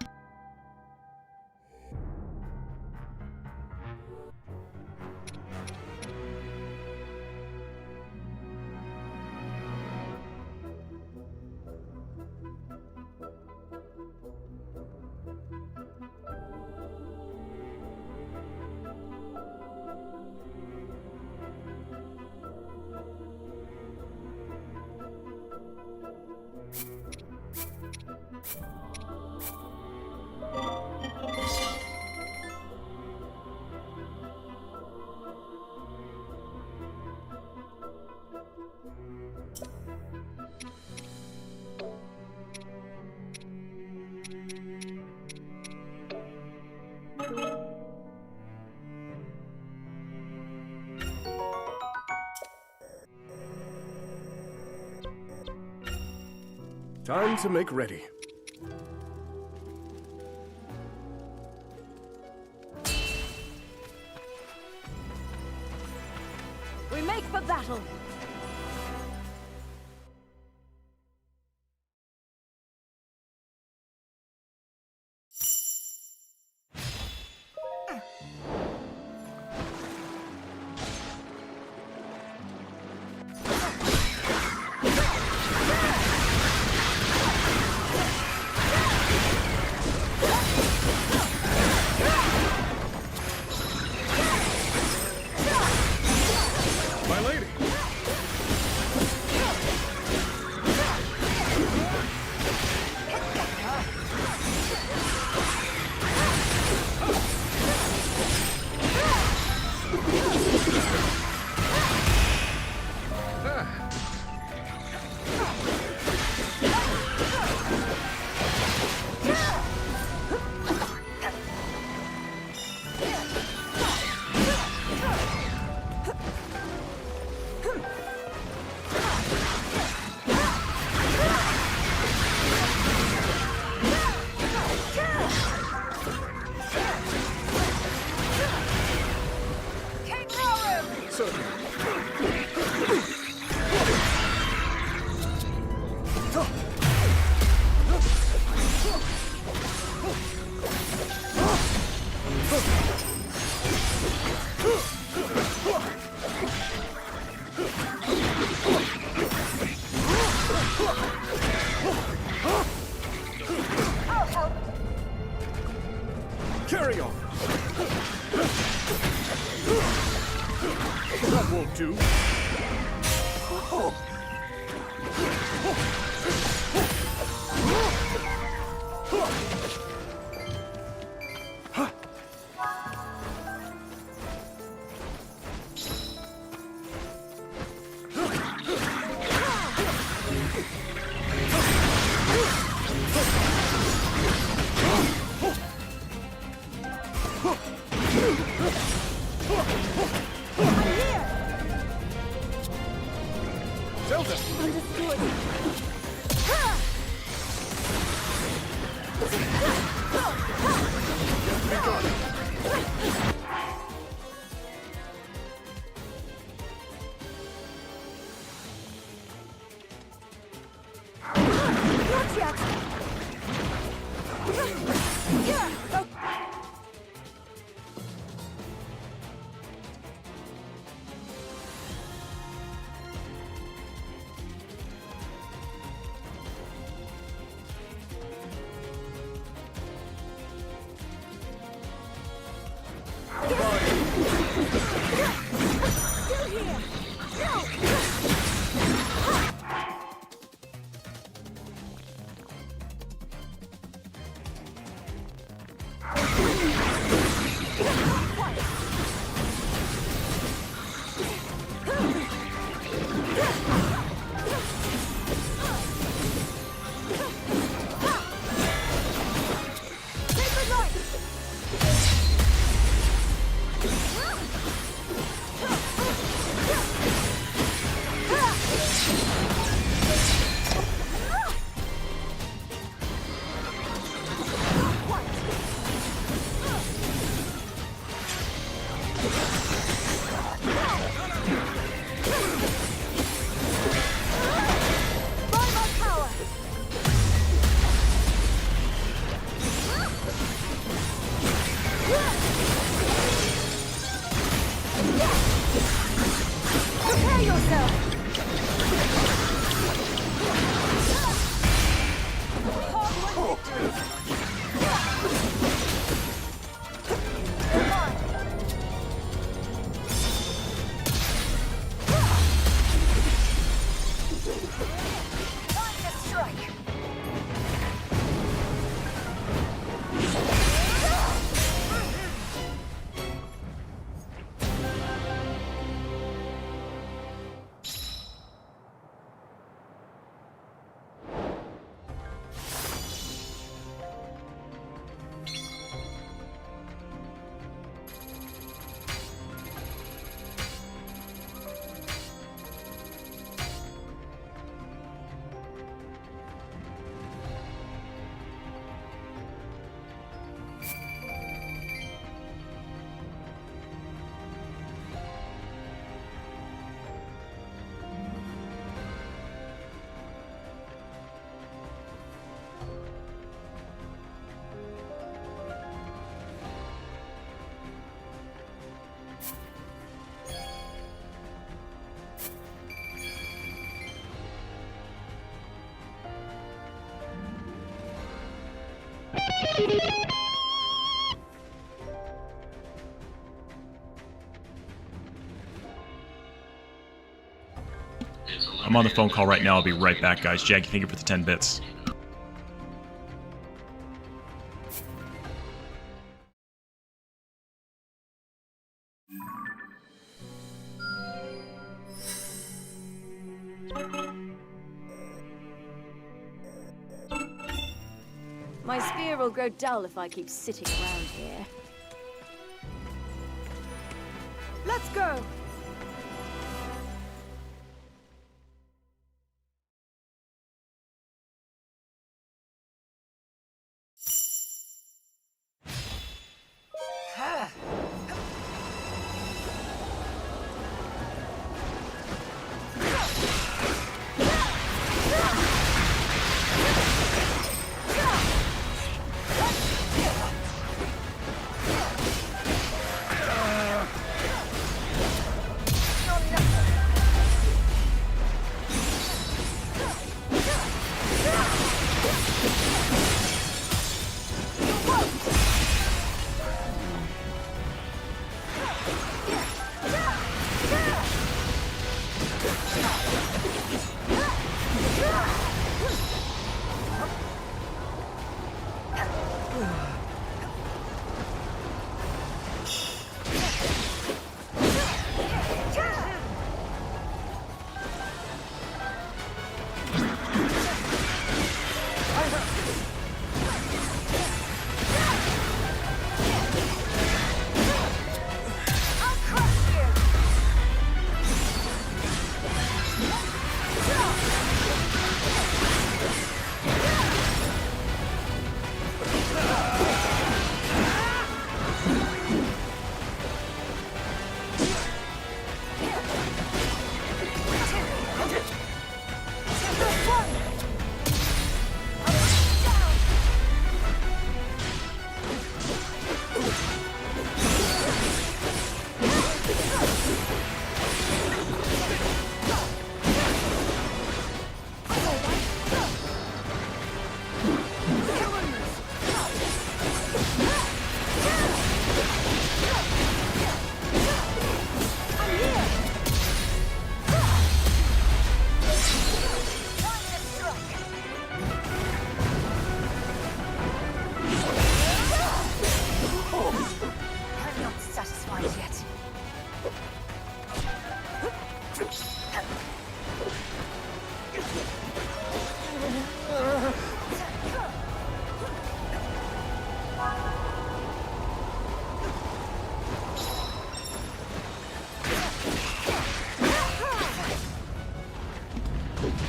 Time to make ready. We make for battle. Carry on. That won't do. Zelda! Understood. Not yet. I'm on the phone call right now. I'll be right back, guys. Jackie, thank you for the 10 bits. My spear will grow dull if I keep sitting around here. Let's go!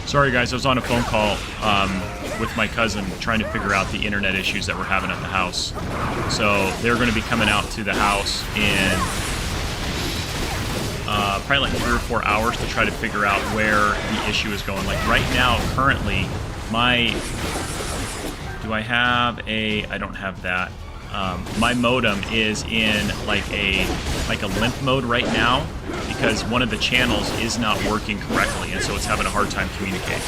Sorry guys, I was on a phone call with my cousin trying to figure out the internet issues that we're having at the house. So they're going to be coming out to the house in probably like 3 or 4 hours to try to figure out where the issue is going. Like right now, currently, do I have I don't have that. My modem is in like a limp mode right now because one of the channels is not working correctly, and so it's having a hard time communicating.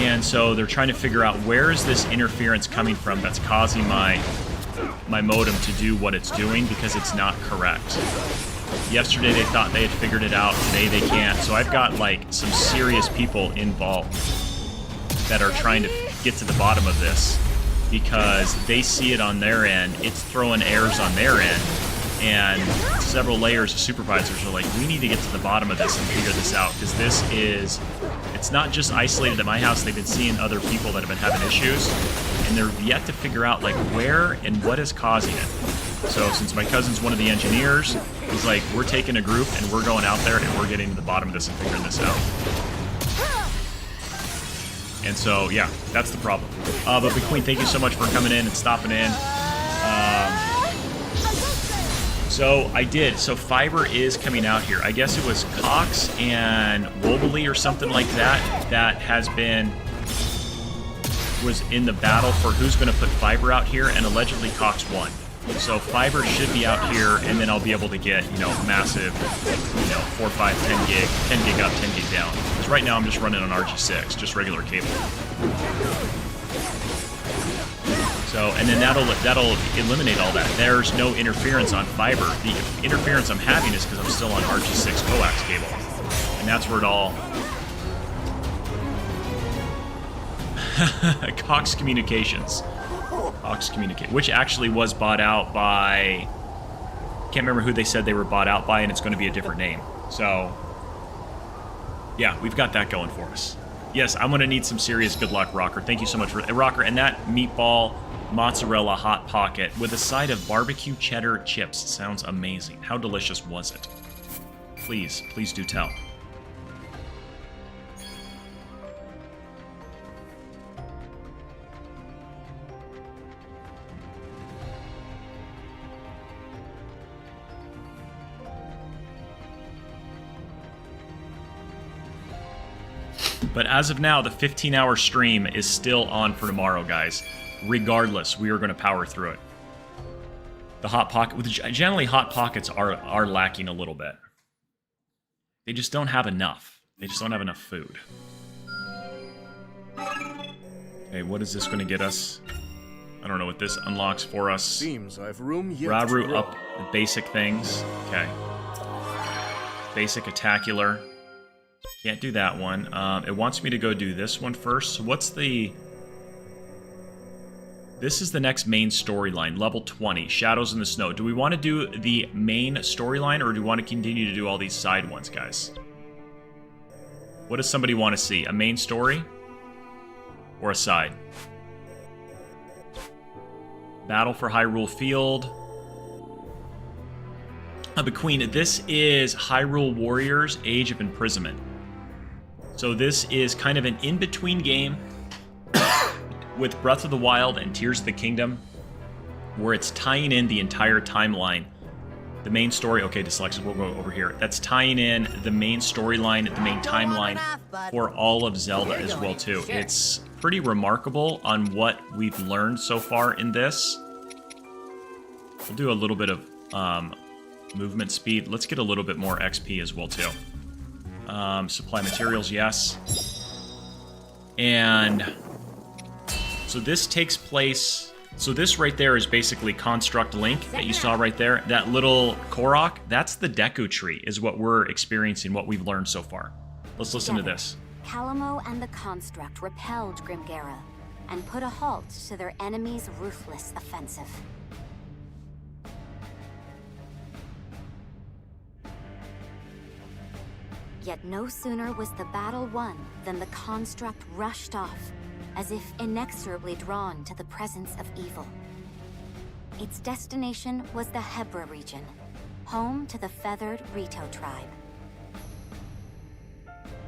And so they're trying to figure out where is this interference coming from that's causing my modem to do what it's doing because it's not correct. Yesterday they thought they had figured it out, today they can't. So I've got like some serious people involved that are trying to get to the bottom of this because they see it on their end, it's throwing errors on their end, and several layers of supervisors are like, we need to get to the bottom of this and figure this out because it's not just isolated at my house, they've been seeing other people that have been having issues, and they're yet to figure out like where and what is causing it. So since my cousin's one of the engineers, he's like, we're taking a group and we're going out there and we're getting to the bottom of this and figuring this out. And so, yeah, that's the problem. But McQueen, thank you so much for coming in and stopping in. So I did. So fiber is coming out here. I guess it was Cox and Wobbly or something like that that was in the battle for who's going to put fiber out here, and allegedly Cox won. So fiber should be out here, and then I'll be able to get, massive, 4, 5, 10 gig, 10 gig up, 10 gig down. Because right now I'm just running on RG6, just regular cable. So, and then that'll eliminate all that. There's no interference on fiber. The interference I'm having is because I'm still on RG6 coax cable. And that's where it all... Cox Communications. Which actually was bought out by... Can't remember who they said they were bought out by, and it's going to be a different name. So, yeah, we've got that going for us. Yes, I'm going to need some serious good luck, Rocker. Thank you so much for... Rocker, and that meatball mozzarella hot pocket with a side of barbecue cheddar chips sounds amazing. How delicious was it? Please do tell. But as of now, the 15-hour stream is still on for tomorrow, guys. Regardless, we are going to power through it. The Hot Pocket... Generally, Hot Pockets are lacking a little bit. They just don't have enough. They just don't have enough food. Okay, what is this going to get us? I don't know what this unlocks for us. Seems I've room yet Raru to up the basic things. Okay. Basic Attacular. Can't do that one. It wants me to go do this one first. So what's the... This is the next main storyline, level 20, Shadows in the Snow. Do we want to do the main storyline, or do we want to continue to do all these side ones, guys? What does somebody want to see? A main story? Or a side? Battle for Hyrule Field. But Queen, this is Hyrule Warriors, Age of Imprisonment. So this is kind of an in-between game with Breath of the Wild and Tears of the Kingdom, where it's tying in the entire timeline. The main story, okay, dyslexic, we'll go over here. That's tying in the main storyline, the main timeline for all of Zelda as well, too. It's pretty remarkable on what we've learned so far in this. We'll do a little bit of movement speed. Let's get a little bit more XP as well, too. Supply materials, yes. And so this takes place... So this right there is basically Construct Link that you saw right there. That little Korok, that's the Deku Tree, is what we're experiencing, what we've learned so far. Let's listen to this. Calamo and the Construct repelled Grimgera and put a halt to their enemy's ruthless offensive. Yet no sooner was the battle won than the Construct rushed off, as if inexorably drawn to the presence of evil. Its destination was the Hebra region, home to the feathered Rito tribe.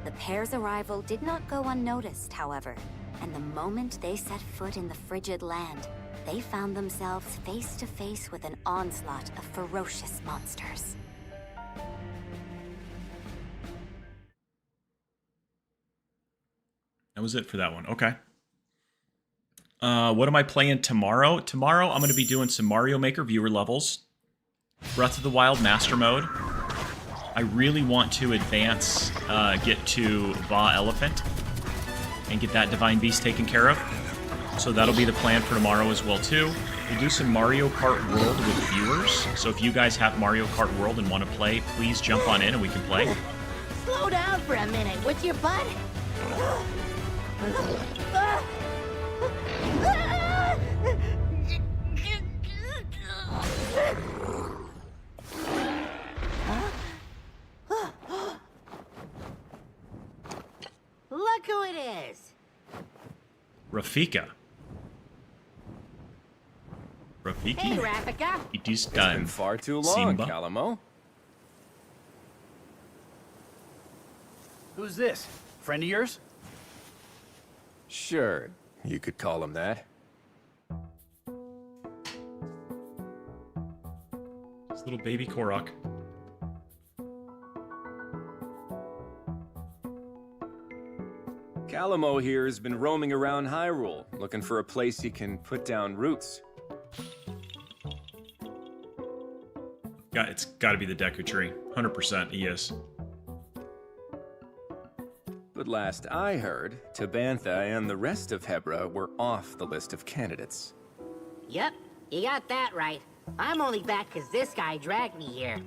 The pair's arrival did not go unnoticed, however, and the moment they set foot in the frigid land, they found themselves face to face with an onslaught of ferocious monsters. That was it for that one. Okay. What am I playing tomorrow? Tomorrow, I'm going to be doing some Mario Maker viewer levels. Breath of the Wild Master Mode. I really want to advance, get to Va Elephant, and get that Divine Beast taken care of. So that'll be the plan for tomorrow as well, too. We'll do some Mario Kart World with viewers. So if you guys have Mario Kart World and want to play, please jump on in and we can play. Slow down for a minute, would you, bud? Look who it is. Rafika. Rafiki? Hey, Rafika. It is It's time. been far too long, Simba. Calamo. Who's this? Friend of yours? Sure, you could call him that. This little baby Korok. Calamo here has been roaming around Hyrule, looking for a place he can put down roots. It's got to be the Deku Tree. 100% he is. But last I heard, Tabantha and the rest of Hebra were off the list of candidates. Yep, you got that right. I'm only back because this guy dragged me here.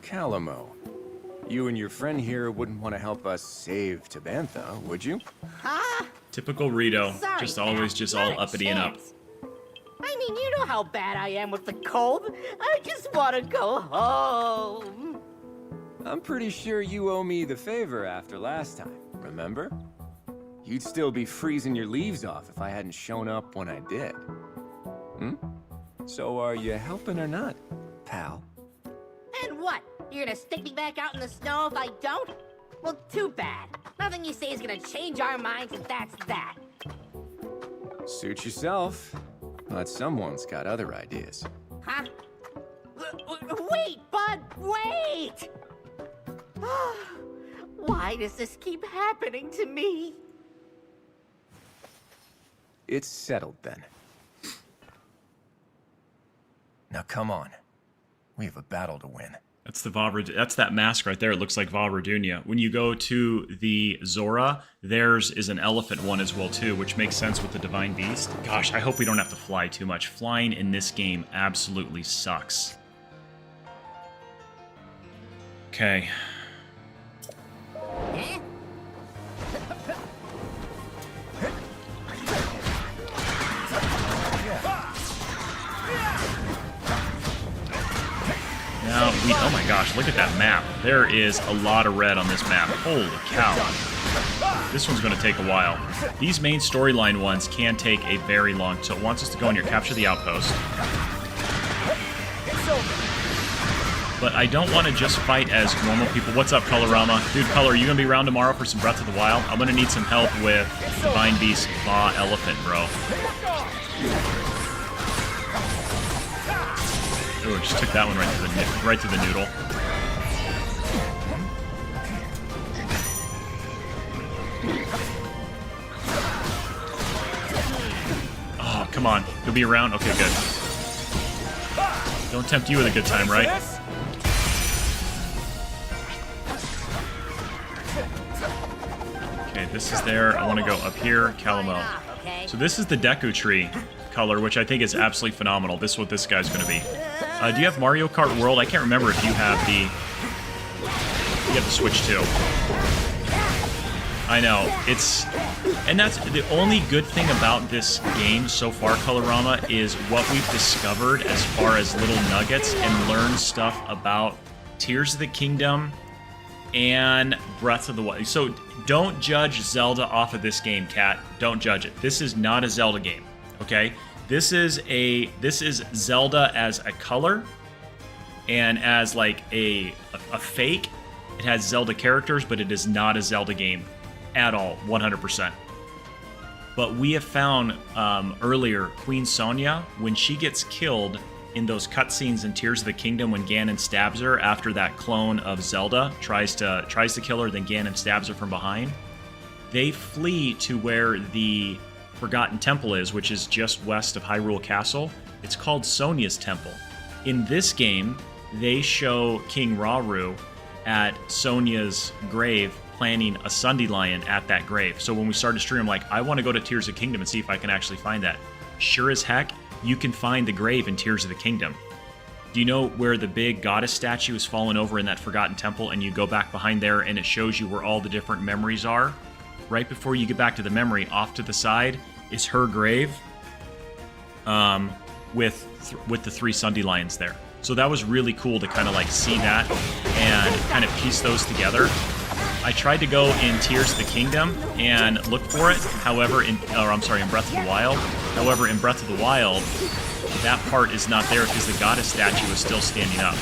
Calamo, you and your friend here wouldn't want to help us save Tabantha, would you? Huh? Typical Rito. Sorry, Just pal. always just Not all a uppity and up. chance. I mean, you know how bad I am with the cold. I just want to go home. I'm pretty sure you owe me the favor after last time, remember? You'd still be freezing your leaves off if I hadn't shown up when I did. So are you helping or not, pal? And what? You're gonna stick me back out in the snow if I don't? Well, too bad. Nothing you say is gonna change our minds, and that's that. Suit yourself, but someone's got other ideas. Huh? Wait, bud, wait! Why does this keep happening to me? It's settled then. Now come on. We have a battle to win. That's that's that mask right there. It looks like Va Radunia. When you go to the Zora, theirs is an elephant one as well too, which makes sense with the Divine Beast. Gosh, I hope we don't have to fly too much. Flying in this game absolutely sucks. Okay. Now, oh my gosh, look at that map. There is a lot of red on this map. Holy cow. This one's going to take a while. These main storyline ones can take a very long, so it wants us to go in here, capture the outpost. But I don't want to just fight as normal people. What's up, Colorama? Dude, Color, are you going to be around tomorrow for some Breath of the Wild? I'm going to need some help with Divine Beast Va Elephant, bro. Ooh, just took that one right to the noodle. Oh, come on. You'll be around? Okay, good. Don't tempt you with a good time, right? Okay, this is there. I want to go up here. Calamo. So this is the Deku Tree color, which I think is absolutely phenomenal. This is what this guy's going to be. Do you have Mario Kart World? I can't remember if you have the... You have the Switch too. I know. It's... And that's the only good thing about this game so far, Colorama, is what we've discovered as far as little nuggets and learned stuff about Tears of the Kingdom and Breath of the Wild. So don't judge Zelda off of this game, Kat. Don't judge it. This is not a Zelda game, okay? This is Zelda as a color, and as like a fake, it has Zelda characters, but it is not a Zelda game at all, 100%. But we have found earlier Queen Sonia, when she gets killed in those cutscenes in Tears of the Kingdom, when Ganon stabs her after that clone of Zelda tries to kill her, then Ganon stabs her from behind. They flee to where the Forgotten Temple is, which is just west of Hyrule Castle. It's called Sonia's Temple. In this game, they show King Rauru at Sonia's grave planting a Sundelion at that grave. So when we started stream, I'm like, I want to go to Tears of the Kingdom and see if I can actually find that. Sure as heck, you can find the grave in Tears of the Kingdom. Do you know where the big goddess statue is fallen over in that Forgotten Temple, and you go back behind there and it shows you where all the different memories are? Right before you get back to the memory, off to the side is her grave with the 3 Sundelions there. So that was really cool to kind of like see that and kind of piece those together. I tried to go in Tears of the Kingdom and look for it. However, in Breath of the Wild. However, in Breath of the Wild, that part is not there because the goddess statue is still standing up.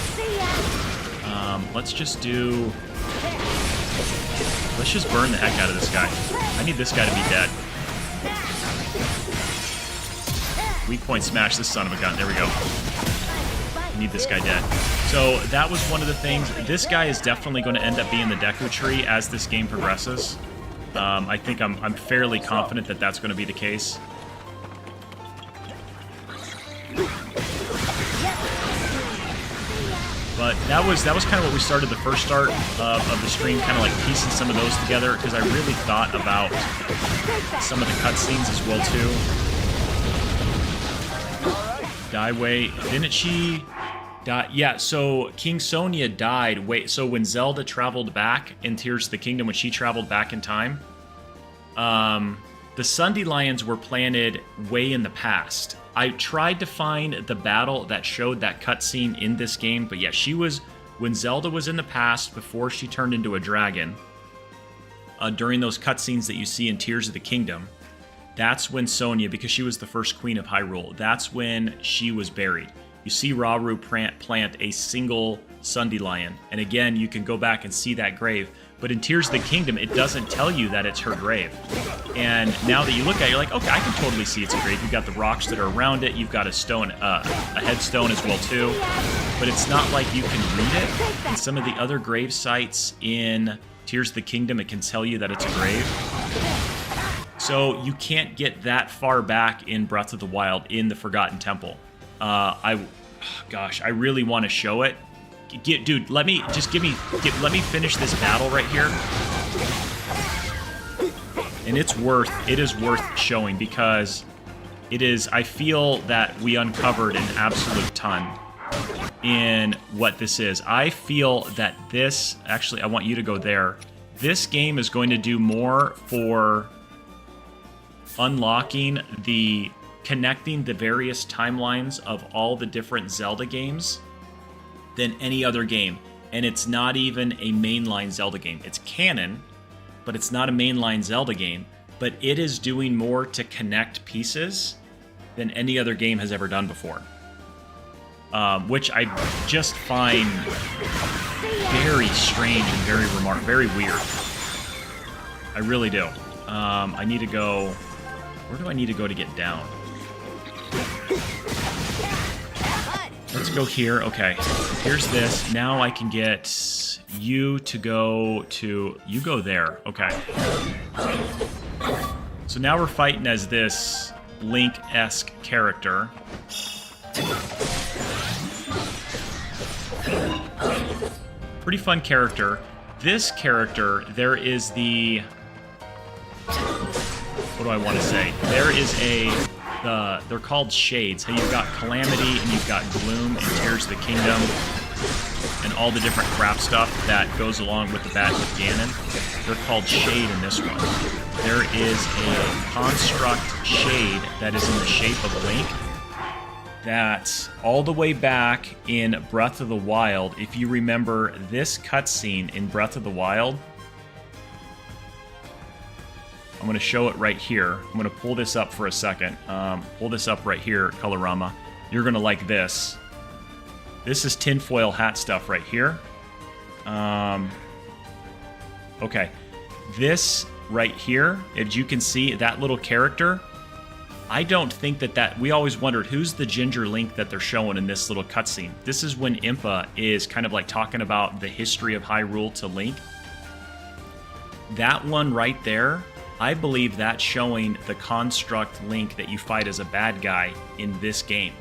Let's just burn the heck out of this guy. I need this guy to be dead. Weak point smash this son of a gun. There we go. Need this guy dead. So that was one of the things. This guy is definitely going to end up being the Deku Tree as this game progresses. I think I'm fairly confident that that's going to be the case. But that was kind of what we started the first start of the stream, kind of like piecing some of those together, because I really thought about some of the cutscenes as well too. Daiwei, didn't she die? Yeah, so King Sonia died. Wait, so when Zelda traveled back in Tears of the Kingdom, when she traveled back in time, the Sundelions were planted way in the past. I tried to find the battle that showed that cutscene in this game, but yeah, she was, when Zelda was in the past, before she turned into a dragon, during those cutscenes that you see in Tears of the Kingdom, that's when Sonia, because she was the first queen of Hyrule, that's when she was buried. You see Rauru plant a single Sundelion, and again, you can go back and see that grave. But in Tears of the Kingdom, it doesn't tell you that it's her grave. And now that you look at it, you're like, okay, I can totally see it's a grave. You've got the rocks that are around it. You've got a stone, a headstone as well too. But it's not like you can read it. And some of the other grave sites in Tears of the Kingdom, it can tell you that it's a grave. So you can't get that far back in Breath of the Wild in the Forgotten Temple. I really want to show it. Dude, let me finish this battle right here. And it is worth showing because I feel that we uncovered an absolute ton in what this is. I feel that this, actually, I want you to go there. This game is going to do more for unlocking connecting the various timelines of all the different Zelda games than any other game. And it's not even a mainline Zelda game. It's canon, but it's not a mainline Zelda game. But it is doing more to connect pieces than any other game has ever done before. Which I just find very strange and very weird. I really do. I need to go... Where do I need to go to get down? Let's go here. Okay. Here's this. Now I can get you to go to... You go there. Okay. So now we're fighting as this Link-esque character. Pretty fun character. This character, there is the... What do I want to say? There is they're called shades. Hey, you've got Calamity and you've got Gloom in Tears of the Kingdom and all the different crap stuff that goes along with the battle with Ganon. They're called shade in this one. There is a construct shade that is in the shape of Link that all the way back in Breath of the Wild, if you remember this cutscene in Breath of the Wild, I'm going to show it right here. I'm going to pull this up for a second. Pull this up right here, Colorama. You're going to like this. This is tinfoil hat stuff right here. Okay. This right here, as you can see, that little character, I don't think that we always wondered who's the ginger Link that they're showing in this little cutscene. This is when Impa is kind of like talking about the history of Hyrule to Link. That one right there, I believe that's showing the construct Link that you fight as a bad guy in this game.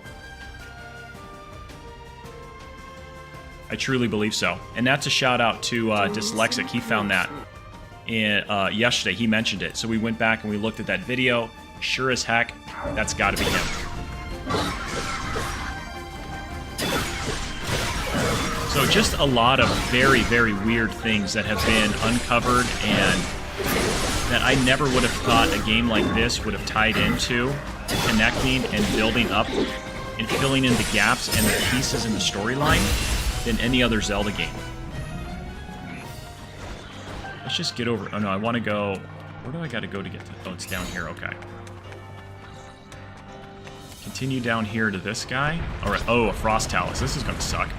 I truly believe so. And that's a shout out to Dyslexic. He found that yesterday. He mentioned it. So we went back and we looked at that video. Sure as heck, that's got to be him. So just a lot of very, very weird things that have been uncovered and that I never would have thought a game like this would have tied into connecting and building up and filling in the gaps and the pieces in the storyline than any other Zelda game. Let's just get over... Oh no, I want to go... Where do I got to go to get to... Oh, it's down here. Okay. Continue down here to this guy. Alright. Oh, a Frost Talus. This is going to suck.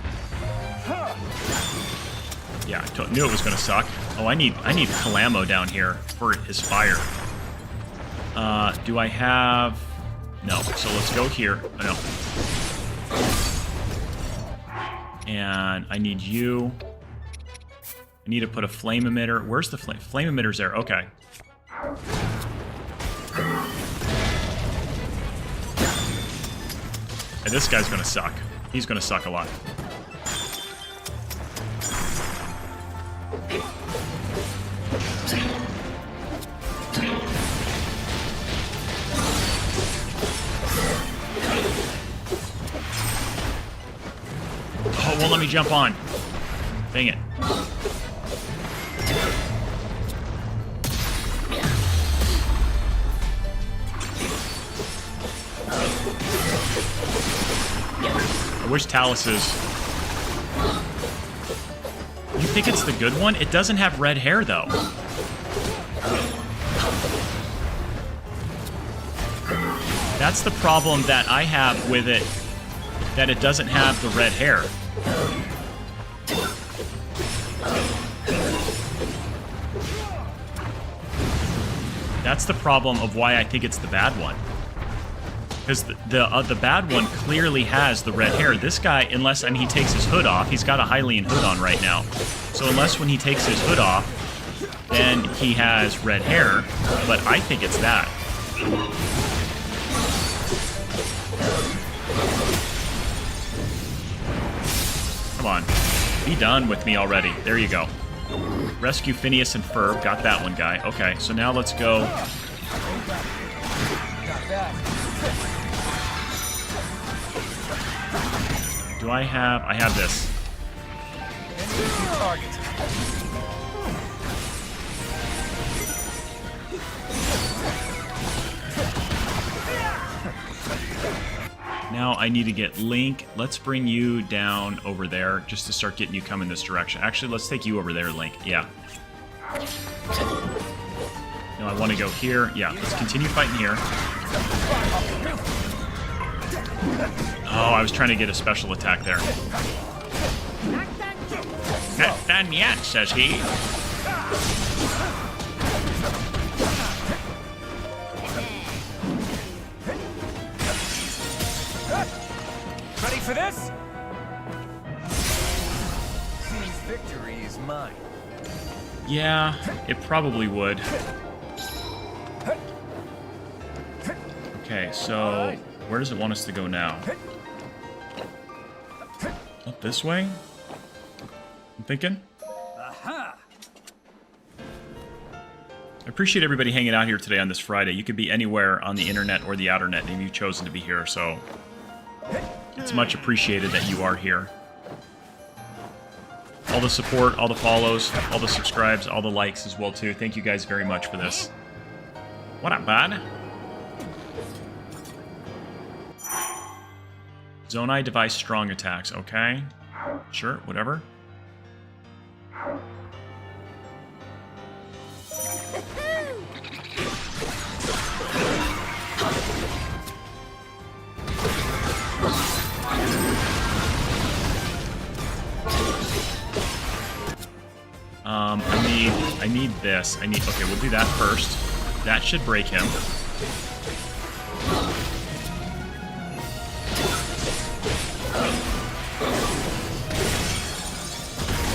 Yeah, I knew it was going to suck. Oh, I need Kalamo down here for his fire. Do I have... No. So let's go here. Oh, no. And I need you. I need to put a flame emitter. Where's the flame? Flame emitter's there. Okay. And this guy's gonna suck. He's gonna suck a lot. Oh, won't let me jump on. Dang it. I wish Talus's... You think it's the good one? It doesn't have red hair, though. That's the problem that I have with it, that it doesn't have the red hair. That's the problem of why I think it's the bad one. Because the bad one clearly has the red hair. This guy, unless, and he takes his hood off, he's got a Hylian hood on right now. So unless when he takes his hood off, then he has red hair. But I think it's that. Come on. Be done with me already. There you go. Rescue Phineas and Ferb. Got that one, guy. Okay, so now let's go. Do I have... I have this. Now I need to get Link. Let's bring you down over there just to start getting you coming this direction. Actually, let's take you over there, Link. Yeah. No, I want to go here. Yeah, let's continue fighting here. Oh, I was trying to get a special attack there. Not done yet, says he. Ready for this? Seems victory is mine. Yeah, it probably would. Okay, so where does it want us to go now? Up this way? I'm thinking. I appreciate everybody hanging out here today on this Friday. You could be anywhere on the internet or the outernet, and you've chosen to be here, so it's much appreciated that you are here. All the support, all the follows, all the subscribes, all the likes as well, too. Thank you guys very much for this. What up, bud? Zonai device strong attacks. Okay. Sure, whatever. need this. Okay, we'll do that first. That should break him.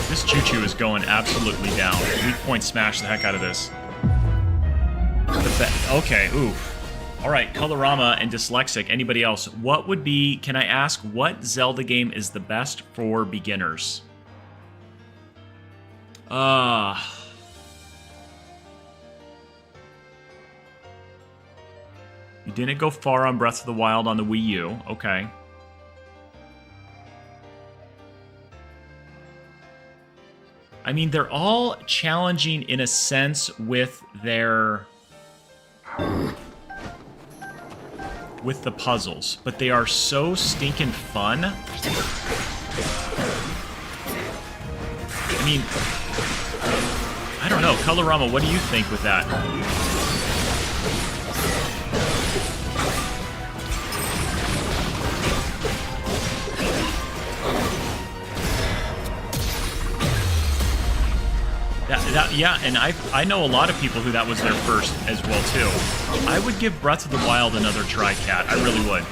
This Choo-Choo is going absolutely down. Weak point smash the heck out of this. Okay, oof. Alright, Colorama and Dyslexic. Anybody else? What would be... Can I ask what Zelda game is the best for beginners? You didn't go far on Breath of the Wild on the Wii U. Okay. I mean, they're all challenging in a sense with their... with the puzzles, but they are so stinking fun. I mean, I don't know. Colorama, what do you think with that? Yeah, and I know a lot of people who that was their first as well, too. I would give Breath of the Wild another try, Cat. I really would.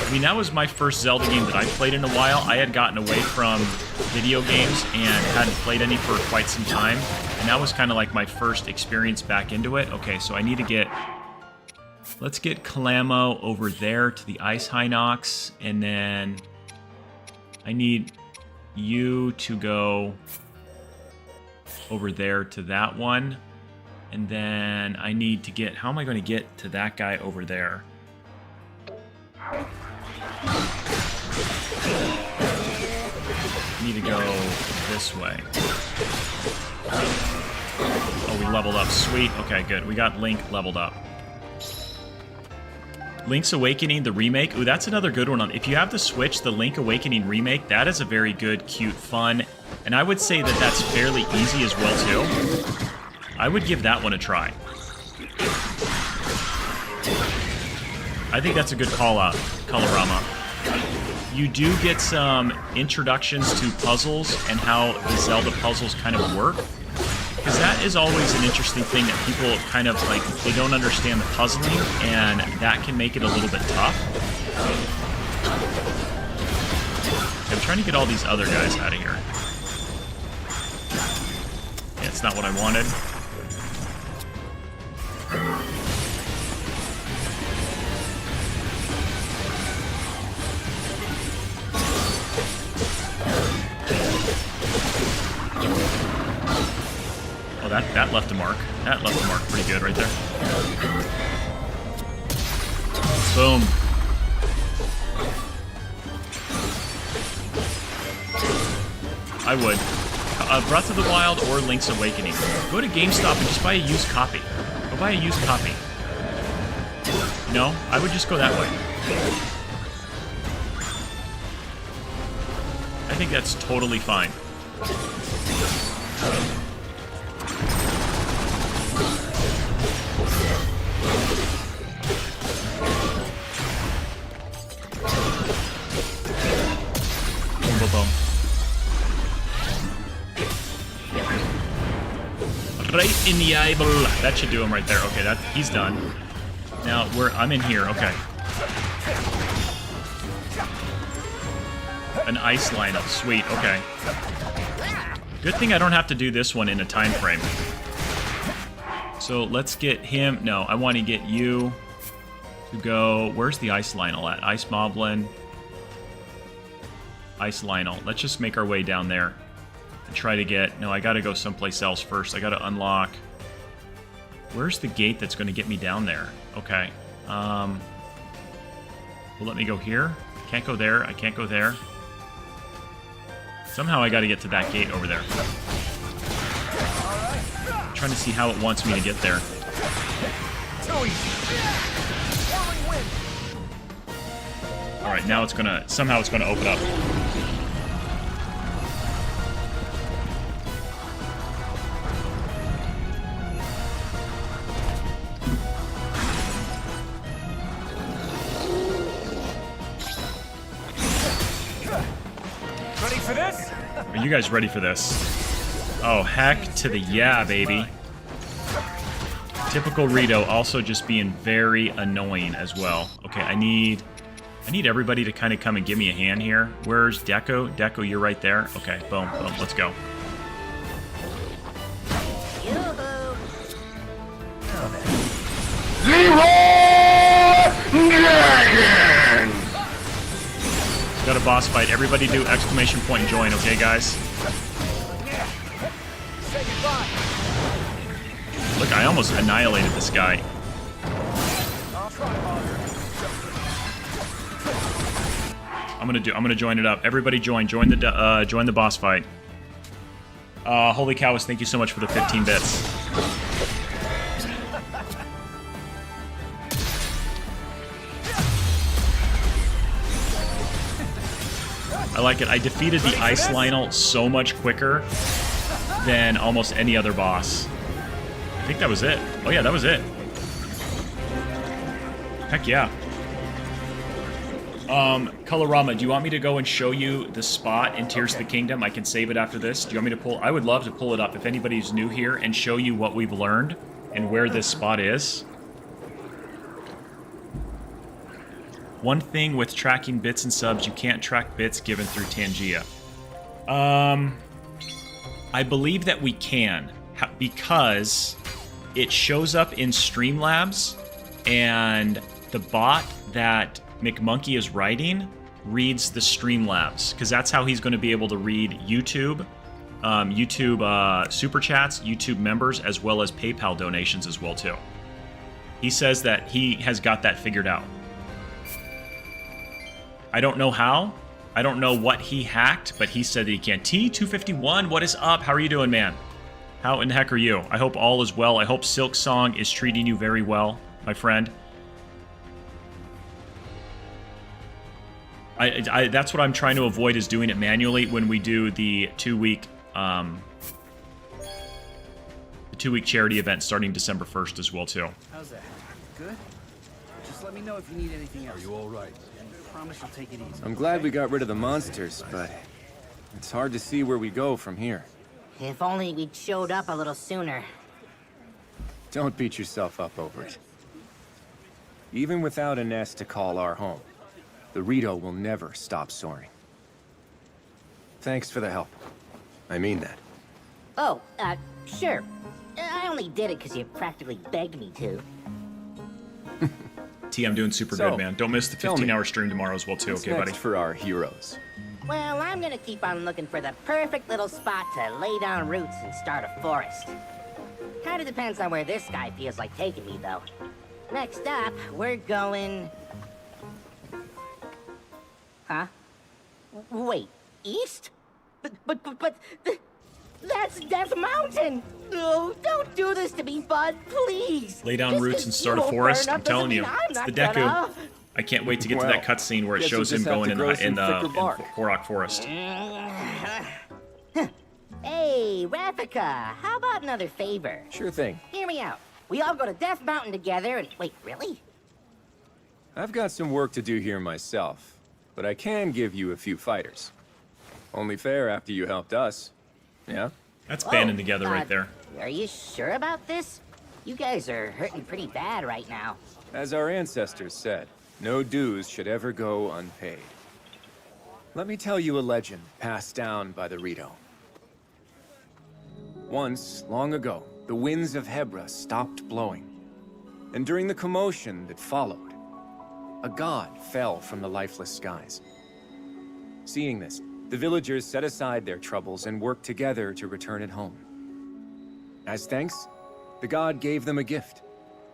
I mean, that was my first Zelda game that I played in a while. I had gotten away from video games and hadn't played any for quite some time. And that was kind of like my first experience back into it. Okay, so I need to get... Let's get Kalamo over there to the Ice Hinox. And then I need you to go over there to that one. And then I need to get... How am I going to get to that guy over there? I need to go this way. Oh, we leveled up. Sweet. Okay, good. We got Link leveled up. Link's Awakening, the remake. Ooh, that's another good one. If you have the Switch, the Link Awakening remake, that is a very good, cute, fun. And I would say that that's fairly easy as well, too. I would give that one a try. I think that's a good call-out, Colorama. You do get some introductions to puzzles and how the Zelda puzzles kind of work. Because that is always an interesting thing that people kind of, like, they don't understand the puzzling, and that can make it a little bit tough. I'm trying to get all these other guys out of here. Yeah, it's not what I wanted. Oh, that left a mark. That left a mark pretty good right there. Boom. I would. Breath of the Wild or Link's Awakening. Go to GameStop and just buy a used copy. Go buy a used copy. No, I would just go that way. I think that's totally fine. Boom, boom, boom. Right in the eyeball. That should do him right there. Okay, he's done. Now I'm in here. Okay. An ice lineup. Sweet. Okay. Good thing I don't have to do this one in a time frame. So let's get him. No, I want to get you to go. Where's the ice Lionel at? Ice Moblin. Ice Lionel. Let's just make our way down there and try to get... No, I got to go someplace else first. I got to unlock... Where's the gate that's going to get me down there? Okay. Well, let me go here. Can't go there. I can't go there. Somehow I got to get to that gate over there. I'm trying to see how it wants me to get there. Alright, now it's gonna... Somehow it's gonna open up. for this? Are you guys ready for this? Oh, heck to the yeah, baby. Typical Rito, also just being very annoying as well. Okay, I need everybody to kind of come and give me a hand here. Where's Deco? Deco, you're right there. Okay, boom, boom, let's go. Got a boss fight. Everybody do exclamation point and join, okay, guys? Look, I almost annihilated this guy. I'm gonna join it up. Everybody join the boss fight. Holy Cows, thank you so much for the 15 bits. I like it. I defeated the Ice Lionel so much quicker than almost any other boss. I think that was it. Oh yeah, that was it. Heck yeah. Colorama, do you want me to go and show you the spot in Tears of the Kingdom? I can save it after this. Do you want me to pull? I would love to pull it up if anybody's new here and show you what we've learned and where this spot is. One thing with tracking bits and subs, you can't track bits given through Tangia. I believe that we can, because it shows up in Streamlabs, and the bot that McMonkey is writing reads the Streamlabs, because that's how he's going to be able to read YouTube, Super Chats, YouTube members, as well as PayPal donations as well, too. He says that he has got that figured out. I don't know how. I don't know what he hacked, but he said that he can. T251, what is up? How are you doing, man? How in the heck are you? I hope all is well. I hope Silk Song is treating you very well, my friend. That's what I'm trying to avoid, is doing it manually when we do the two-week charity event starting December 1st as well, too. How's that? Good? Just let me know if you need anything else. Are you all right? I promise I'll take it easy. I'm glad we got rid of the monsters, but it's hard to see where we go from here. If only we'd showed up a little sooner. Don't beat yourself up over it. Even without a nest to call our home, the Rito will never stop soaring. Thanks for the help. I mean that. Oh, sure. I only did it because you practically begged me to. T, I'm doing super good, man. Don't miss the 15-hour stream tomorrow as well, too. Okay, buddy? For our heroes. Well, I'm gonna keep on looking for the perfect little spot to lay down roots and start a forest. Kinda depends on where this guy feels like taking me, though. Next up, we're going... Huh? Wait, east? But that's Death Mountain! No, don't do this to me, bud, please! Lay down roots and start a forest. I'm telling you, it's the Deku. I can't wait to get to that cutscene where it shows him going in the Korok Forest. Hey, Rafika, how about another favor? Sure thing. Hear me out. We all go to Death Mountain together and... Wait, really? I've got some work to do here myself, but I can give you a few fighters. Only fair after you helped us. Yeah? That's banding together right there. Are you sure about this? You guys are hurting pretty bad right now. As our ancestors said, no dues should ever go unpaid. Let me tell you a legend passed down by the Rito. Once, long ago, the winds of Hebra stopped blowing. And during the commotion that followed, a god fell from the lifeless skies. Seeing this, the villagers set aside their troubles and worked together to return it home. As thanks, the god gave them a gift,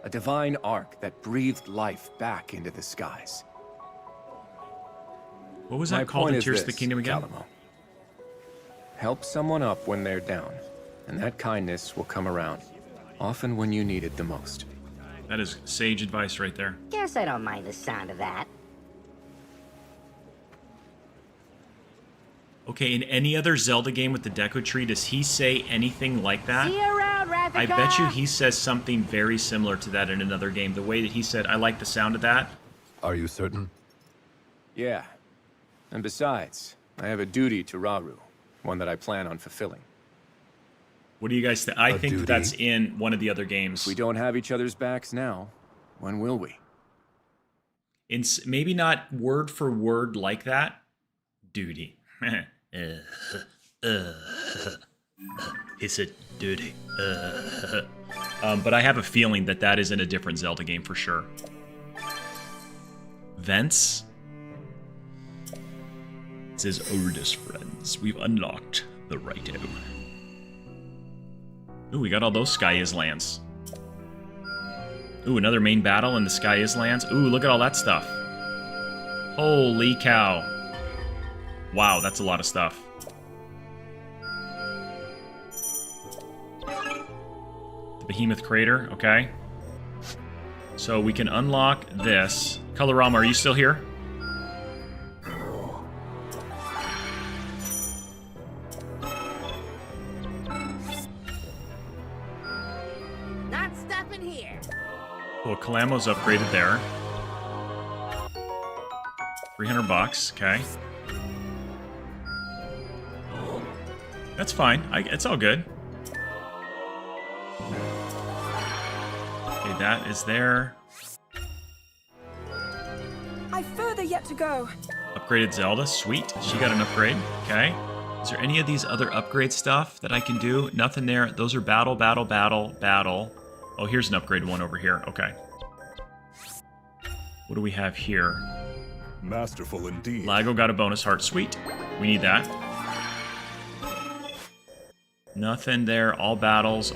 a divine ark that breathed life back into the skies. What was that called in Tears of the Kingdom again? Calamo. Help someone up when they're down, and that kindness will come around, often when you need it the most. That is sage advice right there. Guess I don't mind the sound of that. Okay, in any other Zelda game with the Deku Tree, does he say anything like that? See you around, Rafika! I bet you he says something very similar to that in another game. The way that he said, I like the sound of that. Are you certain? Yeah. And besides, I have a duty to Rauru, one that I plan on fulfilling. What do you guys think? I think that's in one of the other games. If we don't have each other's backs now, when will we? Maybe not word for word like that. Duty. It's a duty. But I have a feeling that that is in a different Zelda game for sure. Vents. It says, Ordus friends, we've unlocked the righto. Ooh, we got all those Sky Is lands. Ooh, another main battle in the Sky Is lands. Ooh, look at all that stuff. Holy cow. Wow, that's a lot of stuff. The Behemoth Crater, okay. So we can unlock this. Colorama, are you still here? Not stopping here. Well, Calamo's upgraded there. 300 bucks, okay. That's fine. It's all good. Okay, that is there. I've further yet to go. Upgraded Zelda, sweet. She got an upgrade, okay. Is there any of these other upgrade stuff that I can do? Nothing there. Those are battle, battle, battle, battle. Oh, here's an upgrade one over here, okay. What do we have here? Masterful indeed. Lago got a bonus heart, sweet. We need that. Nothing there, all battles,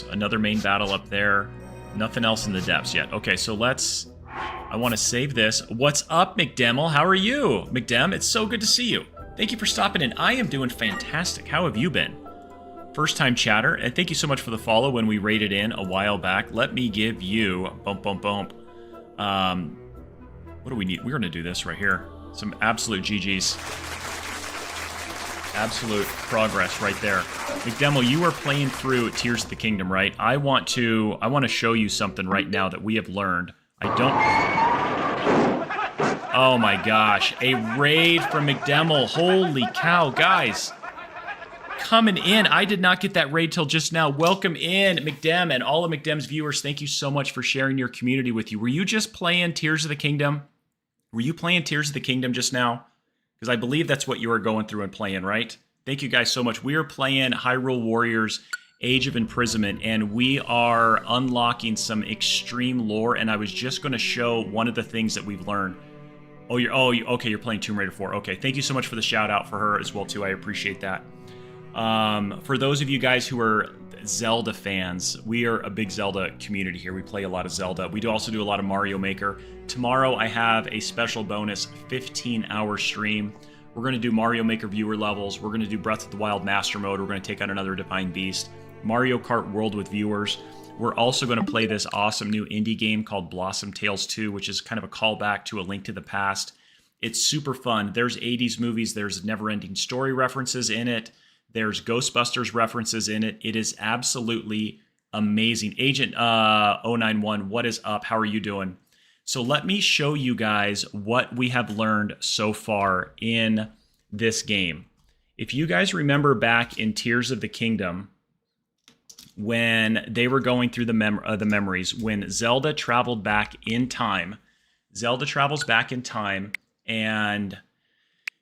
another main battle up there. Nothing else in the depths yet. Okay, so let's... I want to save this. What's up, McDemmel? How are you? McDem, it's so good to see you. Thank you for stopping in. I am doing fantastic. How have you been? First time chatter, and thank you so much for the follow when we raided in a while back. Let me give you... Bump, bump, bump. What do we need? We're going to do this right here. Some absolute GG's. Absolute progress right there. McDemmel, you are playing through Tears of the Kingdom, right? I want to show you something right now that we have learned. Oh my gosh. A raid from McDemmel. Holy cow, guys. Coming in. I did not get that raid till just now. Welcome in, McDem, and all of McDem's viewers. Thank you so much for sharing your community with you. Were you just playing Tears of the Kingdom? Were you playing Tears of the Kingdom just now? Because I believe that's what you were going through and playing, right? Thank you guys so much. We are playing Hyrule Warriors Age of Imprisonment, and we are unlocking some extreme lore, and I was just going to show one of the things that we've learned. Okay, you're playing Tomb Raider 4. Okay, thank you so much for the shout out for her as well, too. I appreciate that. For those of you guys who are Zelda fans, we are a big Zelda community here. We play a lot of Zelda. We do also do a lot of Mario Maker. Tomorrow I have a special bonus 15-hour stream. We're going to do Mario Maker viewer levels. We're going to do Breath of the Wild Master Mode. We're going to take on another Divine Beast. Mario Kart World with viewers. We're also going to play this awesome new indie game called Blossom Tales 2, which is kind of a callback to A Link to the Past. It's super fun. There's 80s movies. There's Never-Ending Story references in it. There's Ghostbusters references in it. It is absolutely amazing. Agent 091, what is up? How are you doing? So let me show you guys what we have learned so far in this game. If you guys remember back in Tears of the Kingdom, when they were going through the memories, when Zelda traveled back in time, Zelda travels back in time and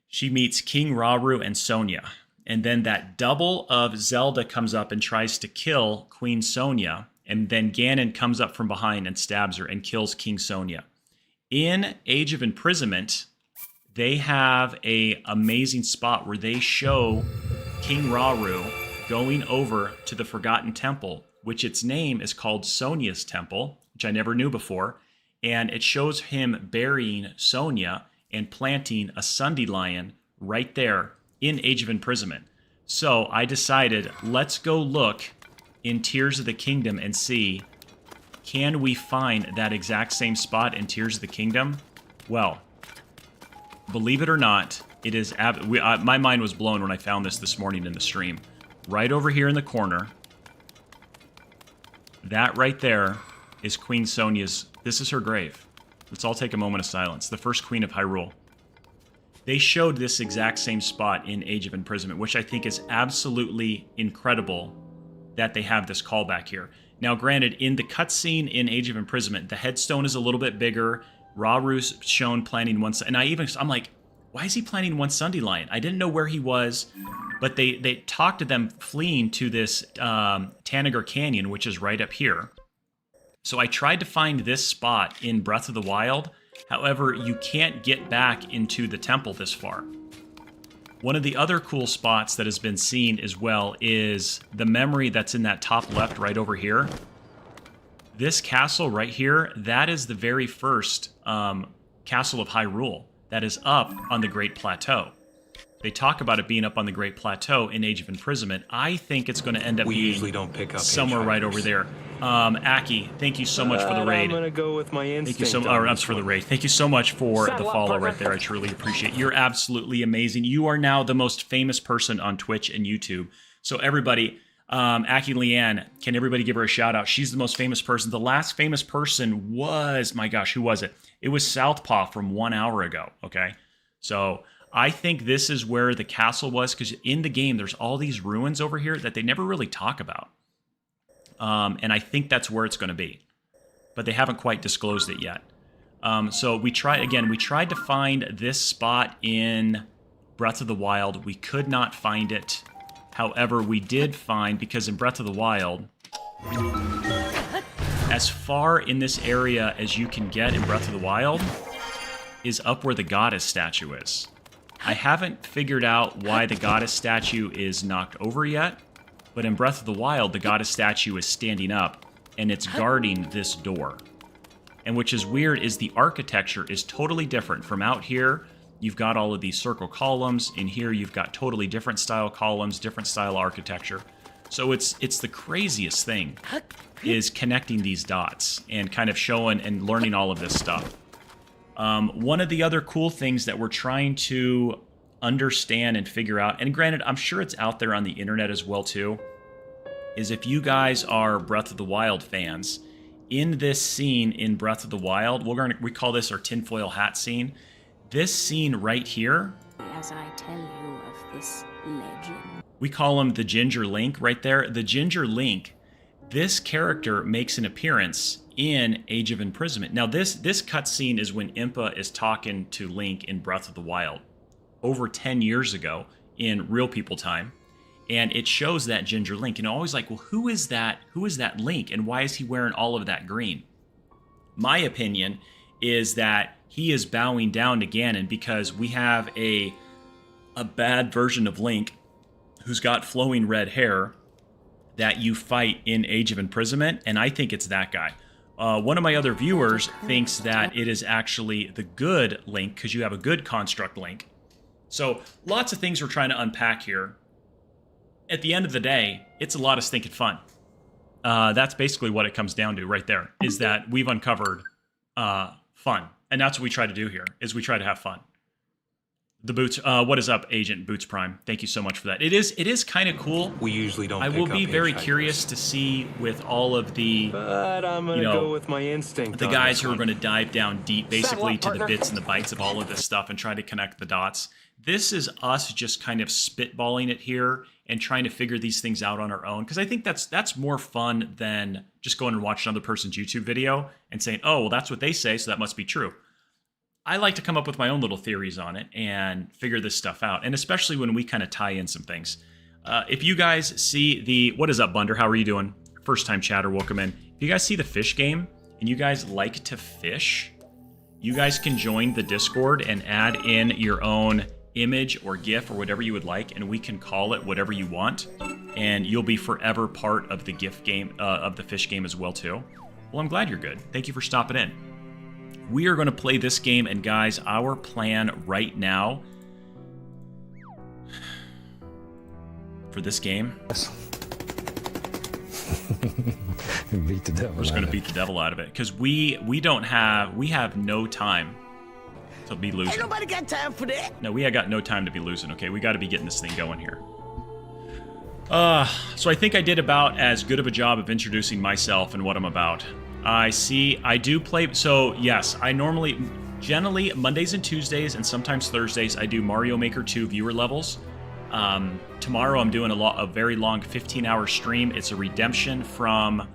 she meets King Rauru and Sonia. And then that double of Zelda comes up and tries to kill Queen Sonia. And then Ganon comes up from behind and stabs her and kills King Sonia. In Age of Imprisonment, they have an amazing spot where they show King Rauru going over to the Forgotten Temple, which its name is called Sonia's Temple, which I never knew before. And it shows him burying Sonia and planting a Sundy right there in Age of Imprisonment. So I decided, let's go look in Tears of the Kingdom and see, can we find that exact same spot in Tears of the Kingdom? Well, believe it or not, it is. My mind was blown when I found this morning in the stream. Right over here in the corner, that right there is Queen Sonia's. This is her grave. Let's all take a moment of silence. The first queen of Hyrule. They showed this exact same spot in Age of Imprisonment, which I think is absolutely incredible that they have this callback here. Now, granted, in the cutscene in Age of Imprisonment, the headstone is a little bit bigger. Raru's shown planting one, and I'm like, why is he planting one Sunday lion? I didn't know where he was, but they talked to them fleeing to this Tanagar Canyon, which is right up here. So I tried to find this spot in Breath of the Wild. However, you can't get back into the temple this far. One of the other cool spots that has been seen as well is the memory that's in that top left right over here. This castle right here, that is the very first castle of Hyrule that is up on the Great Plateau. They talk about it being up on the Great Plateau in Age of Imprisonment. I think it's going to end up being somewhere right over there. Aki, thank you so much for the raid. I'm going to go with my instinct. Thank you so much for the raid. Thank you so much for the follow right there. I truly appreciate it. You're absolutely amazing. You are now the most famous person on Twitch and YouTube. So everybody, Aki Leanne, can everybody give her a shout out? She's the most famous person. The last famous person was, my gosh, who was it? It was Southpaw from 1 hour ago, okay? So I think this is where the castle was, because in the game, there's all these ruins over here that they never really talk about. And I think that's where it's going to be. But they haven't quite disclosed it yet. So we tried to find this spot in Breath of the Wild. We could not find it. However, we did find, because in Breath of the Wild, as far in this area as you can get in Breath of the Wild is up where the goddess statue is. I haven't figured out why the goddess statue is knocked over yet, but in Breath of the Wild, the goddess statue is standing up, and it's guarding this door. And which is weird is the architecture is totally different. From out here, you've got all of these circle columns. In here, you've got totally different style columns, different style architecture. So it's the craziest thing, is connecting these dots and kind of showing and learning all of this stuff. One of the other cool things that we're trying to understand and figure out, and granted, I'm sure it's out there on the internet as well too, is if you guys are Breath of the Wild fans, in this scene in Breath of the Wild, we call this our tinfoil hat scene. This scene right here, as I tell you of this legend, we call him the Ginger Link right there. The Ginger Link, this character makes an appearance in Age of Imprisonment. Now this cutscene is when Impa is talking to Link in Breath of the Wild over 10 years ago in real people time. And it shows that Ginger Link. And always like, well, who is that? Who is that Link? And why is he wearing all of that green? My opinion is that he is bowing down to Ganon because we have a bad version of Link who's got flowing red hair that you fight in Age of Imprisonment. And I think it's that guy. One of my other viewers thinks that it is actually the good Link because you have a good construct Link. So lots of things we're trying to unpack here. At the end of the day, it's a lot of stinking fun. That's basically what it comes down to right there, is that we've uncovered fun. And that's what we try to do here, is we try to have fun. The Boots, what is up, Agent Boots Prime? Thank you so much for that. It is kind of cool. We usually don't. I will be very curious to see with all of the, but I'm gonna go with my instinct. The guys who are going to dive down deep, basically to the bits and the bytes of all of this stuff and try to connect the dots. This is us just kind of spitballing it here and trying to figure these things out on our own, because I think that's more fun than just going and watching another person's YouTube video and saying, oh, well, that's what they say, so that must be true. I like to come up with my own little theories on it and figure this stuff out, and especially when we kind of tie in some things. If you guys see what is up, Bunder? How are you doing? First time chatter, welcome in. If you guys see the fish game and you guys like to fish, you guys can join the Discord and add in your own image or GIF or whatever you would like, and we can call it whatever you want, and you'll be forever part of the GIF game, of the fish game as well too. Well, I'm glad you're good. Thank you for stopping in. We are going to play this game, and guys, our plan right now for this game, beat the devil. We're just going to beat the devil out of it, because we have no time to be losing. Ain't nobody got time for that. No, we have got no time to be losing. Okay, we got to be getting this thing going here. So I think I did about as good of a job of introducing myself and what I'm about. I do play, so yes, I normally, Generally, Mondays and Tuesdays and sometimes Thursdays, I do Mario Maker 2 viewer levels. Tomorrow I'm doing a very long 15-hour stream. It's a redemption from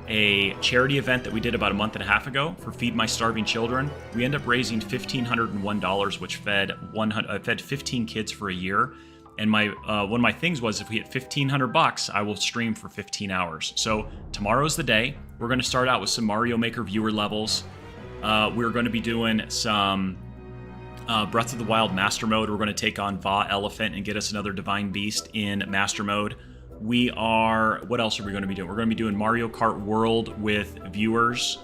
a charity event that we did about a month and a half ago for Feed My Starving Children. We ended up raising $1,501, which fed 15 kids for a year. And my one of my things was, if we hit $1,500, I will stream for 15 hours. So tomorrow's the day. We're going to start out with some Mario Maker viewer levels. We're going to be doing some Breath of the Wild Master Mode. We're going to take on Va Elephant and get us another Divine Beast in Master Mode. What else are we going to be doing? We're going to be doing Mario Kart World with viewers.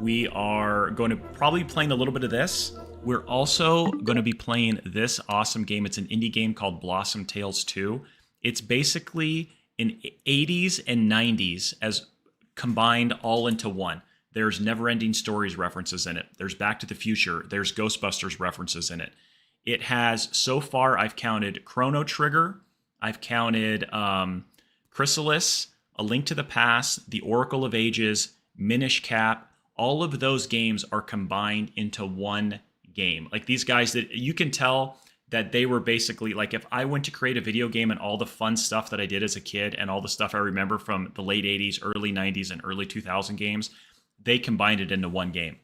We are going to probably be playing a little bit of this. We're also going to be playing this awesome game. It's an indie game called Blossom Tales 2. It's basically an 80s and 90s as combined all into one. There's Neverending Stories references in it. There's Back to the Future. There's Ghostbusters references in it. It has, so far, I've counted Chrono Trigger. I've counted Chrysalis, A Link to the Past, The Oracle of Ages, Minish Cap. All of those games are combined into one game. Like, these guys, that you can tell that they were basically, like, if I went to create a video game and all the fun stuff that I did as a kid and all the stuff I remember from the late 80s, early 90s, and early 2000 games, they combined it into one game.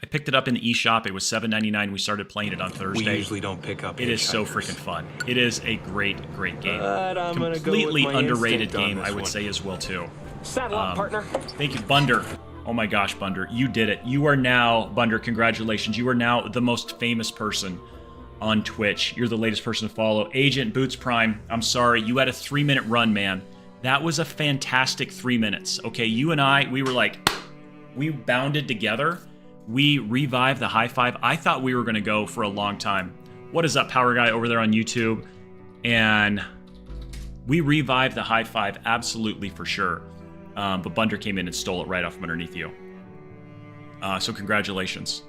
I picked it up in the eShop. It was $7.99. We started playing it on Thursday. We usually don't pick up. It is so freaking fun. It is a great game. I'm Completely go with my underrated instinct on game, this I would one. say as well too. Saddle up, partner. Thank you, Bunder. Oh my gosh, Bunder, you did it. You are now, Bunder, congratulations. You are now the most famous person on Twitch. You're the latest person to follow. Agent Boots Prime, I'm sorry, you had a 3-minute run, man. That was a fantastic 3 minutes. Okay, you and I, we bounded together. We revived the high five. I thought we were going to go for a long time. What is up, Power Guy over there on YouTube? And we revived the high five, absolutely, for sure. But Bunder came in and stole it right off from underneath you. So congratulations.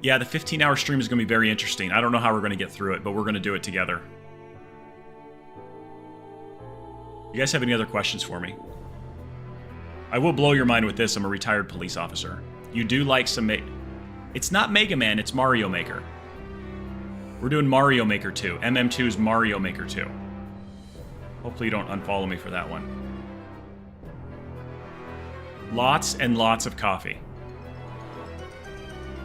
Yeah, the 15-hour stream is going to be very interesting. I don't know how we're going to get through it, but we're going to do it together. You guys have any other questions for me? I will blow your mind with this. I'm a retired police officer. You do like some... It's not Mega Man, it's Mario Maker. We're doing Mario Maker 2. MM2's Mario Maker 2. Hopefully you don't unfollow me for that one. Lots and lots of coffee.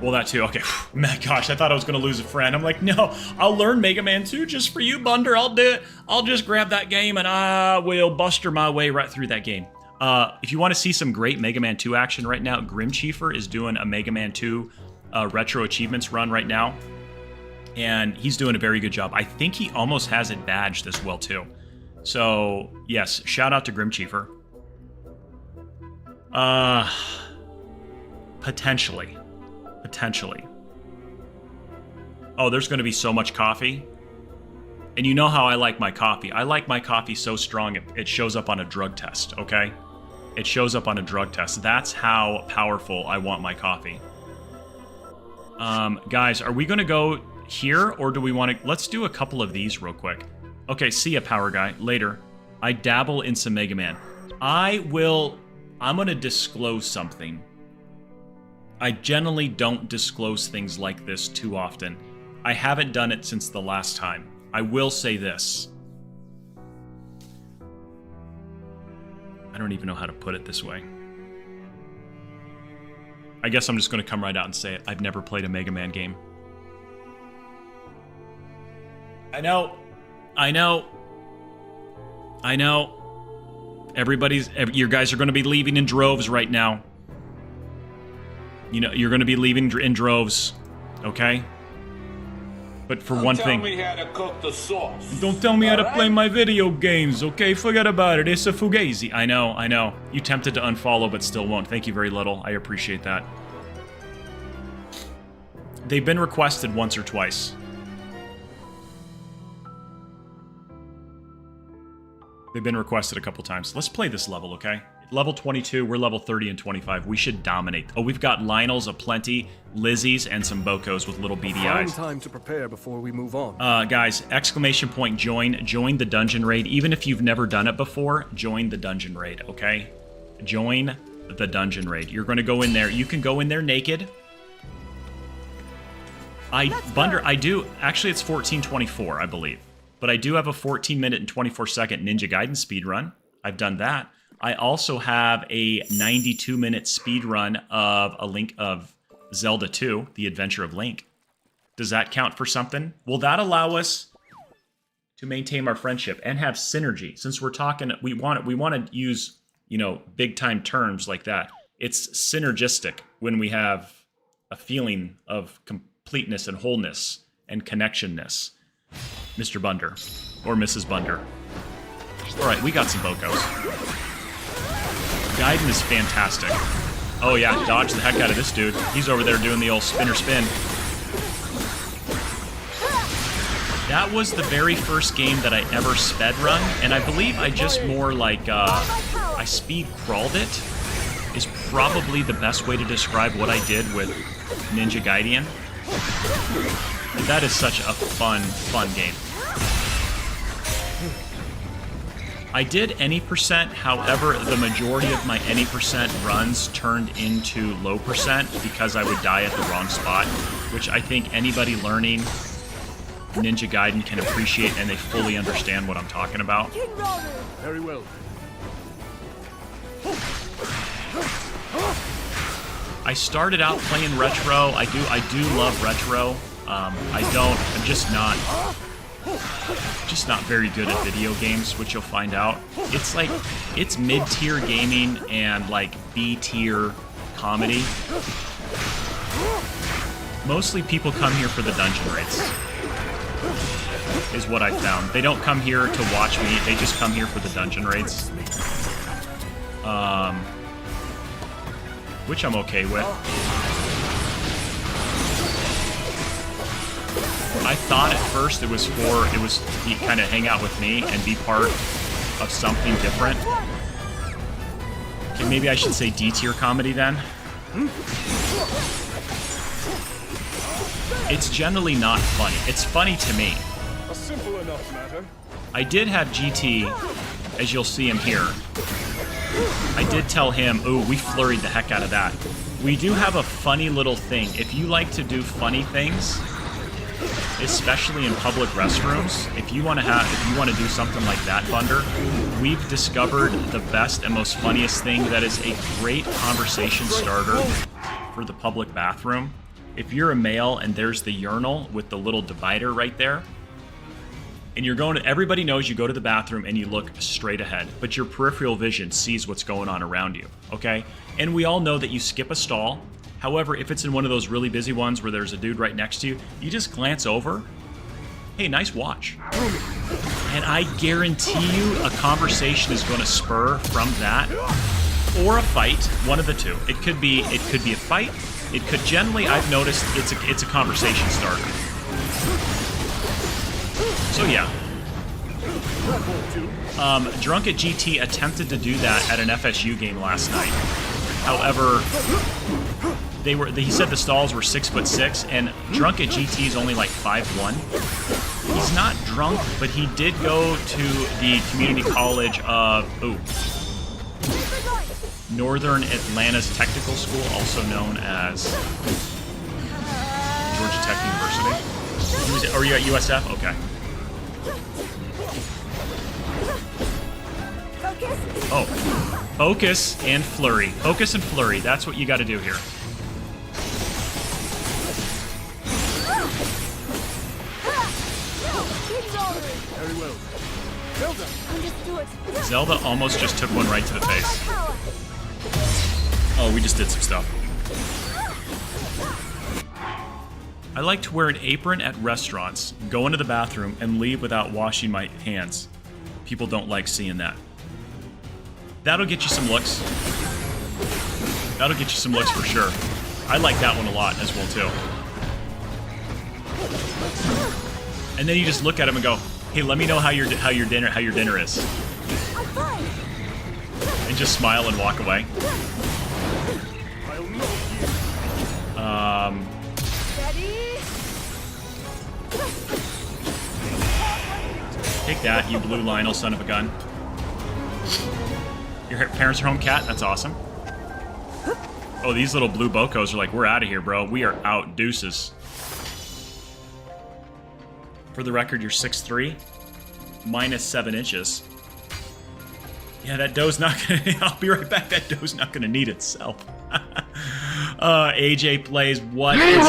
Well, that too. Okay. My gosh, I thought I was going to lose a friend. I'm like, no, I'll learn Mega Man 2 just for you, Bunder. I'll do it. I'll just grab that game and I will buster my way right through that game. If you want to see some great Mega Man 2 action right now, Grimchiefer is doing a Mega Man 2 Retro Achievements run right now. And he's doing a very good job. I think he almost has it badged as well, too. So, yes, shout out to Grimchiefer. Potentially. Oh, there's going to be so much coffee. And you know how I like my coffee. I like my coffee so strong it shows up on a drug test, okay? It shows up on a drug test. That's how powerful I want my coffee. Guys, are we going to go here or do we want to... Let's do a couple of these real quick. Okay, see ya, Power Guy. Later. I dabble in some Mega Man. I'm going to disclose something. I generally don't disclose things like this too often. I haven't done it since the last time. I will say this. I don't even know how to put it this way. I guess I'm just going to come right out and say it. I've never played a Mega Man game. I know. You guys are going to be leaving in droves right now. You know, you're going to be leaving in droves, okay? But for one thing... Don't tell me how to cook the sauce. Don't tell me how to play my video games, okay? Forget about it. It's a fugazi. I know. You tempted to unfollow, but still won't. Thank you very little. I appreciate that. They've been requested once or twice. They've been requested a couple times. Let's play this level, okay? Level 22, we're level 30 and 25. We should dominate. Oh, we've got Lionel's aplenty, Lizzie's, and some Bocos with little beady eyes. Time to prepare before we move on. Guys, exclamation point join the dungeon raid. Even if you've never done it before, join the dungeon raid, okay? Join the dungeon raid. You're going to go in there. You can go in there naked. Bunder, I do. Actually, it's 14:24, I believe. But I do have a 14-minute and 24-second Ninja Gaiden speedrun. I've done that. I also have a 92-minute speedrun of Zelda 2, The Adventure of Link. Does that count for something? Will that allow us to maintain our friendship and have synergy? Since we're talking, we want to use, you know, big time terms like that. It's synergistic when we have a feeling of completeness and wholeness and connectionness. Mr. Bunder or Mrs. Bunder. All right, we got some Bocos. Gaiden is fantastic. Oh yeah, dodge the heck out of this dude. He's over there doing the old spinner spin. That was the very first game that I ever sped run, and I believe I just more like, I speed crawled it, is probably the best way to describe what I did with Ninja Gaiden. And that is such a fun game. I did any percent, however, the majority of my any percent runs turned into low percent because I would die at the wrong spot, which I think anybody learning Ninja Gaiden can appreciate, and they fully understand what I'm talking about. Very well. I started out playing retro. I do love retro. I'm just not very good at video games, which you'll find out. It's like, it's mid-tier gaming and like B-tier comedy. Mostly people come here for the dungeon raids, is what I found. They don't come here to watch me, they just come here for the dungeon raids. Which I'm okay with. I thought at first it was to kind of hang out with me and be part of something different. Okay, maybe I should say D-tier comedy then. It's generally not funny. It's funny to me. A simple enough matter. I did have GT, as you'll see him here. I did tell him, ooh, we flurried the heck out of that. We do have a funny little thing. If you like to do funny things, especially in public restrooms, if you want to do something like that, Bunder, we've discovered the best and most funniest thing that is a great conversation starter for the public bathroom. If you're a male and there's the urinal with the little divider right there, and you're going to, everybody knows you go to the bathroom and you look straight ahead, but your peripheral vision sees what's going on around you, okay? And we all know that you skip a stall. However, if it's in one of those really busy ones where there's a dude right next to you, you just glance over. Hey, nice watch. And I guarantee you a conversation is going to spur from that, or a fight, one of the two. It could be a fight. It could generally, I've noticed, it's a conversation starter. So yeah. Drunk at GT attempted to do that at an FSU game last night. However, he said the stalls were 6'6", and Drunk at GT is only like 5'1". He's not drunk, but he did go to the community college of Northern Atlanta's Technical School, also known as Georgia Tech University. Are you at USF? Okay. Oh, focus and flurry. Focus and flurry. That's what you got to do here. Very well. Zelda almost just took one right to the face. Oh, we just did some stuff. I like to wear an apron at restaurants, go into the bathroom, and leave without washing my hands. People don't like seeing that. That'll get you some looks. That'll get you some looks for sure. I like that one a lot as well too. And then you just look at him and go, "Hey, let me know how your dinner is," and just smile and walk away. Take that, you blue Lionel son of a gun. Your parents are home, cat? That's awesome. Oh, these little blue Bocos are like, we're out of here, bro. We are out. Deuces. For the record, you're 6'3", minus 7 inches. Yeah, that dough's not gonna... I'll be right back. That dough's not gonna need itself. AJ plays what is...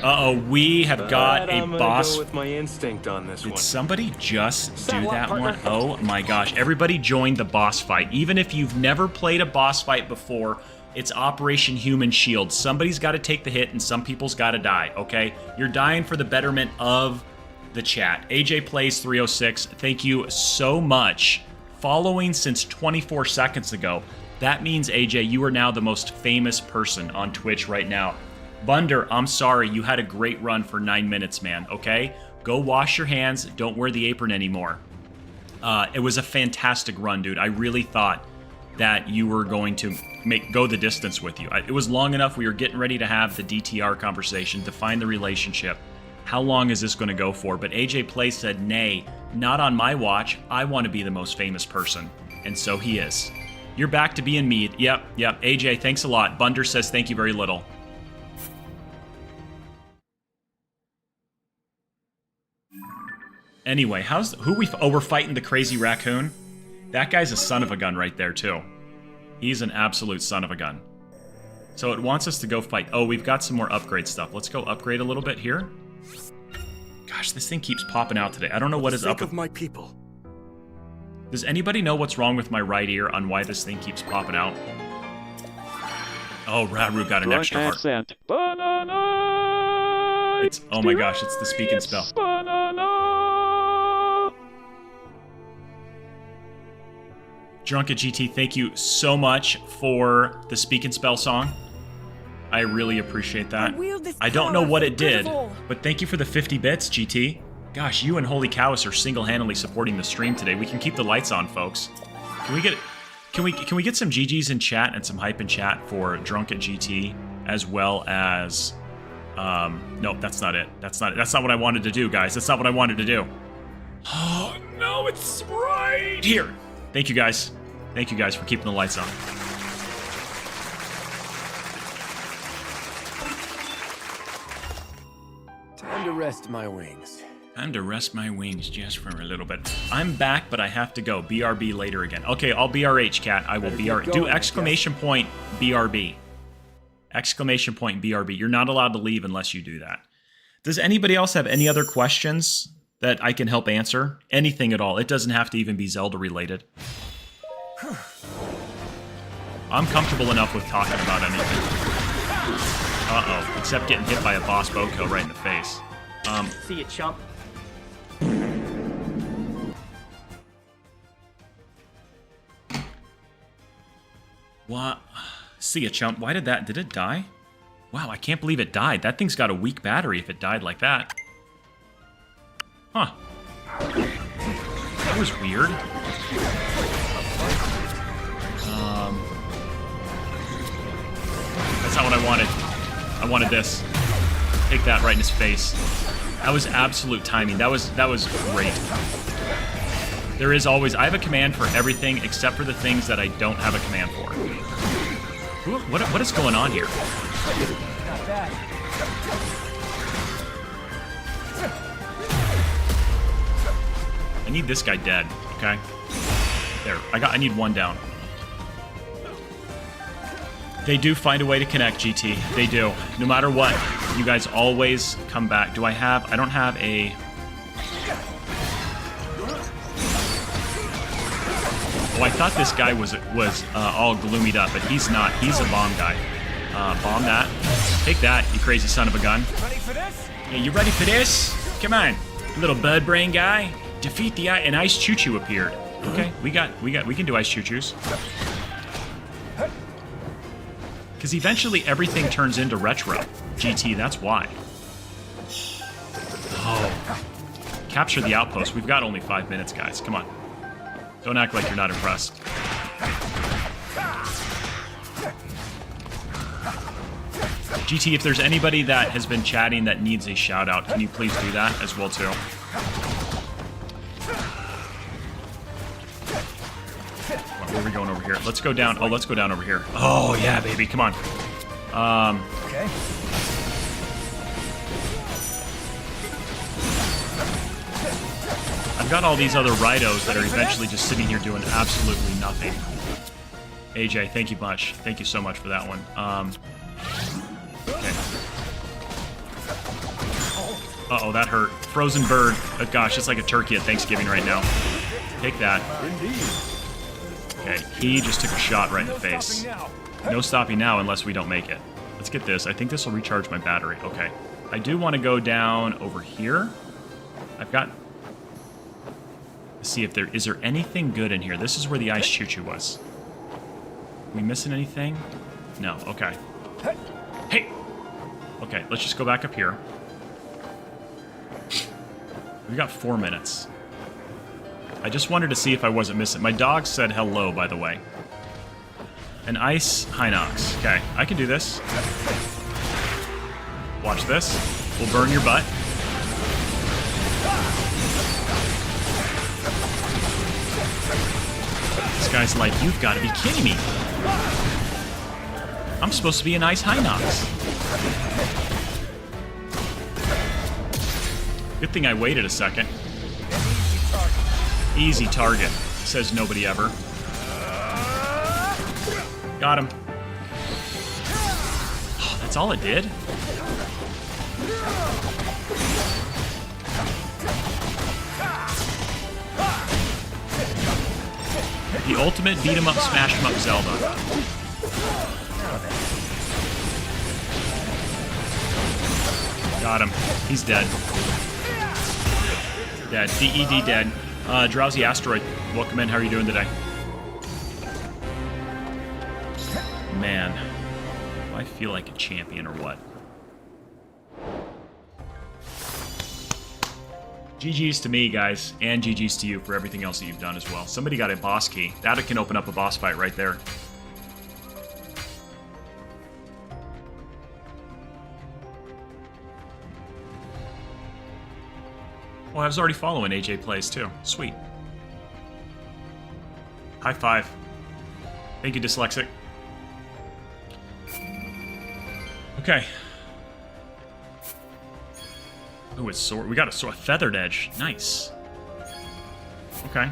Uh-oh, we have got a boss... Go with my instinct on this Did one. somebody just do that partner? one? Oh my gosh. Everybody joined the boss fight. Even if you've never played a boss fight before, it's Operation Human Shield. Somebody's got to take the hit and some people's got to die, okay? You're dying for the betterment of the chat. AJ Plays 306, thank you so much. Following since 24 seconds ago. That means, AJ, you are now the most famous person on Twitch right now. Bunder, I'm sorry, you had a great run for 9 minutes, man, okay? Go wash your hands, don't wear the apron anymore. It was a fantastic run, dude. I really thought that you were going to go the distance with you. It was long enough. We were getting ready to have the DTR conversation, define the relationship. How long is this going to go for? But AJ Play said, nay, not on my watch. I want to be the most famous person. And so he is. You're back to being me. Yep. AJ, thanks a lot. Bunder says thank you very little. Anyway, we're fighting the crazy raccoon? That guy's a son of a gun right there, too. He's an absolute son of a gun. So it wants us to go fight. Oh, we've got some more upgrade stuff. Let's go upgrade a little bit here. Gosh, this thing keeps popping out today. I don't know what is up with my people. Does anybody know what's wrong with my right ear on why this thing keeps popping out? Oh, Raru got an extra heart. It's, oh my gosh, it's the speak and spell. Drunken GT, thank you so much for the speak and spell song. I really appreciate that. I don't know what it did, but thank you for the 50 bits, GT. Gosh, you and Holy Cows are single-handedly supporting the stream today. We can keep the lights on, folks. Can we get some GGs in chat and some hype in chat for Drunken GT, as well as no, that's not it. That's not what I wanted to do, guys. That's not what I wanted to do. Oh no, it's right here. Thank you guys. Thank you guys for keeping the lights on. Time to rest my wings. Time to rest my wings just for a little bit. I'm back, but I have to go. BRB later again. Okay, I'll BRH, cat. I will BR. Do exclamation point BRB. Exclamation point BRB. You're not allowed to leave unless you do that. Does anybody else have any other questions that I can help answer? Anything at all. It doesn't have to even be Zelda related. I'm comfortable enough with talking about anything. Uh-oh. Except getting hit by a boss bow kill right in the face. See you, chump. What? See ya, chump. Why did it die? Wow, I can't believe it died. That thing's got a weak battery if it died like that. Huh. That was weird. That's not what I wanted. I wanted this. Take that right in his face. That was absolute timing. That was great. There is always... I have a command for everything except for the things that I don't have a command for. What is going on here? I need this guy dead, okay? There. I need one down. They do find a way to connect, GT. They do. No matter what, you guys always come back. Do I have... I don't have a... Oh, I thought this guy was all gloomied up, but he's not. He's a bomb guy. Bomb that. Take that, you crazy son of a gun. Ready for this? Yeah, you ready for this? Come on, little bud brain guy. Defeat the and Ice Choo Choo appeared. Okay, we can do Ice Choo Choos. Because eventually everything turns into retro. GT, that's why. Oh. Capture the outpost. We've got only 5 minutes, guys. Come on. Don't act like you're not impressed. GT, if there's anybody that has been chatting that needs a shout out, can you please do that as well too? Where are we going over here? Let's go down. Oh, let's go down over here. Oh yeah, baby, come on. Okay. I've got all these other Rhidos that are eventually just sitting here doing absolutely nothing. AJ, thank you much. Thank you so much for that one. Okay. Uh-oh, that hurt. Frozen bird. Oh, gosh, it's like a turkey at Thanksgiving right now. Take that. Okay, he just took a shot right in the face. No stopping now unless we don't make it. Let's get this. I think this will recharge my battery. Okay. I do want to go down over here. I've got... Let's see if there... Is there anything good in here? This is where the ice choo-choo was. Are we missing anything? No. Okay. Hey! Okay, let's just go back up here. We got 4 minutes. I just wanted to see if I wasn't missing. My dog said hello, by the way. An ice Hinox. Okay, I can do this. Watch this. We'll burn your butt. This guy's like, you've got to be kidding me. I'm supposed to be an ice Hinox. Good thing I waited a second. Easy target, says nobody ever. Got him. Oh, that's all it did? The ultimate beat-em-up, smash-em-up Zelda. Got him. He's dead. Dead. DED dead. Drowsy Asteroid, welcome in. How are you doing today? Man. Do I feel like a champion or what? GG's to me, guys, and GG's to you for everything else that you've done as well. Somebody got a boss key. That can open up a boss fight right there. Oh, I was already following AJ Plays, too. Sweet. High five. Thank you, Dyslexic. Okay. Ooh, it's sword. We got a sword. Feathered edge. Nice. Okay.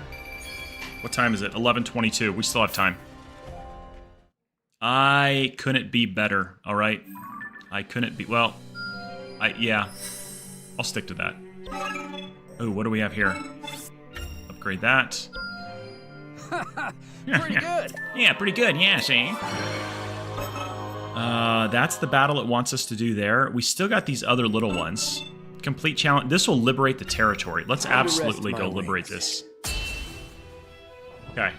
What time is it? 11:22. We still have time. I couldn't be better, alright? I couldn't be... Well, yeah. I'll stick to that. Ooh, what do we have here? Upgrade that. Pretty good. Yeah, pretty good. Yeah, see? That's the battle it wants us to do there. We still got these other little ones. Complete challenge. This will liberate the territory. Let's absolutely go liberate this. Okay.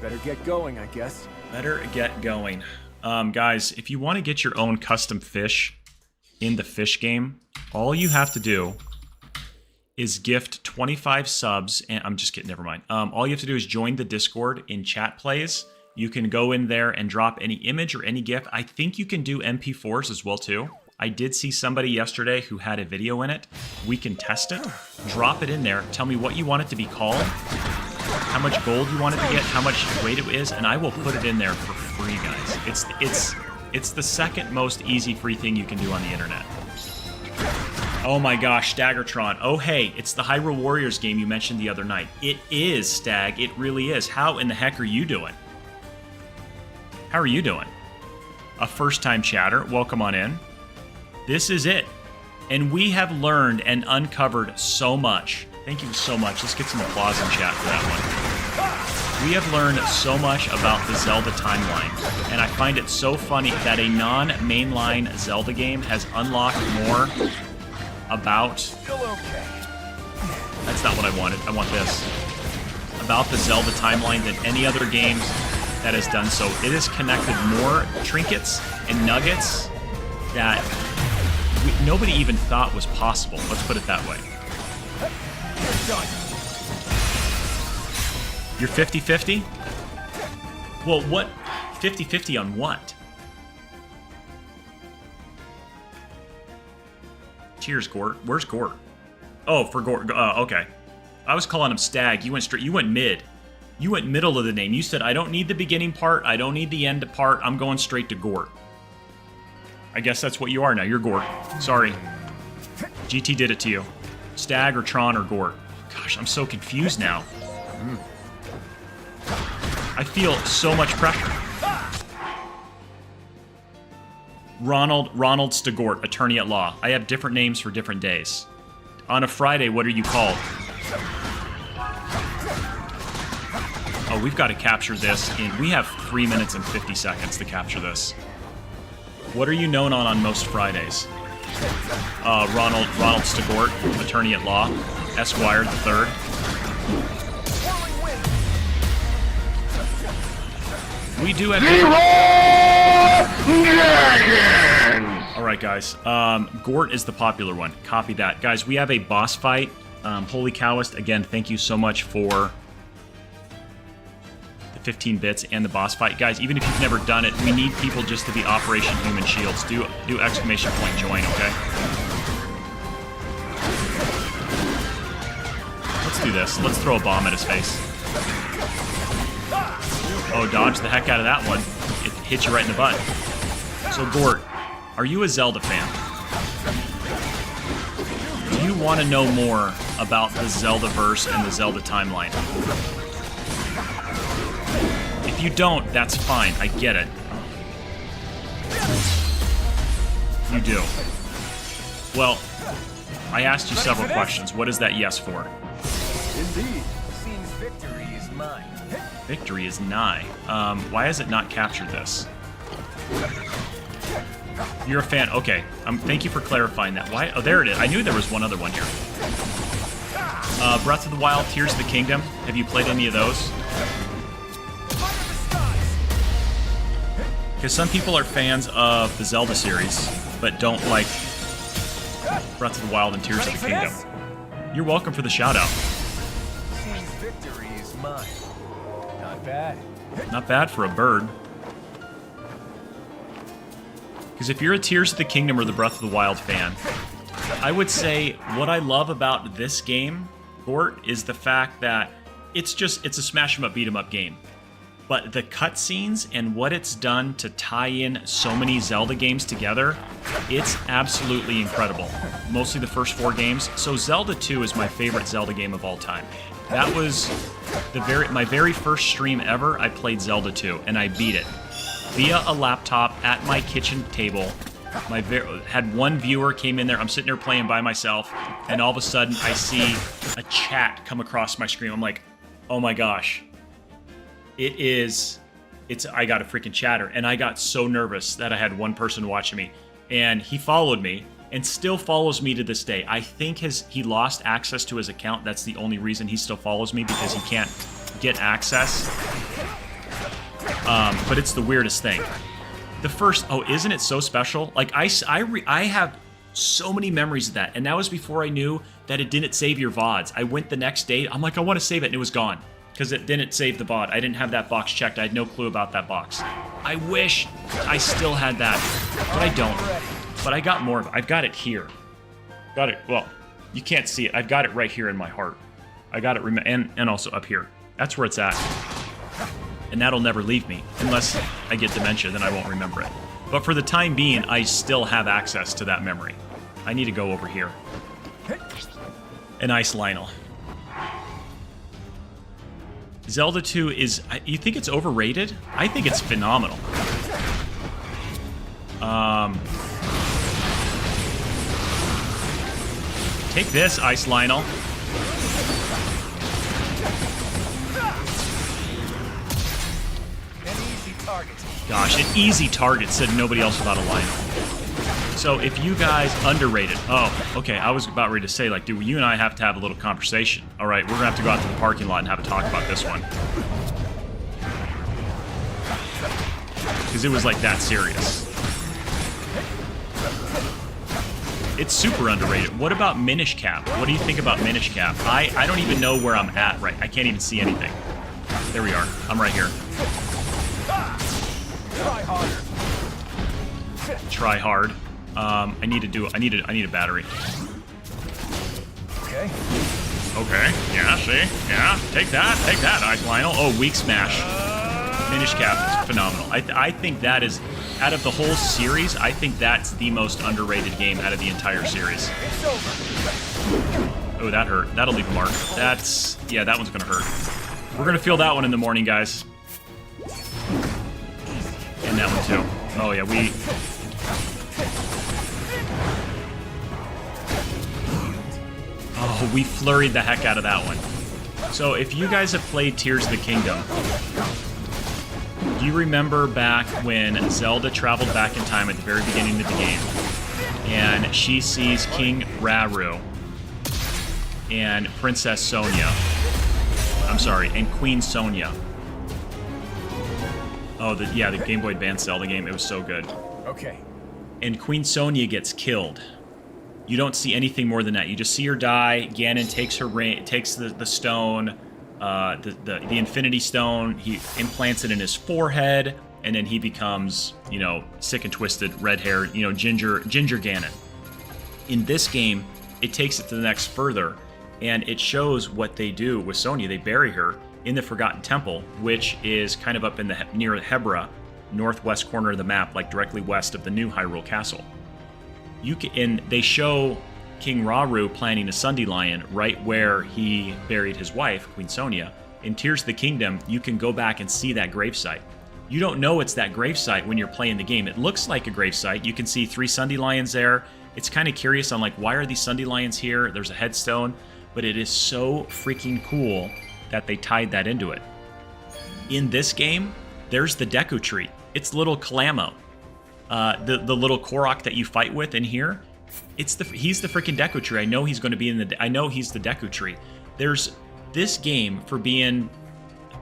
Better get going, I guess. Better get going. Guys, if you want to get your own custom fish in the fish game, all you have to do is gift 25 subs, and I'm just kidding, never mind. All you have to do is join the Discord in chat plays. You can go in there and drop any image or any GIF. I think you can do MP4s as well, too. I did see somebody yesterday who had a video in it. We can test it. Drop it in there. Tell me what you want it to be called, how much gold you want it to get, how much weight it is, and I will put it in there for free, guys. It's the second most easy free thing you can do on the internet. Oh my gosh, Staggertron. Oh hey, it's the Hyrule Warriors game you mentioned the other night. It is, Stag. It really is. How in the heck are you doing? How are you doing? A first-time chatter. Welcome on in. This is it. And we have learned and uncovered so much. Thank you so much. Let's get some applause in chat for that one. We have learned so much about the Zelda timeline. And I find it so funny that a non-mainline Zelda game has unlocked more about... That's not what I wanted. I want this. About the Zelda timeline than any other game that has done so. It has connected more trinkets and nuggets that nobody even thought was possible. Let's put it that way. You're 50-50? Well, what? 50-50 on what? Cheers, Gort. Where's Gort? Oh, for Gort. Okay. I was calling him Stag. You went straight. You went mid. You went middle of the name. You said, I don't need the beginning part. I don't need the end part. I'm going straight to Gort. I guess that's what you are now. You're Gort. Sorry. GT did it to you. Stag or Tron or Gort? Gosh, I'm so confused now. I feel so much pressure. Ronald Stegort, attorney at law. I have different names for different days. On a Friday, what are you called? Oh, we've got to capture this we have 3 minutes and 50 seconds to capture this. What are you known on most Fridays? Ronald Stegort, attorney at law, Esquire the Third. We do have... Alright, guys. Gort is the popular one. Copy that. Guys, we have a boss fight. Holy Cowist, again, thank you so much for the 15 bits and the boss fight. Guys, even if you've never done it, we need people just to be Operation Human Shields. Do exclamation point join, okay? Let's do this. Let's throw a bomb at his face. Oh, dodge the heck out of that one. It hit you right in the butt. So, Gort, are you a Zelda fan? Do you want to know more about the Zelda-verse and the Zelda timeline? If you don't, that's fine. I get it. You do. Well, I asked you several questions. What is that yes for? Indeed. Seems victory is mine. Victory is nigh. Why has it not captured this? You're a fan. Okay. Thank you for clarifying that. Why? Oh, there it is. I knew there was one other one here. Breath of the Wild, Tears of the Kingdom. Have you played any of those? Because some people are fans of the Zelda series, but don't like Breath of the Wild and Tears of the Kingdom. You're welcome for the shout-out. Seems victory is mine. Not bad. Not bad for a bird. Because if you're a Tears of the Kingdom or the Breath of the Wild fan, I would say what I love about this game, Gort, is the fact that it's a smash 'em up, beat 'em up game. But the cutscenes and what it's done to tie in so many Zelda games together, it's absolutely incredible. Mostly the first 4 games. So Zelda 2 is my favorite Zelda game of all time. That was my very first stream ever. I played Zelda 2, and I beat it via a laptop at my kitchen table. Had one viewer came in there. I'm sitting there playing by myself, and all of a sudden I see a chat come across my screen. I'm like, oh my gosh. I got a freaking chatter, and I got so nervous that I had one person watching me, and he followed me and still follows me to this day. I think he lost access to his account. That's the only reason he still follows me, because he can't get access. But it's the weirdest thing. Isn't it so special? Like, I have so many memories of that, and that was before I knew that it didn't save your VODs. I went the next day, I'm like, I want to save it, and it was gone. Because it didn't save the VOD. I didn't have that box checked. I had no clue about that box. I wish I still had that, but I don't. But I got more of it. I've got it here. Got it. Well, you can't see it. I've got it right here in my heart. I got it, and also up here. That's where it's at. And that'll never leave me. Unless I get dementia, then I won't remember it. But for the time being, I still have access to that memory. I need to go over here. An Ice Lionel. Zelda 2 is... You think it's overrated? I think it's phenomenal. Take this, Ice Lionel. Gosh, an easy target, said nobody else without a Lionel. So if you guys underrated... Oh, okay, I was about ready to say, like, dude, you and I have to have a little conversation. All right, we're going to have to go out to the parking lot and have a talk about this one. Because it was, like, that serious. It's super underrated. What about Minish Cap? What do you think about Minish Cap? I don't even know where I'm at right. I can't even see anything. There we are. I'm right here. Try harder. Try hard. I need a battery. Okay. Okay. Yeah, see? Yeah. Take that, Ice Lionel. Oh, weak smash. Minish Cap is phenomenal. I think that is, out of the whole series, I think that's the most underrated game out of the entire series. It's over. Oh, that hurt. That'll leave a mark. That's... Yeah, that one's gonna hurt. We're gonna feel that one in the morning, guys. And that one, too. Oh, yeah, we... Oh, we flurried the heck out of that one. So, if you guys have played Tears of the Kingdom, do you remember back when Zelda traveled back in time at the very beginning of the game, and she sees King Hyrule and Princess Sonia. I'm sorry, and Queen Sonia. Oh, the Game Boy Advance Zelda game. It was so good. Okay. And Queen Sonia gets killed. You don't see anything more than that. You just see her die. Ganon takes her takes the stone, the Infinity Stone. He implants it in his forehead, and then he becomes, you know, sick and twisted, red hair, you know, Ginger Ganon. In this game, it takes it to the next further, and it shows what they do with Sonia. They bury her in the Forgotten Temple, which is kind of up in the near Hebra, northwest corner of the map, like directly west of the new Hyrule Castle. And they show King Rauru planting a Sunday Lion right where he buried his wife, Queen Sonia. In Tears of the Kingdom, you can go back and see that gravesite. You don't know it's that gravesite when you're playing the game. It looks like a gravesite. You can see 3 Sunday Lions there. It's kind of curious on, like, why are these Sunday Lions here? There's a headstone. But it is so freaking cool that they tied that into it. In this game, there's the Deku Tree. It's little Kalamo. The little Korok that you fight with in here, he's the freaking Deku Tree. I know he's going to be I know he's the Deku Tree. There's this game, for being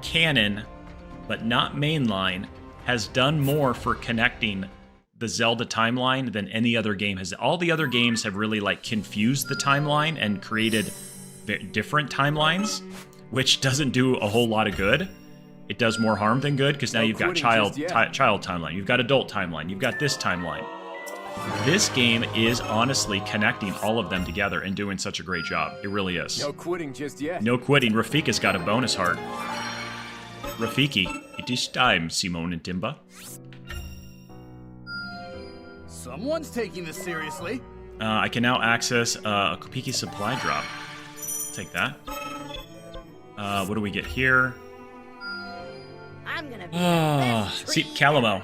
canon but not mainline, has done more for connecting the Zelda timeline than any other game has. All the other games have really, like, confused the timeline and created different timelines, which doesn't do a whole lot of good. It does more harm than good, because now you've got child timeline, you've got adult timeline, you've got this timeline. This game is honestly connecting all of them together and doing such a great job. It really is. No quitting just yet. No quitting. Rafika's got a bonus heart. Rafiki, it is time, Simone and Timba. Someone's taking this seriously. I can now access a Kopiki supply drop. Take that. What do we get here? I'm gonna be see, Calamo.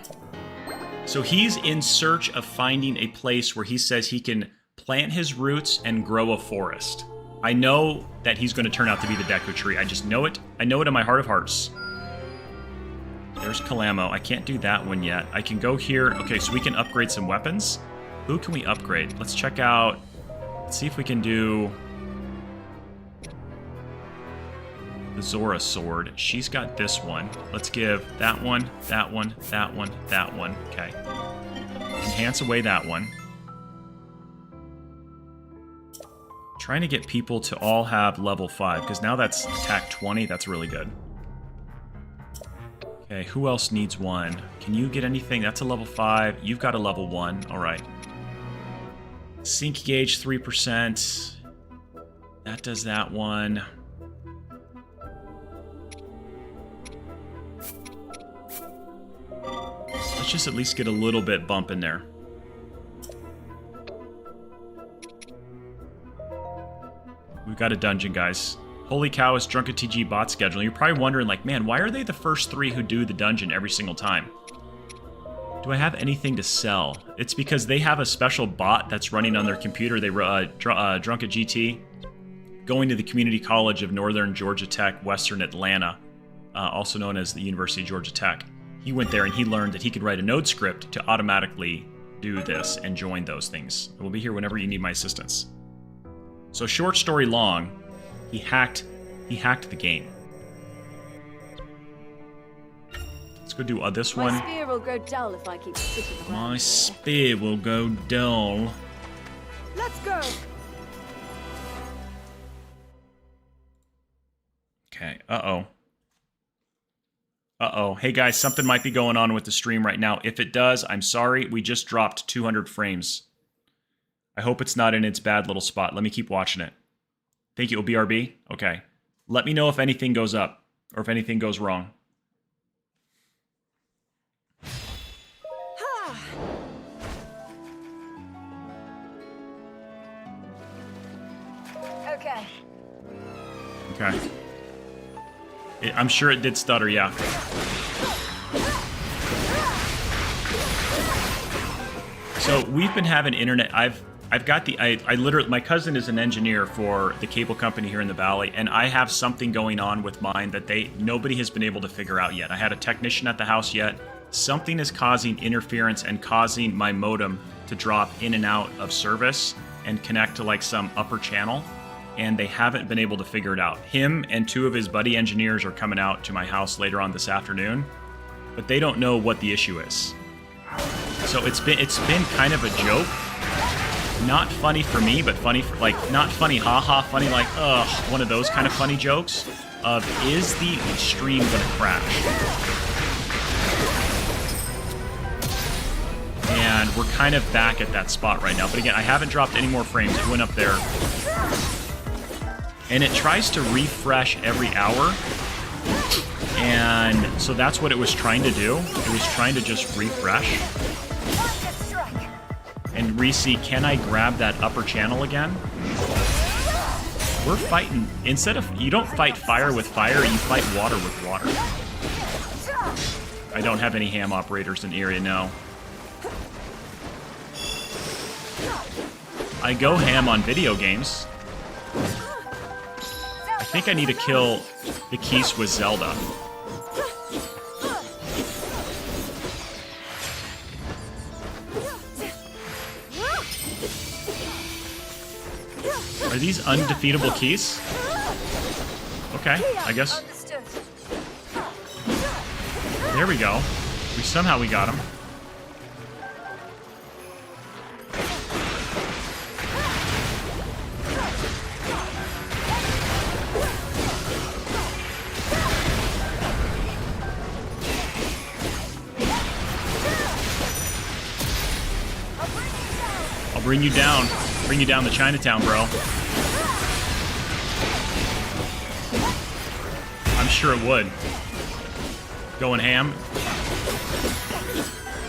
So he's in search of finding a place where he says he can plant his roots and grow a forest. I know that he's going to turn out to be the Deku Tree. I just know it. I know it in my heart of hearts. There's Kalamo. I can't do that one yet. I can go here. Okay, so we can upgrade some weapons. Who can we upgrade? Let's check out... Let's see if we can do... the Zora sword. She's got this one. Let's give that one, that one, that one, that one. Okay. Enhance away that one. Trying to get people to all have level 5, because now that's attack 20. That's really good. Okay, who else needs one? Can you get anything? That's a level 5. You've got a level 1. All right. Sync gauge 3%. That does that one. Let's just at least get a little bit bump in there. We've got a dungeon, guys. Holy cow, is Drunken TG bot scheduling. You're probably wondering, like, man, why are they the first 3 who do the dungeon every single time? Do I have anything to sell? It's because they have a special bot that's running on their computer. They Drunken GT, going to the Community College of Northern Georgia Tech, Western Atlanta, also known as the University of Georgia Tech. He went there and he learned that he could write a node script to automatically do this and join those things. We'll be here whenever you need my assistance. So short story long, he hacked the game. Let's go do this one. My spear will go dull if I keep sitting around. My spear will go dull. Let's go. Okay, uh-oh. Uh-oh. Hey guys, something might be going on with the stream right now. If it does, I'm sorry. We just dropped 200 frames. I hope it's not in its bad little spot. Let me keep watching it. Thank you, OBRB. Okay. Let me know if anything goes up or if anything goes wrong. Okay. Okay. I'm sure it did stutter, yeah. So we've been having internet. I've got the I literally, my cousin is an engineer for the cable company here in the valley, and I have something going on with mine that nobody has been able to figure out yet. I had a technician at the house yet. Something is causing interference and causing my modem to drop in and out of service and connect to like some upper channel, and they haven't been able to figure it out. Him and 2 of his buddy engineers are coming out to my house later on this afternoon, but they don't know what the issue is. So it's been kind of a joke. Not funny for me, but funny for, like, not funny haha, funny like, ugh, one of those kind of funny jokes of, is the stream gonna crash? And we're kind of back at that spot right now. But again, I haven't dropped any more frames. It went up there. And it tries to refresh every hour. And so that's what it was trying to do. It was trying to just refresh. And re-see, can I grab that upper channel again? We're fighting. Instead of, you don't fight fire with fire, you fight water with water. I don't have any ham operators in the area, no. I go ham on video games. I think I need to kill the Keese with Zelda. Are these undefeatable Keese? Okay, I guess. There we go. Somehow we got him. I'll bring you down. Bring you down to Chinatown, bro. I'm sure it would. Going ham?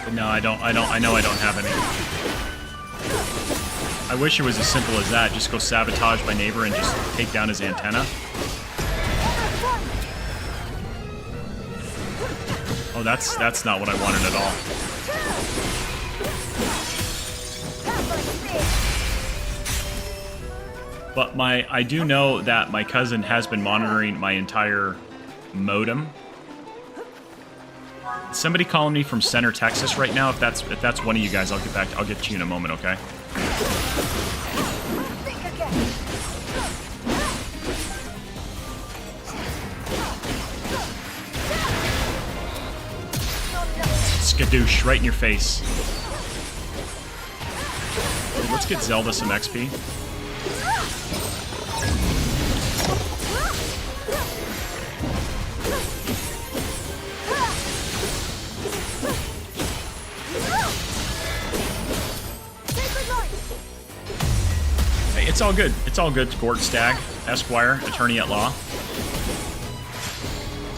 But no, I know I don't have any. I wish it was as simple as that. Just go sabotage my neighbor and just take down his antenna. Oh, that's not what I wanted at all. But I do know that my cousin has been monitoring my entire modem. Somebody calling me from Center, Texas right now. If that's one of you guys, I'll get to you in a moment, okay? Skadoosh, right in your face. Let's get Zelda some XP. It's all good. It's all good, Gord Stagg, Esquire, Attorney at Law.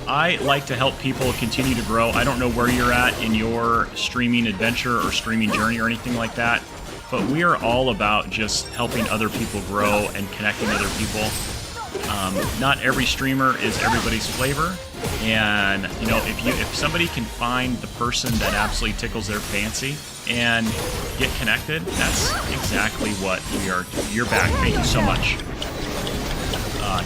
I like to help people continue to grow. I don't know where you're at in your streaming adventure or streaming journey or anything like that, but we are all about just helping other people grow and connecting other people. Not every streamer is everybody's flavor, and you know, if somebody can find the person that absolutely tickles their fancy and get connected, that's exactly what we are. You're back. Thank you so much,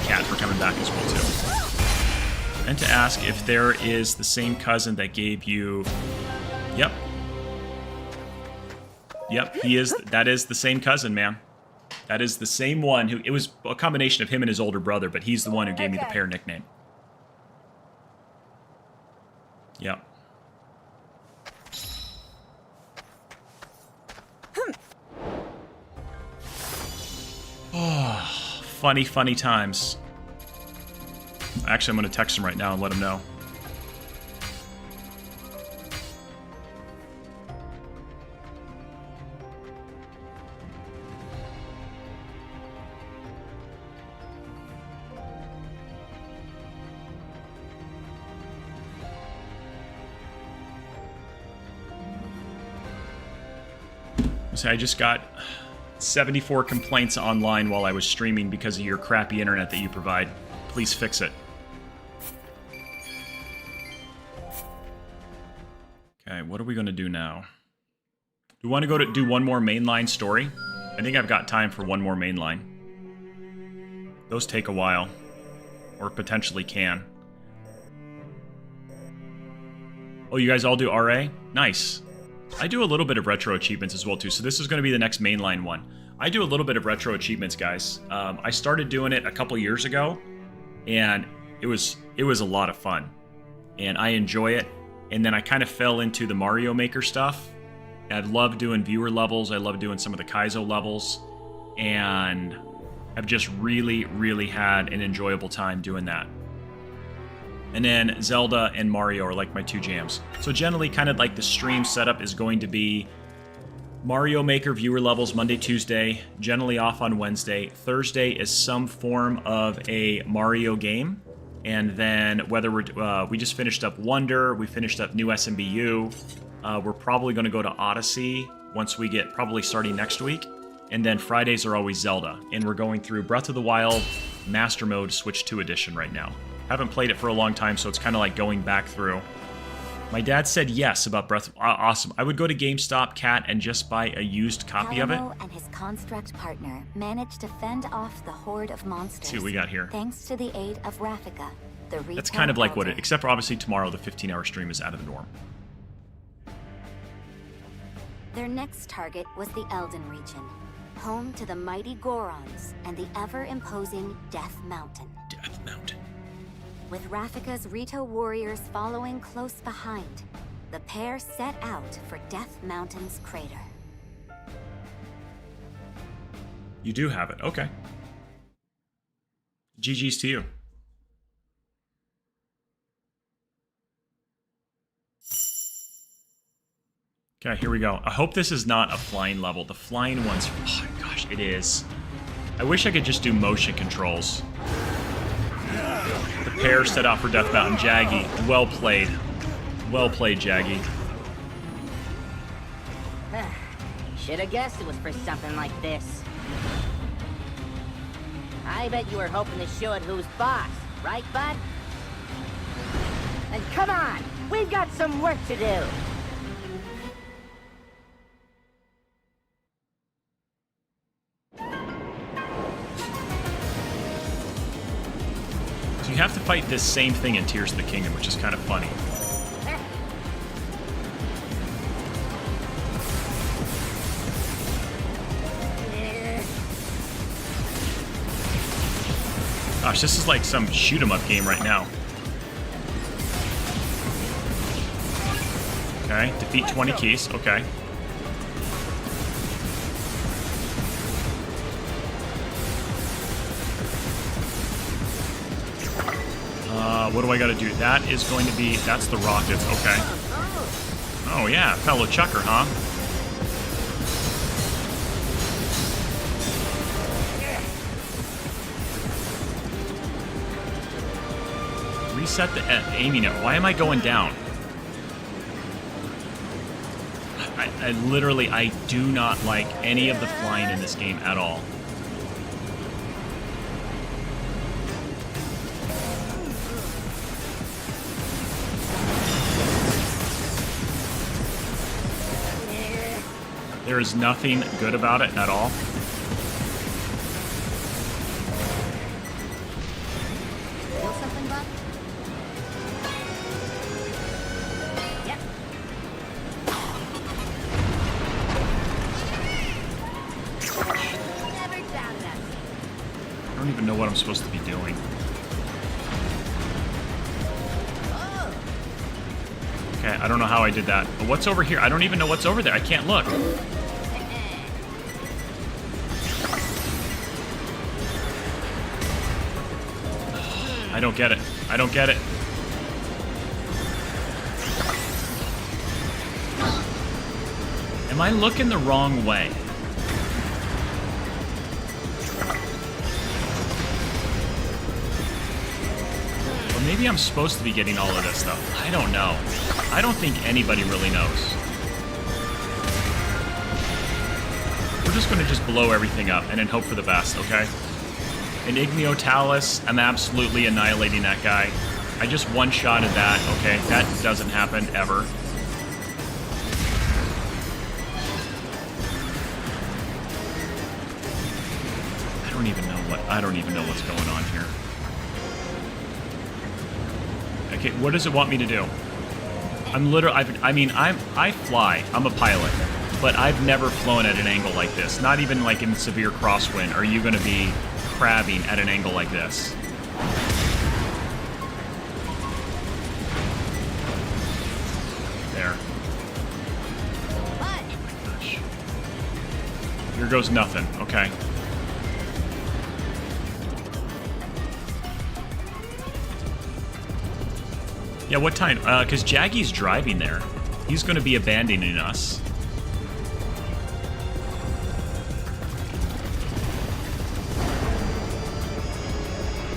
Kat, for coming back as well too. And to ask if there is the same cousin that gave you. Yep. Yep, he is. That is the same cousin, man. That is the same one who. It was a combination of him and his older brother, but he's the one who gave me the pair nickname. Yep. Oh, funny times. Actually, I'm going to text him right now and let him know. See, I just got 74 complaints online while I was streaming because of your crappy internet that you provide. Please fix it. Okay, what are we going to do now? Do we want to go to do one more mainline story? I think I've got time for one more mainline. Those take a while. Or potentially can. Oh, you guys all do RA? Nice. I do a little bit of retro achievements as well, too. So this is going to be the next mainline one. I do a little bit of retro achievements, guys. I started doing it a couple years ago. And it was a lot of fun. And I enjoy it. And then I kind of fell into the Mario Maker stuff. I love doing viewer levels. I love doing some of the Kaizo levels. And I've just really, really had an enjoyable time doing that. And then Zelda and Mario are like my two jams. So generally, kind of like the stream setup is going to be Mario Maker viewer levels Monday, Tuesday, generally off on Wednesday. Thursday is some form of a Mario game. And then whether we just finished up Wonder, we finished up new SMBU. We're probably going to go to Odyssey once we get, probably starting next week. And then Fridays are always Zelda. And we're going through Breath of the Wild Master Mode Switch 2 edition right now. Haven't played it for a long time, so it's kind of like going back through. My dad said yes about Breath of... awesome. I would go to GameStop, Cat, and just buy a used copy of it. And his construct partner managed to fend off the horde of monsters. Let's see what we got here. Thanks to the aid of Rafika, the retail That's kind of like what elder. it... Except for obviously tomorrow, the 15-hour stream is out of the norm. Their next target was the Elden region, home to the mighty Gorons and the ever-imposing Death Mountain. Death Mountain. With Rafika's Rito warriors following close behind, the pair set out for Death Mountain's crater. You do have it. Okay. GG's to you. Okay, here we go. I hope this is not a flying level. The flying ones... Oh my gosh, it is. I wish I could just do motion controls. The pair set out for Death Mountain. Jaggy, well played. Well played, Jaggy. Should have guessed it was for something like this. I bet you were hoping to show it who's boss, right, bud? And come on, we've got some work to do. So you have to fight this same thing in Tears of the Kingdom, which is kind of funny. Gosh, this is like some shoot-'em-up game right now. Okay, defeat 20 keys. Okay. What do I gotta do? That is going to be... That's the rockets. Okay. Oh, yeah. Fellow chucker, huh? Reset the aiming it. Why am I going down? I literally, I do not like any of the flying in this game at all. There is nothing good about it at all. Feel something, Buck? Yep. Never doubted us. I don't even know what I'm supposed to be doing. Okay, I don't know how I did that. But what's over here? I don't even know what's over there. I can't look. I don't get it. I don't get it. Am I looking the wrong way? Or maybe I'm supposed to be getting all of this stuff. I don't know. I don't think anybody really knows. We're just just going to just blow everything up and then hope for the best, okay? An Igneo I'm absolutely annihilating that guy. I just one-shotted that, okay? That doesn't happen ever. I don't even know what's going on here. Okay, what does it want me to do? I'm literally, I fly. I'm a pilot. But I've never flown at an angle like this. Not even like in severe crosswind are you going to be crabbing at an angle like this. There. Oh my gosh. Here goes nothing. Okay. Yeah, what time? Because Jaggy's driving there. He's going to be abandoning us.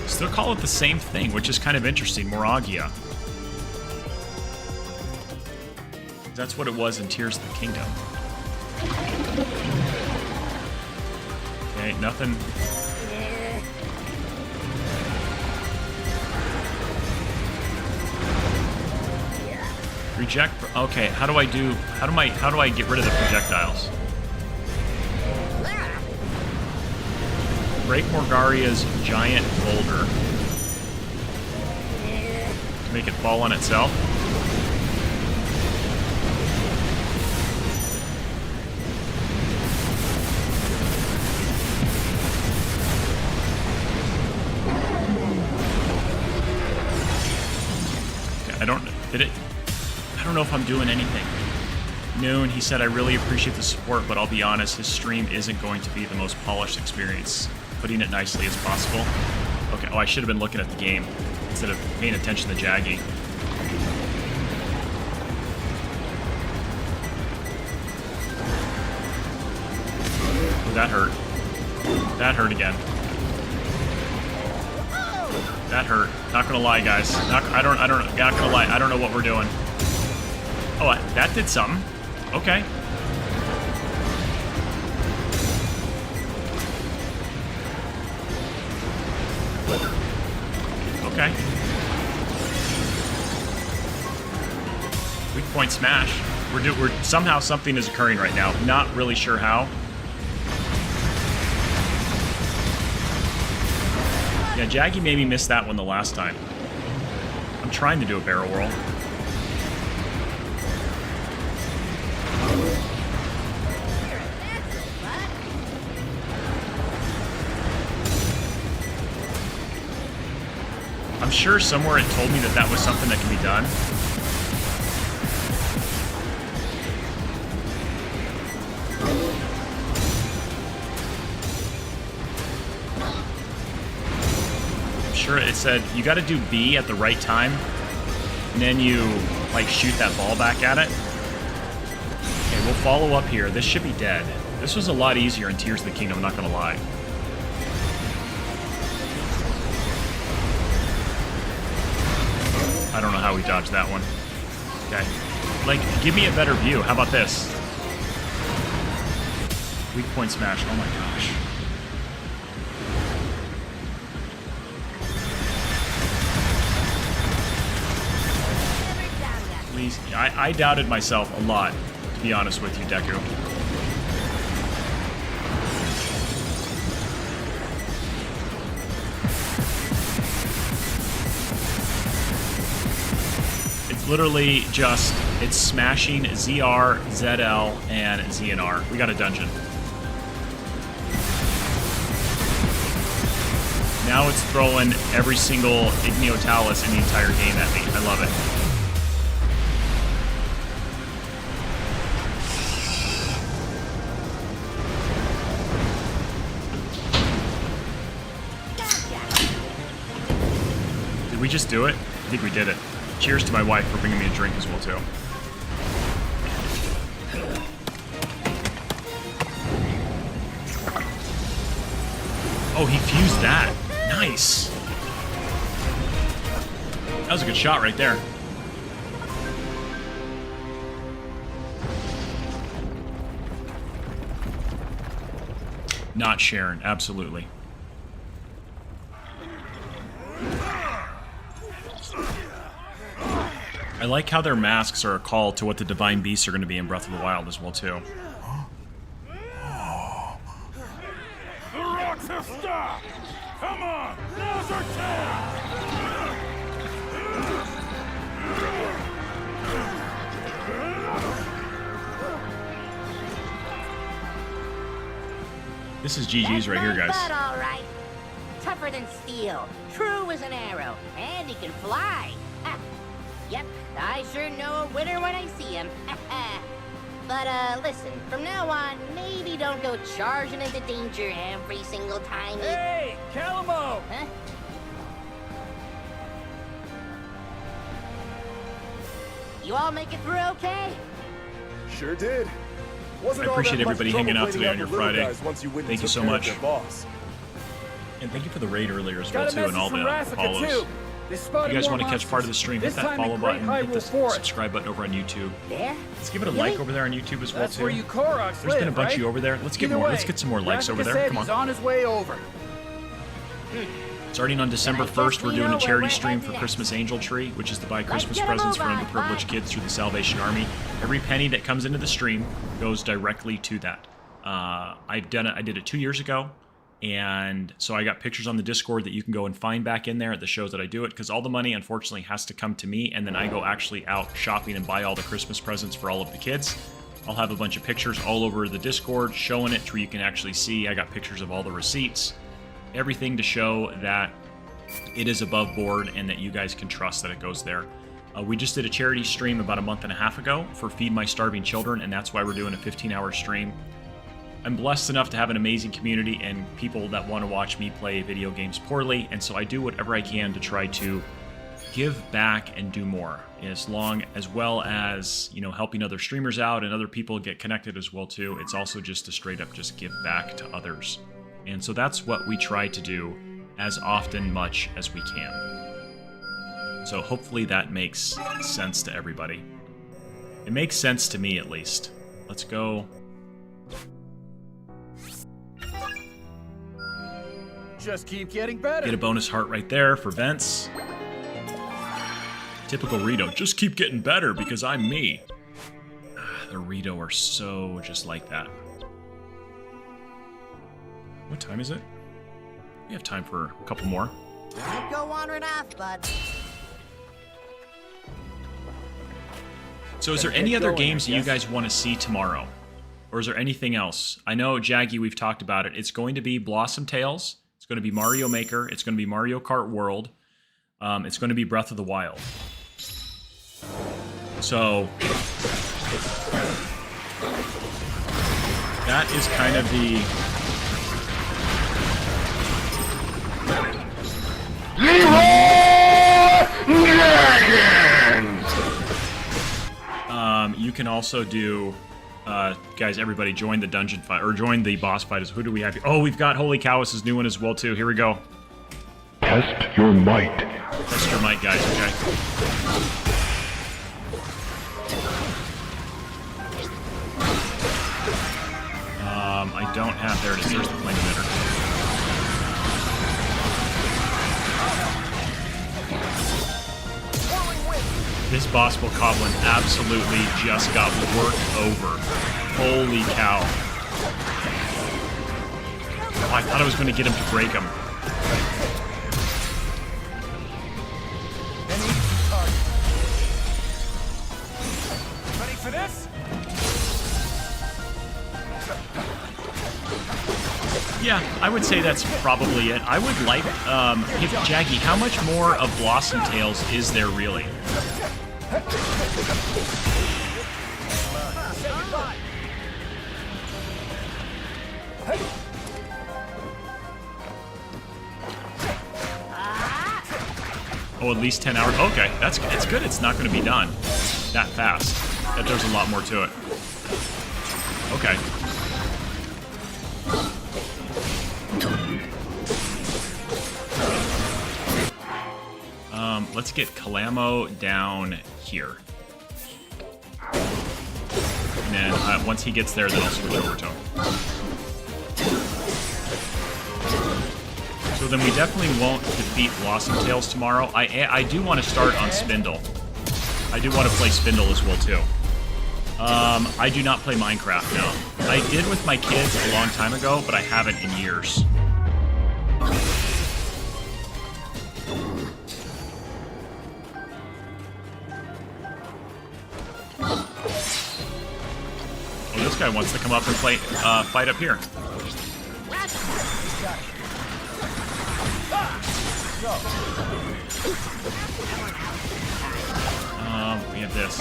So they'll call it the same thing, which is kind of interesting. Moragia. That's what it was in Tears of the Kingdom. Okay, nothing. Reject. Okay, how do I get rid of the projectiles? Break Morgaria's giant boulder. To make it fall on itself. Okay, I don't know if I'm doing anything. Noon, he said, I really appreciate the support, but I'll be honest, his stream isn't going to be the most polished experience. Putting it nicely as possible. Okay, oh, I should have been looking at the game instead of paying attention to Jaggy. Oh, that hurt. That hurt again. That hurt. Not gonna lie, guys. Not gonna lie. I don't know what we're doing. Oh, that did something. Okay. Okay. Weak point smash. We're somehow something is occurring right now. Not really sure how. Yeah, Jaggy made me miss that one the last time. I'm trying to do a barrel roll. I'm sure somewhere it told me that that was something that can be done. I'm sure it said you got to do B at the right time, and then you like shoot that ball back at it. Okay, we'll follow up here. This should be dead. This was a lot easier in Tears of the Kingdom, I'm not gonna lie. I don't know how we dodged that one. Okay. Like, give me a better view. How about this? Weak point smash. Oh my gosh. Please. I doubted myself a lot, to be honest with you, Deku. Literally just, it's smashing ZR, ZL, and ZNR. We got a dungeon. Now it's throwing every single Igneo in the entire game at me. I love it. Did we just do it? I think we did it. Cheers to my wife for bringing me a drink as well, too. Oh, he fused that. Nice. That was a good shot right there. Not Sharon, absolutely. I like how their masks are a call to what the divine beasts are going to be in Breath of the Wild as well, too. The rocks have stopped! Come on! Now's our chance! This is GG's right here, guys. But all right. Tougher than steel, true as an arrow, and he can fly. Ha. Yep, I sure know a winner when I see him. But listen, from now on, maybe don't go charging into danger every single time he... Hey, Calamo! Huh? You all make it through okay? Sure did. I appreciate everybody hanging out today on your Friday. Thank you so much. And thank you for the raid earlier as well, too, and all the follows. If you guys want to catch part of the stream, hit that follow button, hit the subscribe button over on YouTube. Yeah? Let's give it a like over there on YouTube as well, That's too. where you Koroks There's been a live, bunch of right? you over there. Let's get Either more. way, Let's get some more likes over Jessica there. said Come he's on. on his way over. Starting on December 1st, we're doing a charity stream for Christmas Angel Tree, which is to buy Christmas presents for underprivileged kids through the Salvation Army. Every penny that comes into the stream goes directly to that. I did it 2 years ago, and so I got pictures on the Discord that you can go and find back in there at the shows that I do it, because all the money, unfortunately, has to come to me, and then I go actually out shopping and buy all the Christmas presents for all of the kids. I'll have a bunch of pictures all over the Discord showing it to where you can actually see. I got pictures of all the receipts. Everything to show that it is above board and that you guys can trust that it goes there. We just did a charity stream about a month and a half ago for Feed My Starving Children, and that's why we're doing a 15-hour stream. I'm blessed enough to have an amazing community and people that want to watch me play video games poorly, and so I do whatever I can to try to give back and do more, as well as, you know, helping other streamers out and other people get connected as well too. It's also just to straight up just give back to others. And so that's what we try to do as often much as we can. So hopefully that makes sense to everybody. It makes sense to me, at least. Let's go. Just keep getting better. Get a bonus heart right there for Vents. Typical Rito. Just keep getting better because I'm me. The Rito are so just like that. What time is it? We have time for a couple more. Don't go wandering off, bud. So is there any other games that you guys want to see tomorrow? Or is there anything else? I know, Jaggy, we've talked about it. It's going to be Blossom Tales. It's going to be Mario Maker. It's going to be Mario Kart World. It's going to be Breath of the Wild. So that is kind of the... You can also do, guys, everybody join the dungeon fight, or join the boss fight. Who do we have here? Oh, we've got Holy Cowus' new one as well, too. Here we go. Test your might. Test your might, guys, okay? I don't have, there it is, there's the flame emitter. This boss Bokoblin absolutely just got worked over. Holy cow. Oh, I thought I was going to get him to break him. Ready for this? Yeah, I would say that's probably it. I would like, Jaggy, how much more of Blossom Tales is there really? Oh, at least 10 hours. Okay, it's good. It's not going to be done that fast. That there's a lot more to it. Okay. Let's get Calamo down here. And then once he gets there, then I'll switch over to him. So then we definitely won't defeat Blossom Tales tomorrow. I do want to start on Spindle. I do want to play Spindle as well, too. I do not play Minecraft now. I did with my kids a long time ago, but I haven't in years. Oh, this guy wants to come up and play, fight up here. We have this.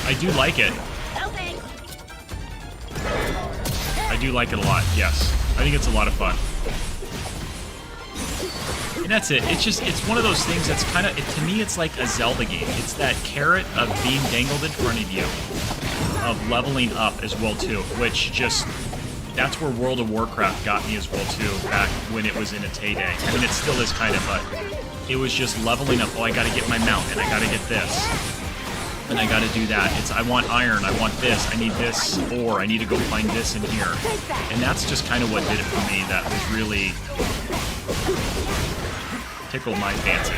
I do like it. I do like it a lot, yes. I think it's a lot of fun. And that's it. It's one of those things that's kind of, to me, it's like a Zelda game. It's that carrot of being dangled in front of you, of leveling up as well, too, which just, that's where World of Warcraft got me as well, too, back when it was in its heyday. I mean, it still is kind of, but it was just leveling up. Oh, I gotta get my mount, and I gotta get this. And I gotta do that. It's, I want iron, I want this, I need this ore, I need to go find this in here. And that's just kind of what did it for me. That was really tickled my fancy.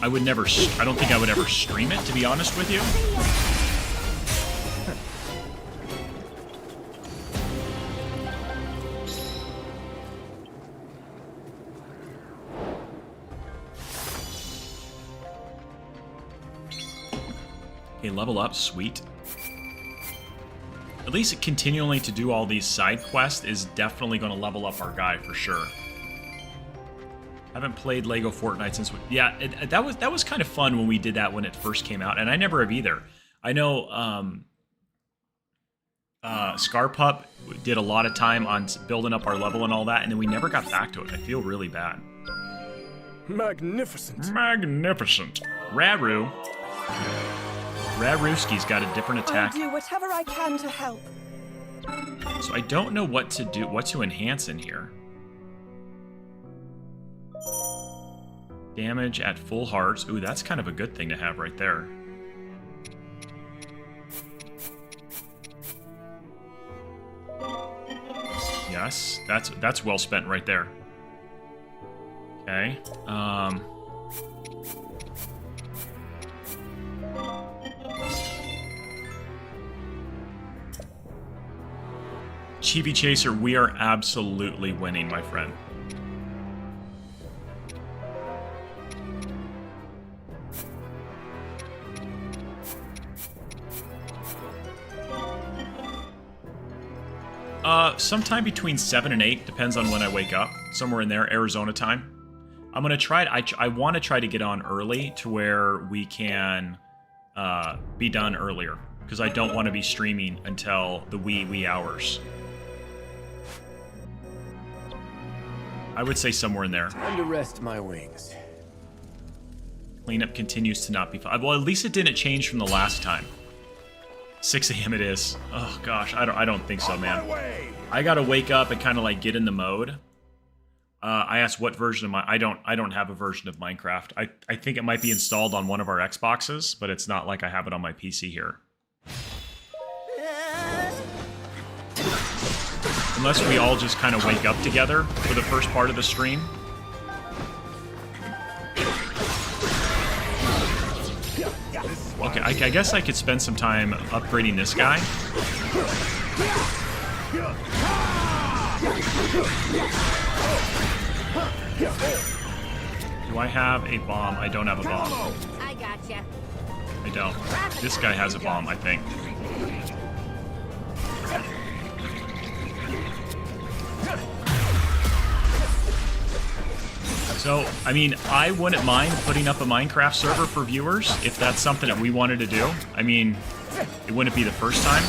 I would never, I don't think I would ever stream it, to be honest with you. Okay, level up, sweet. At least continually to do all these side quests is definitely going to level up our guy for sure. Haven't played Lego Fortnite since... Yeah, that was kind of fun when we did that when it first came out, and I never have either. I know Scarpup did a lot of time on building up our level and all that, and then we never got back to it. I feel really bad. Magnificent. Magnificent. Raru. Raruski's got a different attack. I'll do whatever I can to help. So I don't know what to do, what to enhance in here. Damage at full hearts. Ooh, that's kind of a good thing to have right there. Yes, that's well spent right there. Okay. Chibi Chaser, we are absolutely winning, my friend. Sometime between 7 and 8, depends on when I wake up. Somewhere in there, Arizona time. I'm gonna try it. I want to try to get on early to where we can be done earlier, because I don't want to be streaming until the wee hours. I would say somewhere in there. Time to rest my wings. Cleanup continues to not be fun. Well, at least it didn't change from the last time. 6 a.m. it is. Oh gosh, I don't think so, man. I gotta wake up and kind of like get in the mode. I asked what version of my... I don't have a version of Minecraft. I think it might be installed on one of our Xboxes, but it's not like I have it on my PC here. Unless we all just kind of wake up together for the first part of the stream. Okay, I guess I could spend some time upgrading this guy. Do I have a bomb? I don't have a bomb. I gotcha. I don't. This guy has a bomb, I think. So, I mean, I wouldn't mind putting up a Minecraft server for viewers if that's something that we wanted to do. I mean, it wouldn't be the first time.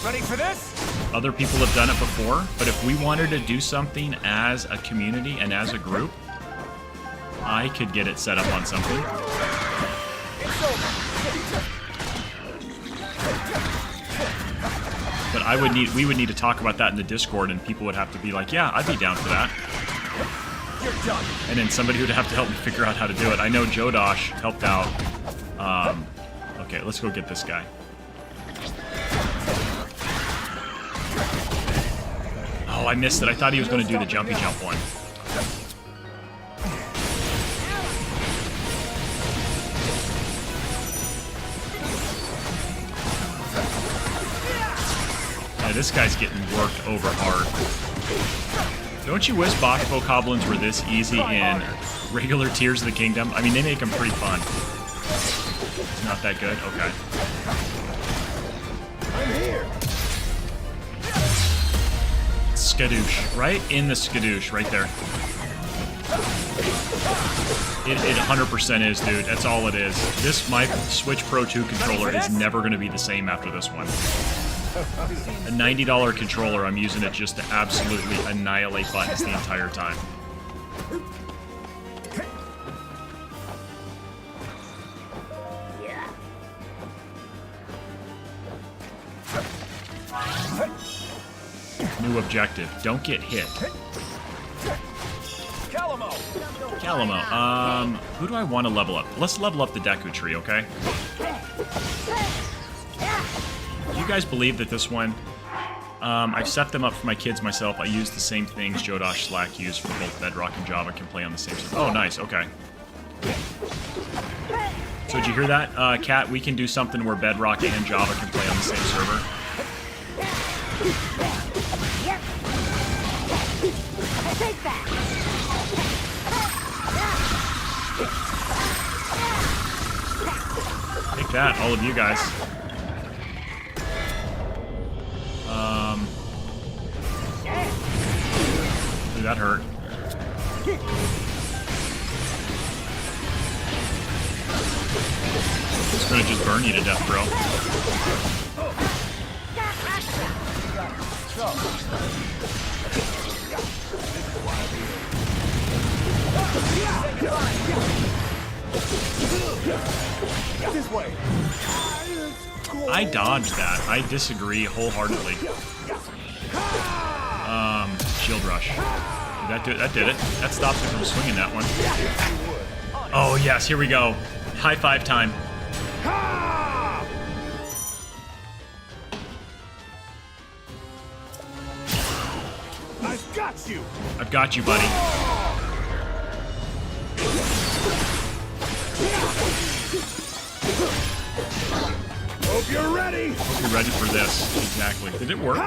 Ready for this? Other people have done it before, but if we wanted to do something as a community and as a group, I could get it set up on something. But we would need to talk about that in the Discord, and people would have to be like, yeah, I'd be down for that. And then somebody would have to help me figure out how to do it. I know Jodosh helped out. Okay, let's go get this guy. Oh, I missed it. I thought he was going to do the jumpy jump one. Yeah, this guy's getting worked over hard. Don't you wish Bakugo Goblins were this easy in regular Tears of the Kingdom? I mean, they make them pretty fun. It's not that good? Okay. I'm here. Skadoosh. Right in the skadoosh. Right there. It 100% is, dude. That's all it is. My Switch Pro 2 controller is never going to be the same after this one. A $90 controller, I'm using it just to absolutely annihilate buttons the entire time. New objective. Don't get hit. Calamo. Who do I want to level up? Let's level up the Deku Tree, okay? Do you guys believe that this one... I've set them up for my kids myself. I use the same things Jodosh Slack used for both Bedrock and Java can play on the same server. Oh, nice. Okay. So did you hear that, Kat? We can do something where Bedrock and Java can play on the same server. Take that. Take that, all of you guys. Dude, that hurt. It's gonna just burn you to death, bro. This way. I dodged that. I disagree wholeheartedly. Shield rush. That did it. That stops me from swinging that one. Oh yes, here we go. High five time. I've got you. I've got you, buddy. Hope you're ready. Hope you're ready for this. Exactly. Did it work?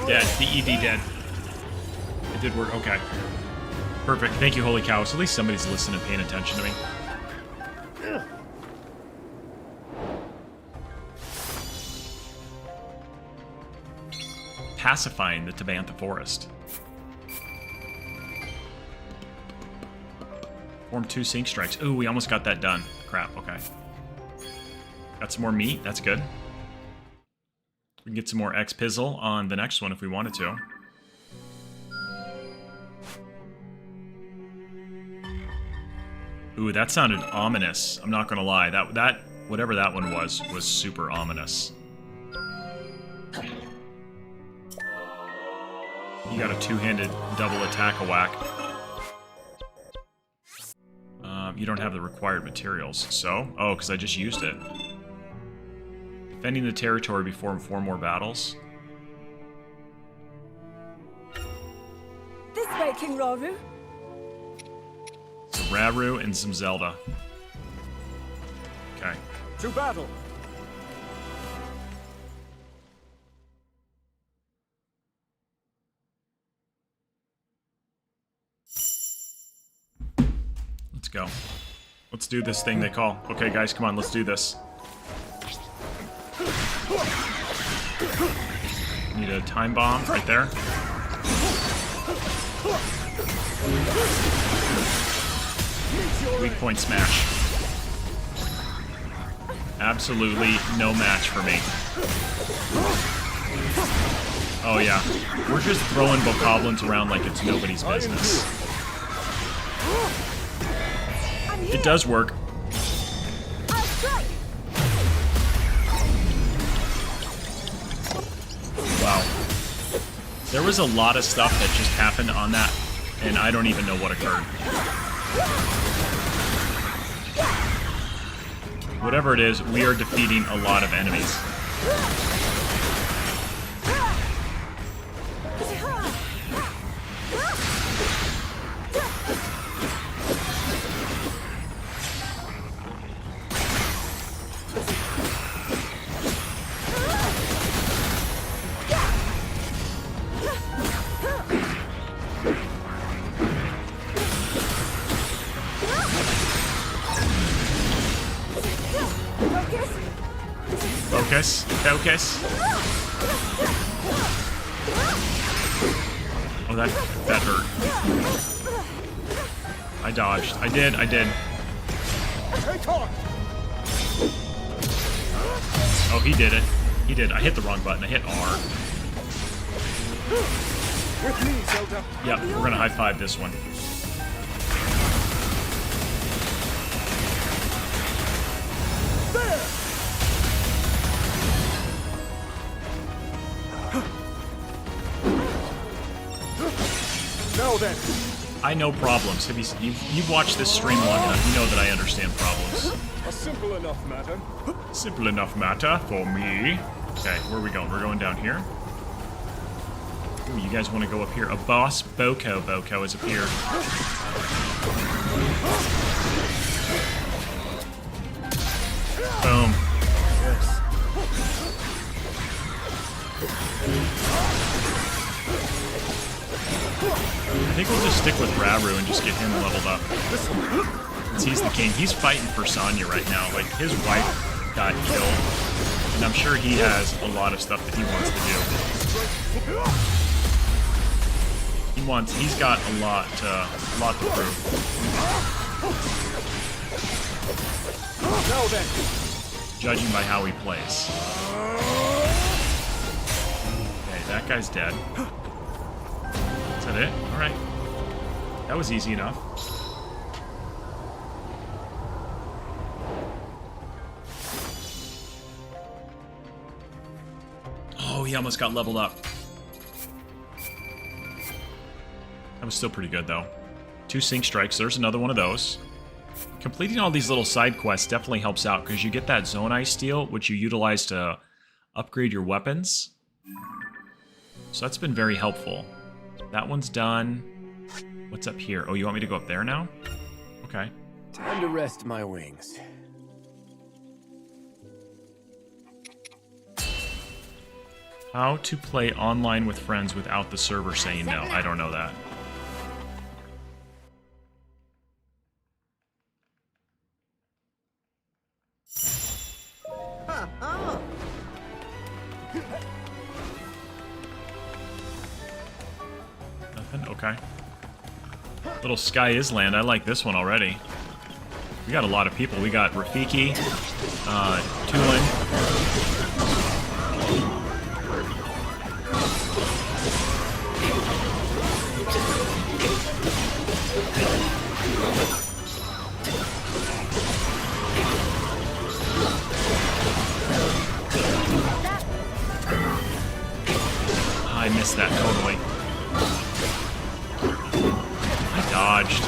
Dead. DED dead. It did work. Okay. Perfect. Thank you, Holy Cow. So at least somebody's listening and paying attention to me. Pacifying the Tabantha Forest. Form 2 sync strikes. Ooh, we almost got that done. Crap, okay. Got some more meat. That's good. We can get some more X-Pizzle on the next one if we wanted to. Ooh, that sounded ominous. I'm not gonna lie. That whatever that one was super ominous. You got a two-handed double attack-a-whack. You don't have the required materials, so? Oh, because I just used it. Defending the territory before 4 more battles. This way, King Rauru. So Rauru and some Zelda. Okay. To battle. Let's go. Let's do this thing they call. Okay, guys, come on, let's do this. Need a time bomb right there. Weak point smash. Absolutely no match for me. Oh yeah, we're just throwing bokoblins around like it's nobody's business. It does work. Wow. There was a lot of stuff that just happened on that, and I don't even know what occurred. Whatever it is, we are defeating a lot of enemies. Focus. Focus. Oh, that hurt. I dodged. I did. Oh, he did it. He did. I hit the wrong button. I hit R. With me, Zelda. Yep, we're gonna high five this one. Now then. I know problems. Have you've watched this stream long enough, you know that I understand problems. A simple enough matter. Simple enough matter for me. Okay, where are we going? We're going down here. Ooh, you guys want to go up here? A boss Boko is up here. Boom. Yes. I think we'll just stick with Rauru and just get him leveled up. Since he's the king. He's fighting for Sonya right now. Like, his wife got killed. And I'm sure he has a lot of stuff that he wants to do. He's got a lot to prove. Now then. Judging by how he plays. Okay, that guy's dead. Is that it? Alright. That was easy enough. Oh, he almost got leveled up. That was still pretty good, though. 2 sync strikes. There's another one of those. Completing all these little side quests definitely helps out, because you get that Zonai Steel, which you utilize to upgrade your weapons. So that's been very helpful. That one's done. What's up here? Oh, you want me to go up there now? Okay. Time to rest my wings. How to play online with friends without the server saying no. I don't know that. Nothing? Okay. Little Sky Island. I like this one already. We got a lot of people. We got Rafiki, Tulin. I missed that totally.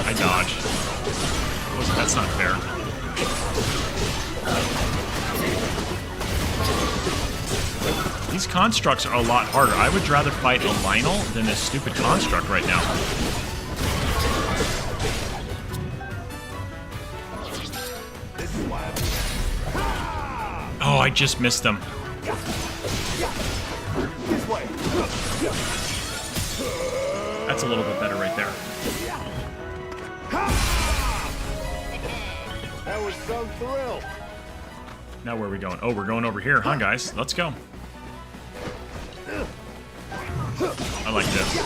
I dodged. That's not fair. These constructs are a lot harder. I would rather fight a Lionel than this stupid construct right now. Oh, I just missed them. That's a little bit better right there. That was some thrill. Now where are we going? Oh, we're going over here, huh, guys? Let's go. I like this.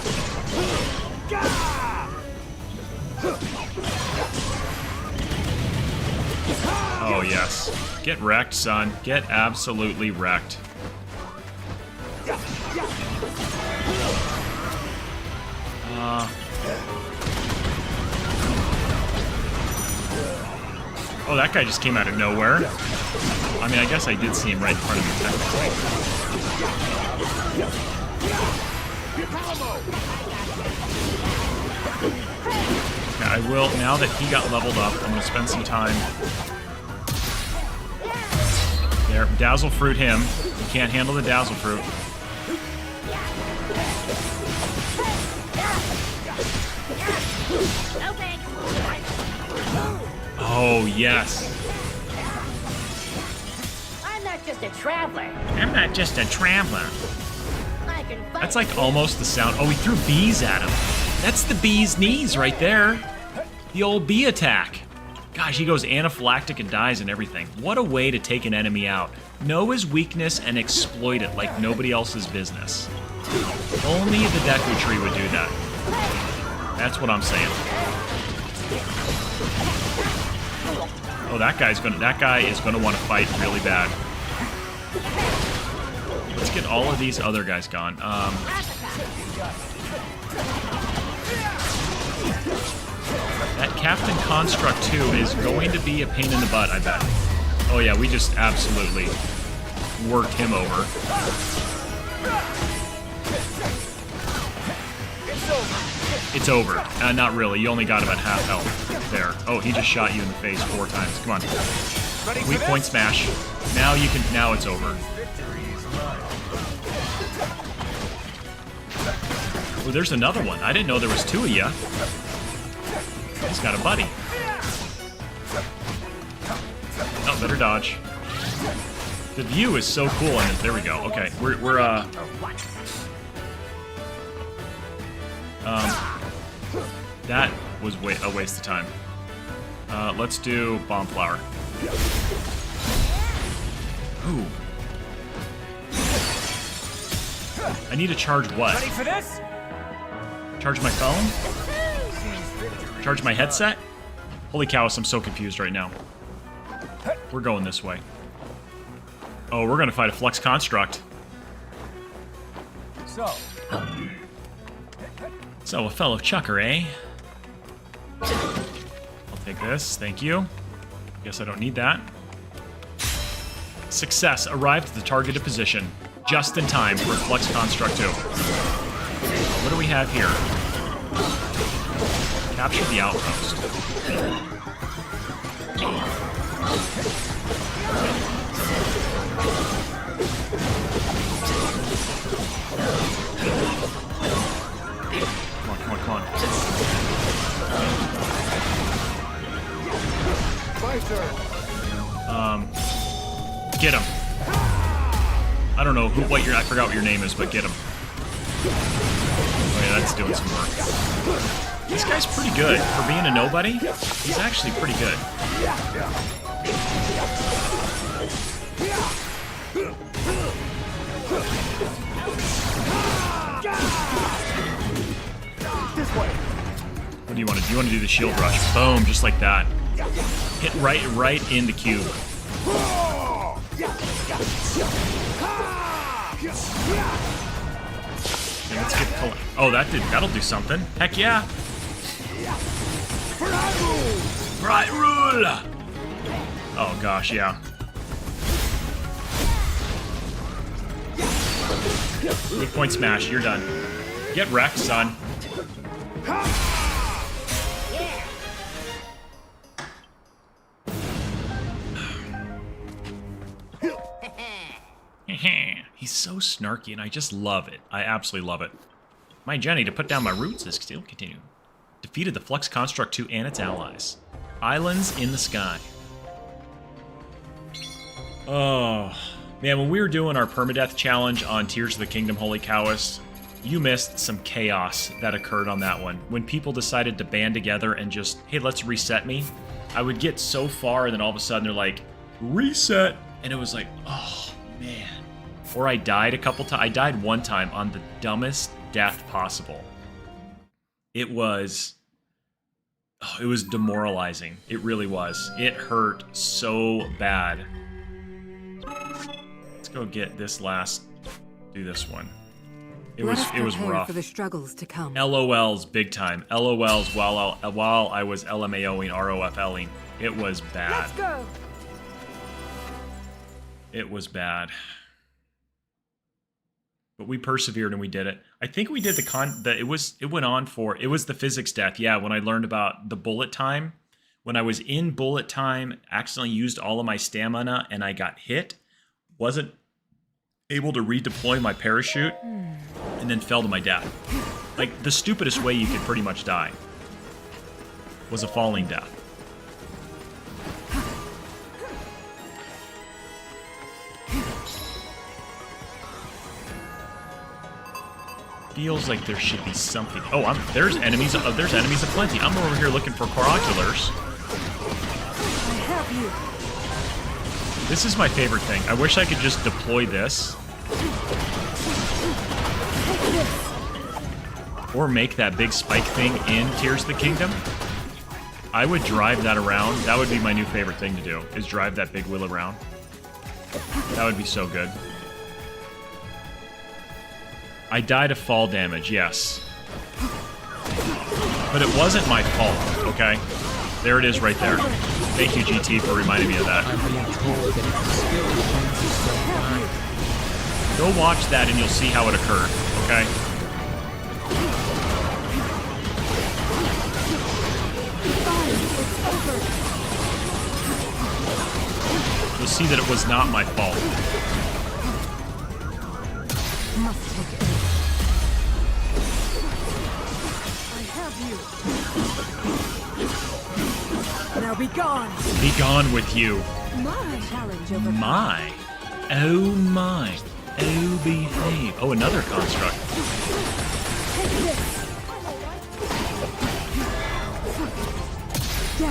Oh, yes. Get wrecked, son. Get absolutely wrecked. Oh, that guy just came out of nowhere. I mean, I guess I did see him right in front of me technically. Okay, I will, now that he got leveled up, I'm going to spend some time. There, Dazzle Fruit him. You can't handle the Dazzle Fruit. Oh, yes. I'm not just a traveler. I'm not just a traveler. I can fight. That's like almost the sound. Oh, he threw bees at him. That's the bee's knees right there. The old bee attack. Gosh, he goes anaphylactic and dies and everything. What a way to take an enemy out. Know his weakness and exploit it like nobody else's business. Only the Deku Tree would do that. That's what I'm saying. Oh, that guy is gonna want to fight really bad. Let's get all of these other guys gone. That Captain Construct 2 is going to be a pain in the butt, I bet. Oh yeah, we just absolutely worked him over. It's over. Not really. You only got about half health there. Oh, he just shot you in the face 4 times. Come on. Weak point smash. Now you can. Now it's over. Oh, there's another one. I didn't know there was 2 of you. He's got a buddy. Oh, better dodge. The view is so cool on this. There we go. Okay, we're that was a waste of time. Let's do Bomb Flower. Ooh. I need to charge what? Ready for this? Charge my phone? Charge my headset? Holy cow, I'm so confused right now. We're going this way. Oh, we're gonna fight a Flux Construct. So, a fellow chucker, eh? I'll take this, thank you. Guess I don't need that. Success, arrived at the targeted position. Just in time for Flux Construct 2. What do we have here? Capture the outpost. Come on. Get him. I don't know I forgot what your name is, but get him. Oh yeah, that's doing some work. This guy's pretty good. For being a nobody, he's actually pretty good. What do you want to do? You want to do the shield rush. Boom, just like that. Hit right in the cube. Okay, let's get oh, that'll do something. Heck yeah. Hyrule! Oh gosh, yeah. Weak point smash, you're done. Get wrecked, son. He's so snarky, and I just love it. I absolutely love it. My journey to put down my roots is still continuing. Defeated the Flux Construct 2 and its allies. Islands in the sky. Oh, man, when we were doing our permadeath challenge on Tears of the Kingdom Holy Cowist, you missed some chaos that occurred on that one. When people decided to band together and just, hey, let's reset me, I would get so far, and then all of a sudden they're like, reset! And it was like, oh, man. Or I died a couple times. I died one time on the dumbest death possible. It was demoralizing. It really was. It hurt so bad. Let's go get this last. Do this one. It was rough. For the struggles to come. LOLs big time. LOLs while I was LMAOing, ROFLing. It was bad. Let's go. It was bad. But we persevered and we did it. I think we did it went on for, it was the physics death. Yeah, when I learned about the bullet time. When I was in bullet time, accidentally used all of my stamina and I got hit. Wasn't able to redeploy my parachute and then fell to my death. Like, the stupidest way you could pretty much die was a falling death. Feels like there should be something. Oh, there's enemies. There's enemies aplenty. I'm over here looking for binoculars. I have you. This is my favorite thing. I wish I could just deploy this. Or make that big spike thing in Tears of the Kingdom. I would drive that around. That would be my new favorite thing to do, is drive that big wheel around. That would be so good. I died of fall damage, yes. But it wasn't my fault, okay? There it is right there. Thank you, GT, for reminding me of that. Go watch that and you'll see how it occurred, okay? You'll see that it was not my fault. Now be gone. Be gone with you. My challenge over. My. Oh my. Oh behave. Oh, another construct.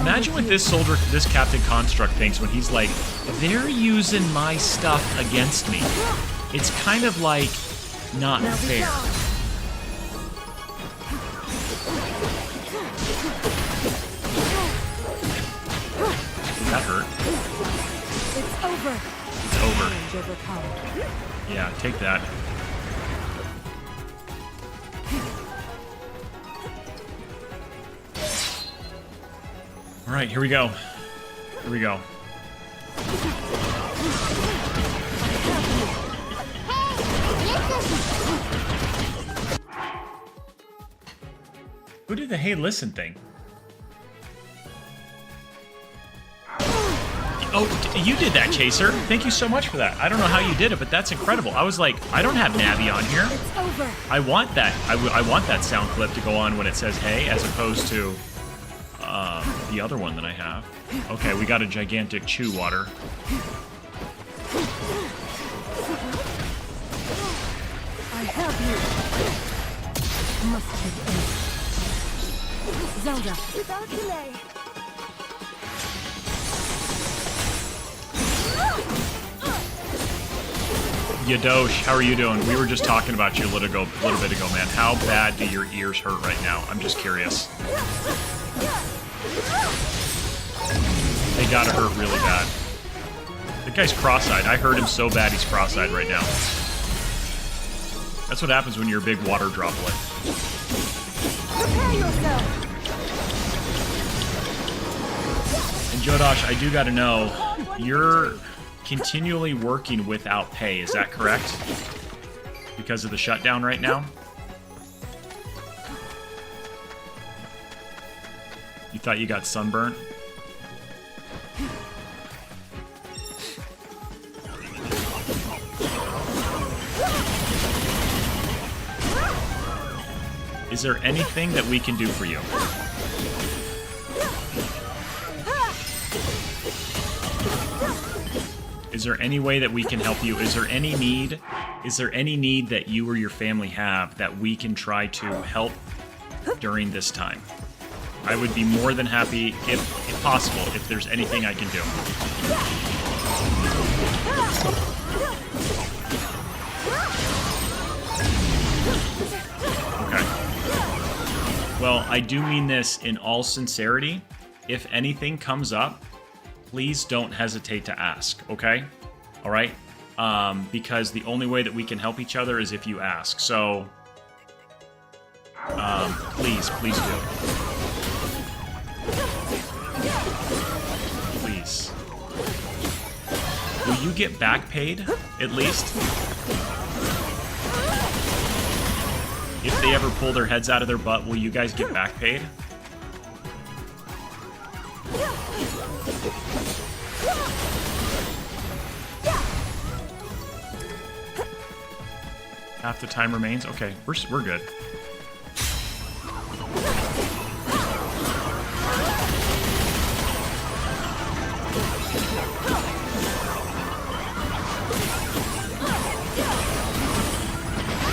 Imagine what this Captain Construct thinks when he's like, they're using my stuff against me. It's kind of like not fair. That hurt. It's over. It's over. Yeah, take that. All right, here we go. Here we go. Who did the hey listen thing? Oh, you did that, Chaser. Thank you so much for that. I don't know how you did it, but that's incredible. I was like, I don't have Navi on here. It's over. I want that. I want that sound clip to go on when it says hey, as opposed to the other one that I have. Okay, we got a gigantic chew water. I have you. Must take aim. Zelda. Without delay. Yadosh, how are you doing? We were just talking about you a little bit ago, man. How bad do your ears hurt right now? I'm just curious. They gotta hurt really bad. The guy's cross-eyed. I heard him so bad he's cross-eyed right now. That's what happens when you're a big water droplet. Prepare yourself. And Jodosh, I do gotta know, you're continually working without pay, is that correct? Because of the shutdown right now? You thought you got sunburnt? Is there anything that we can do for you? Is there any way that we can help you? Is there any need? Is there any need that you or your family have that we can try to help during this time? I would be more than happy, if possible, if there's anything I can do. Okay. Well, I do mean this in all sincerity. If anything comes up, please don't hesitate to ask, okay? All right? Because the only way that we can help each other is if you ask. So, please do. you get back paid, at least? If they ever pull their heads out of their butt, will you guys get back paid? Half the time remains? Okay, we're good.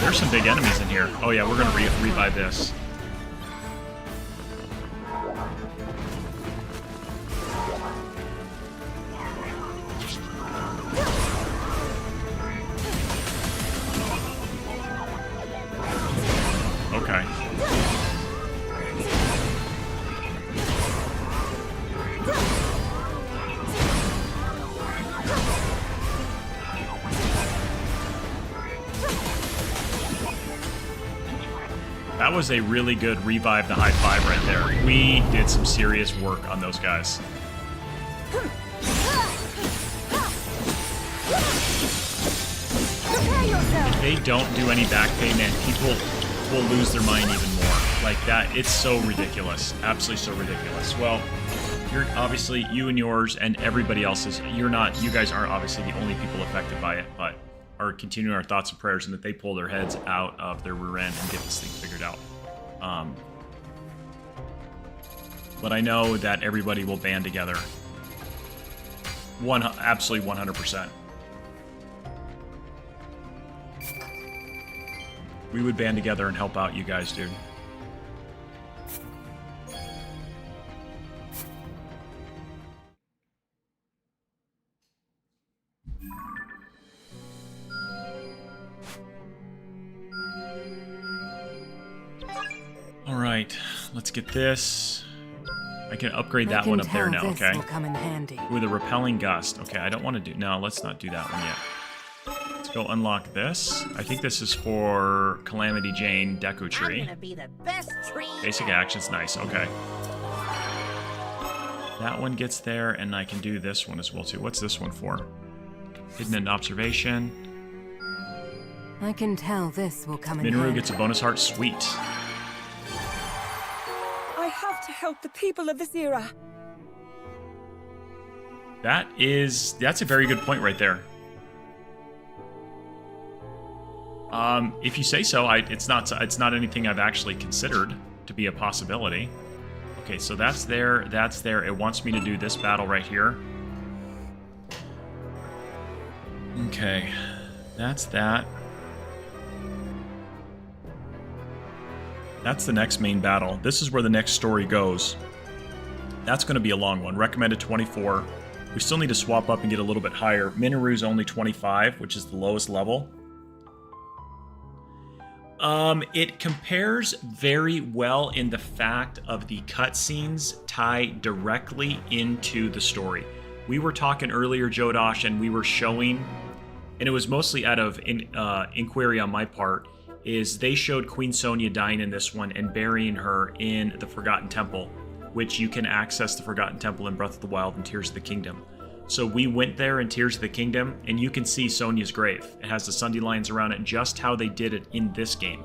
There's some big enemies in here. Oh yeah, we're gonna revive this. Okay. That was a really good revive the high five right there. We did some serious work on those guys. If they don't do any back pay, man, people will lose their mind even more. Like that, it's so ridiculous. Absolutely so ridiculous. Well, you're obviously, you and yours and everybody else's, you guys aren't obviously the only people affected by it, but are continuing our thoughts and prayers and that they pull their heads out of their rear end and get this thing figured out. But I know that everybody will band together. Absolutely 100%. We would band together and help out you guys, dude. Alright, let's get this. I can upgrade that one up there now, okay? Will come in handy. With a repelling gust. Okay, I don't want to do... No, let's not do that one yet. Let's go unlock this. I think this is for Calamity Jane Deku Tree. I'm gonna be the best tree Basic ever. actions, nice, okay. That one gets there, and I can do this one as well, too. What's this one for? Hidden in observation. I can tell this will come in Minoru handy. gets a bonus heart, sweet. I have to help the people of this era. That's a very good point right there. If you say so, it's not anything I've actually considered to be a possibility. Okay, so that's there, that's there. It wants me to do this battle right here. Okay, that's that. That's the next main battle. This is where the next story goes. That's going to be a long one. Recommended 24. We still need to swap up and get a little bit higher. Minoru's only 25, which is the lowest level. It compares very well in the fact of the cutscenes tie directly into the story. We were talking earlier, Jodosh, and we were showing, and it was mostly out of inquiry on my part, is they showed Queen Sonia dying in this one and burying her in the Forgotten Temple, which you can access the Forgotten Temple in Breath of the Wild and Tears of the Kingdom. So we went there in Tears of the Kingdom, and you can see Sonia's grave. It has the Sunday lines around it, just how they did it in this game.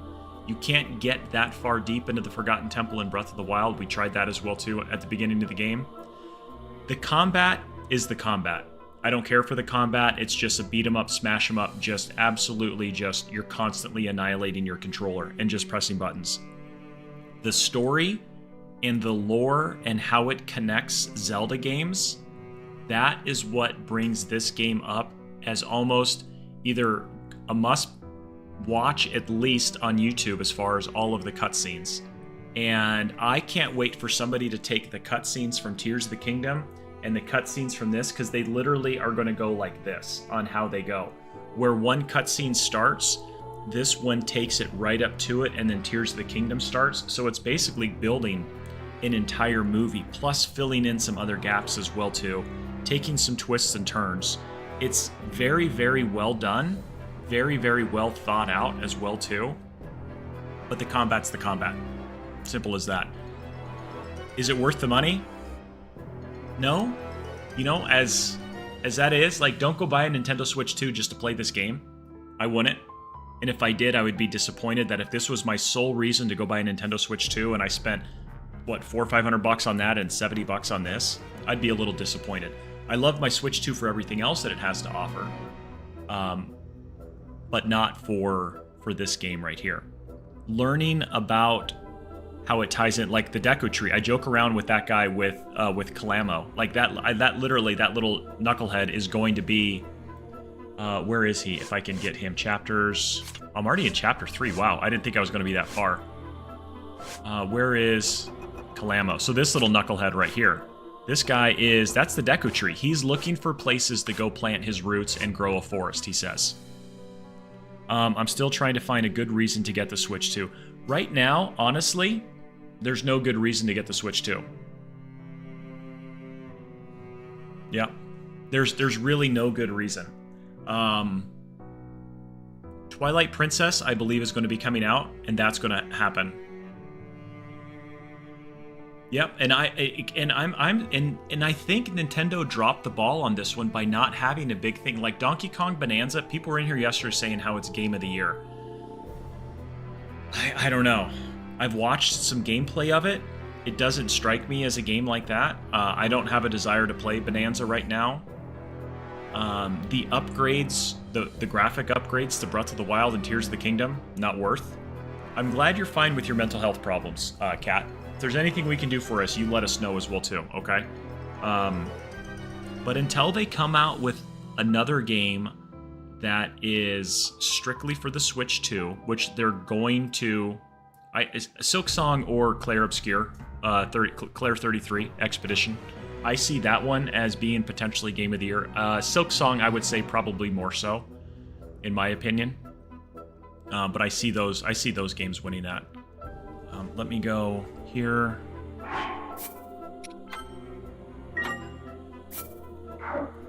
You can't get that far deep into the Forgotten Temple in Breath of the Wild. We tried that as well, too, at the beginning of the game. The combat is the combat. I don't care for the combat. It's just a beat 'em up, smash 'em up, just absolutely just, you're constantly annihilating your controller and just pressing buttons. The story and the lore and how it connects Zelda games, that is what brings this game up as almost either a must watch at least on YouTube as far as all of the cutscenes. And I can't wait for somebody to take the cutscenes from Tears of the Kingdom and the cutscenes from this, because they literally are going to go like this on how they go. Where one cutscene starts, this one takes it right up to it, and then Tears of the Kingdom starts. So it's basically building an entire movie, plus filling in some other gaps as well too, taking some twists and turns. It's very, very well done, very, very well thought out as well too. But the combat's the combat. Simple as that. Is it worth the money? No. You know, as as that is, like, don't go buy a Nintendo Switch 2 just to play this game. I wouldn't. And if I did, I would be disappointed that if this was my sole reason to go buy a Nintendo Switch 2 and I spent, what, $400 or $500 on that and $70 on this, I'd be a little disappointed. I love my Switch 2 for everything else that it has to offer, but not for this game right here. Learning about how it ties in, like the Deku Tree. I joke around with that guy with Kalamo. Like that literally, that little knucklehead is going to be, where is he? If I can get him, chapters. I'm already in chapter 3. Wow, I didn't think I was going to be that far. Where is Kalamo? So this little knucklehead right here. This guy that's the Deku Tree. He's looking for places to go plant his roots and grow a forest, he says. I'm still trying to find a good reason to get the Switch 2. Right now, honestly, there's no good reason to get the Switch 2. Yeah. There's really no good reason. Twilight Princess, I believe, is going to be coming out, and that's going to happen. Yep, and I think Nintendo dropped the ball on this one by not having a big thing like Donkey Kong Bonanza. People were in here yesterday saying how it's Game of the Year. I don't know. I've watched some gameplay of it. It doesn't strike me as a game like that. I don't have a desire to play Bonanza right now. The upgrades, the graphic upgrades to Breath of the Wild and Tears of the Kingdom, not worth. I'm glad you're fine with your mental health problems, Kat. If there's anything we can do for us, you let us know as well too, okay? But until they come out with another game that is strictly for the Switch 2, which they're going to... Silk Song or Claire Obscure, Claire 33 Expedition. I see that one as being potentially Game of the Year. Silk Song, I would say probably more so, in my opinion. But I see those games winning that. Let me go here.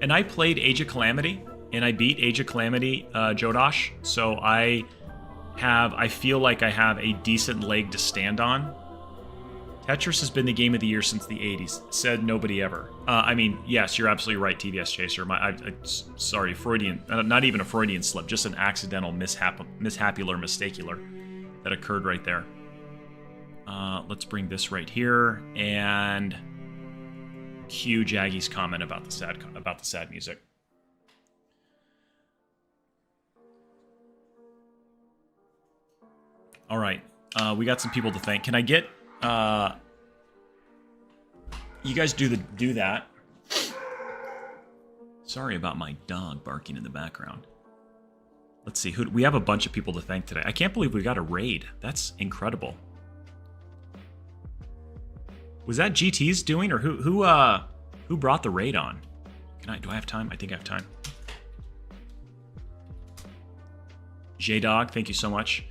And I played Age of Calamity, and I beat Age of Calamity, Jodosh. So I feel like I have a decent leg to stand on. Tetris has been the game of the year since the 80s. Said nobody ever. I mean, yes, you're absolutely right, TVS Chaser. Sorry, Freudian, not even a Freudian slip, just an accidental mishapular, mistakular that occurred right there. Let's bring this right here and cue Jaggy's comment about the sad music. All right, we got some people to thank. Can I get you guys do that? Sorry about my dog barking in the background. Let's see, we have a bunch of people to thank today. I can't believe we got a raid. That's incredible. Was that GT's doing, or who brought the raid on? Do I have time? I think I have time. J-Dog, thank you so much.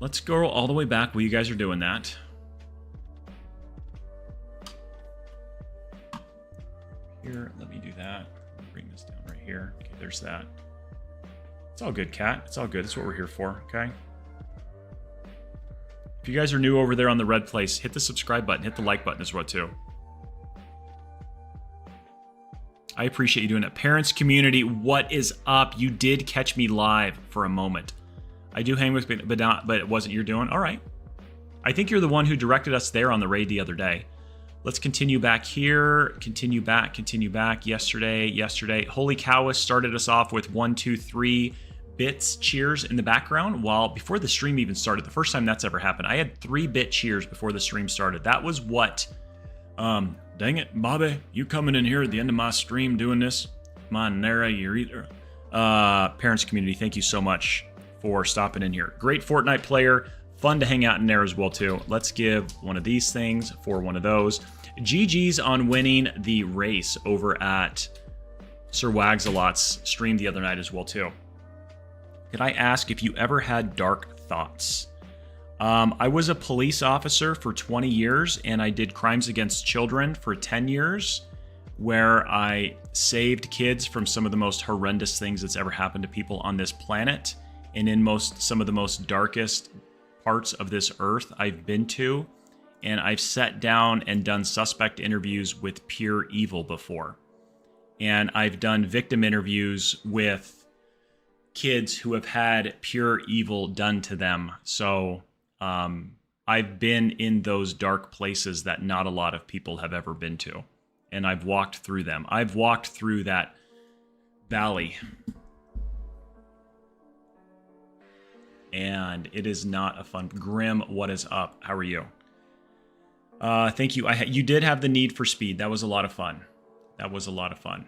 Let's go all the way back while you guys are doing that. Here, let me do that. Bring this down right here. Okay, there's that. It's all good, Kat. It's all good. That's what we're here for, okay? If you guys are new over there on the red place, hit the subscribe button, hit the like button as well, too. I appreciate you doing it. Parents community, what is up? You did catch me live for a moment. I do hang with, but it wasn't you're doing. All right. I think you're the one who directed us there on the raid the other day. Let's continue back here. Continue back. Yesterday. Holy Cowist started us off with 1, 2, 3 bits cheers in the background before the stream even started. The first time that's ever happened. I had 3-bit cheers before the stream started. That was what? Dang it, Bobby, you coming in here at the end of my stream doing this? Monera, you're either. Parents community, thank you so much for stopping in here. Great Fortnite player. Fun to hang out in there as well, too. Let's give one of these things for one of those. GG's on winning the race over at Sir Wagsalot's stream the other night as well, too. Could I ask if you ever had dark thoughts? I was a police officer for 20 years, and I did crimes against children for 10 years, where I saved kids from some of the most horrendous things that's ever happened to people on this planet. And in some of the most darkest parts of this earth I've been to, and I've sat down and done suspect interviews with pure evil before. And I've done victim interviews with kids who have had pure evil done to them. So I've been in those dark places that not a lot of people have ever been to. And I've walked through them. I've walked through that valley. And it is not a fun... Grim, what is up? How are you? Thank you. You did have the need for speed. That was a lot of fun. That was a lot of fun.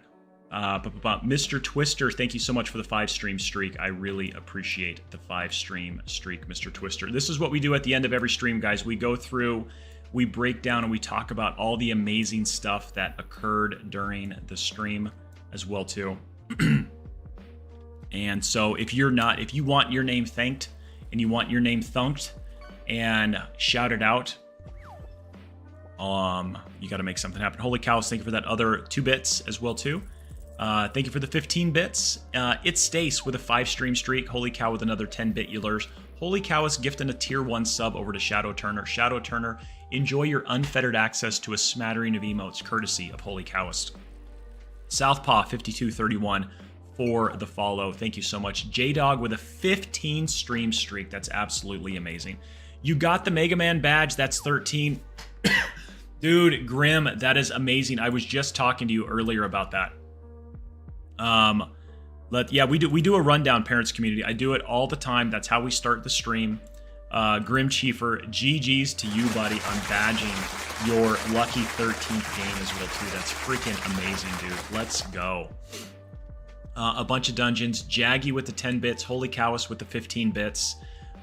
Mr. Twister, thank you so much for the 5-stream streak. I really appreciate the 5-stream streak, Mr. Twister. This is what we do at the end of every stream, guys. We go through, we break down, and we talk about all the amazing stuff that occurred during the stream as well, too. And so if you want your name thanked and you want your name thunked and shouted out, you got to make something happen. Holy cows, thank you for that other 2 bits as well, too. Thank you for the 15 bits. It's Stace with a 5-stream streak. Holy cow with another 10-bit Eulers. Holy cow is gifting a tier 1 sub over to Shadow Turner. Shadow Turner, enjoy your unfettered access to a smattering of emotes courtesy of Holy Cowist. Southpaw 5231 for the follow. Thank you so much. J-Dog with a 15 stream streak. That's absolutely amazing. You got the Mega Man badge. That's 13. Dude, Grim, that is amazing. I was just talking to you earlier about that. Yeah, we do a rundown, parents community. I do it all the time. That's how we start the stream. Grim Chiefer, GG's to you, buddy, on badging your lucky 13th game as well, too. That's freaking amazing, dude. Let's go. A bunch of dungeons. Jaggy with the 10 bits. Holy Cowist with the 15 bits.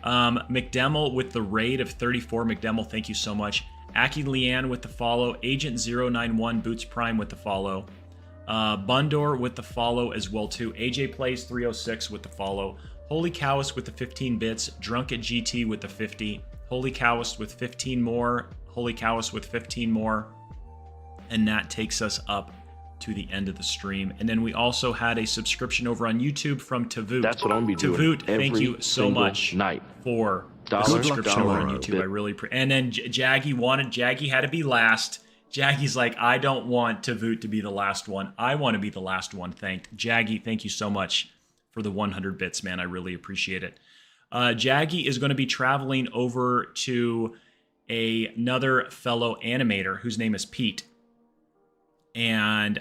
McDemel with the raid of 34. McDemel, thank you so much. Aki Leanne with the follow. Agent 091 Boots Prime with the follow. Bundor with the follow as well too. AJ Plays 306 with the follow. Holy Cowist with the 15 bits. Drunk at GT with the 50. Holy Cowist with 15 more. Holy Cowist with 15 more. And that takes us up to the end of the stream. And then we also had a subscription over on YouTube from Tavoot. That's what I'm gonna be doing. Tavoot, thank you so much night for the subscription over on YouTube. I really and then Jaggy had to be last. Jaggy's like, I don't want Tavoot to be the last one. I want to be the last one thanked. Jaggy, thank you so much for the 100 bits, man. I really appreciate it. Jaggy is going to be traveling over to another fellow animator whose name is Pete. And,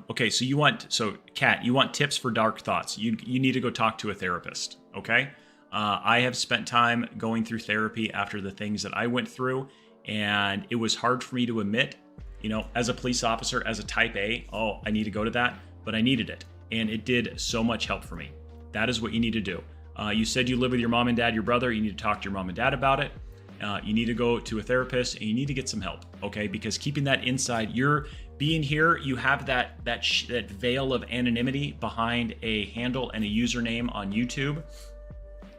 okay, so Kat, you want tips for dark thoughts. You need to go talk to a therapist, okay? I have spent time going through therapy after the things that I went through, and it was hard for me to admit, you know, as a police officer, as a type A, oh, I need to go to that, but I needed it. And it did so much help for me. That is what you need to do. You said you live with your mom and dad, your brother. You need to talk to your mom and dad about it. You need to go to a therapist, and you need to get some help, okay? Because keeping that inside, you're being here, you have that veil of anonymity behind a handle and a username on YouTube.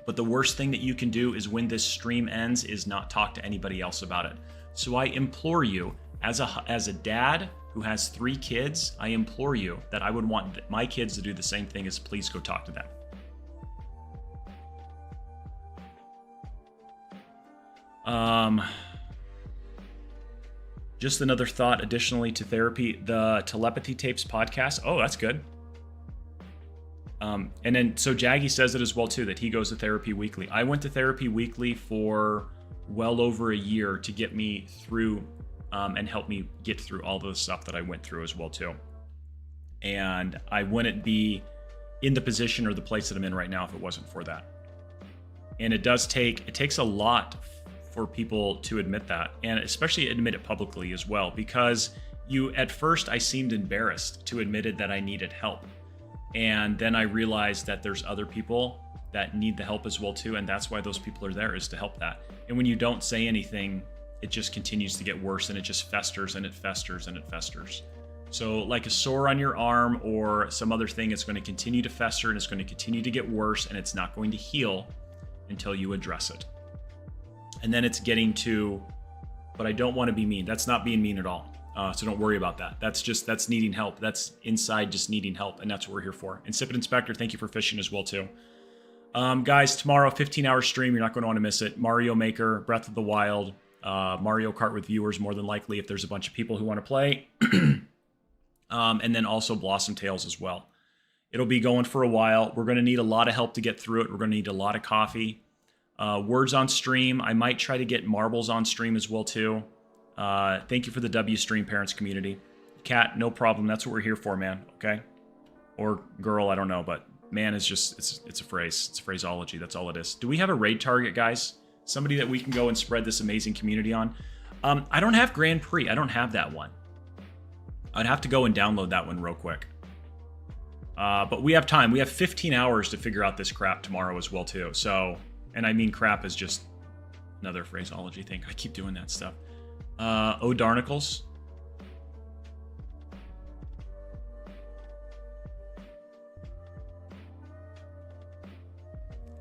But the worst thing that you can do is when this stream ends is not talk to anybody else about it. So I implore you, as a dad who has 3 kids, I implore you that I would want my kids to do the same thing as please go talk to them. Just another thought additionally to therapy, the Telepathy Tapes podcast. Oh, that's good. And then, so Jaggy says it as well too, that he goes to therapy weekly. I went to therapy weekly for well over a year to get me through and help me get through all the stuff that I went through as well too. And I wouldn't be in the position or the place that I'm in right now if it wasn't for that. And it takes a lot for people to admit that, and especially admit it publicly as well, because at first I seemed embarrassed to admit it that I needed help. And then I realized that there's other people that need the help as well too, and that's why those people are there, is to help that. And when you don't say anything, it just continues to get worse, and it just festers and it festers and it festers. So like a sore on your arm or some other thing, it's going to continue to fester and it's going to continue to get worse, and it's not going to heal until you address it. And then it's getting to, but I don't want to be mean. That's not being mean at all. So don't worry about that. That's needing help. That's inside just needing help. And that's what we're here for. Insipid Inspector, thank you for fishing as well too. Guys, tomorrow, 15-hour stream. You're not going to want to miss it. Mario Maker, Breath of the Wild, Mario Kart with viewers more than likely if there's a bunch of people who want to play. and then also Blossom Tales as well. It'll be going for a while. We're going to need a lot of help to get through it. We're going to need a lot of coffee. Words on stream. I might try to get marbles on stream as well too. Thank you for the W stream parents community. Cat, no problem. That's what we're here for, man. Okay? Or girl, I don't know, but man is just, it's a phrase. It's a phraseology. That's all it is. Do we have a raid target, guys? Somebody that we can go and spread this amazing community on? I don't have Grand Prix. I don't have that one. I'd have to go and download that one real quick. But we have time. We have 15 hours to figure out this crap tomorrow as well, too. So, and I mean crap is just another phraseology thing. I keep doing that stuff. Oh, Darnicles.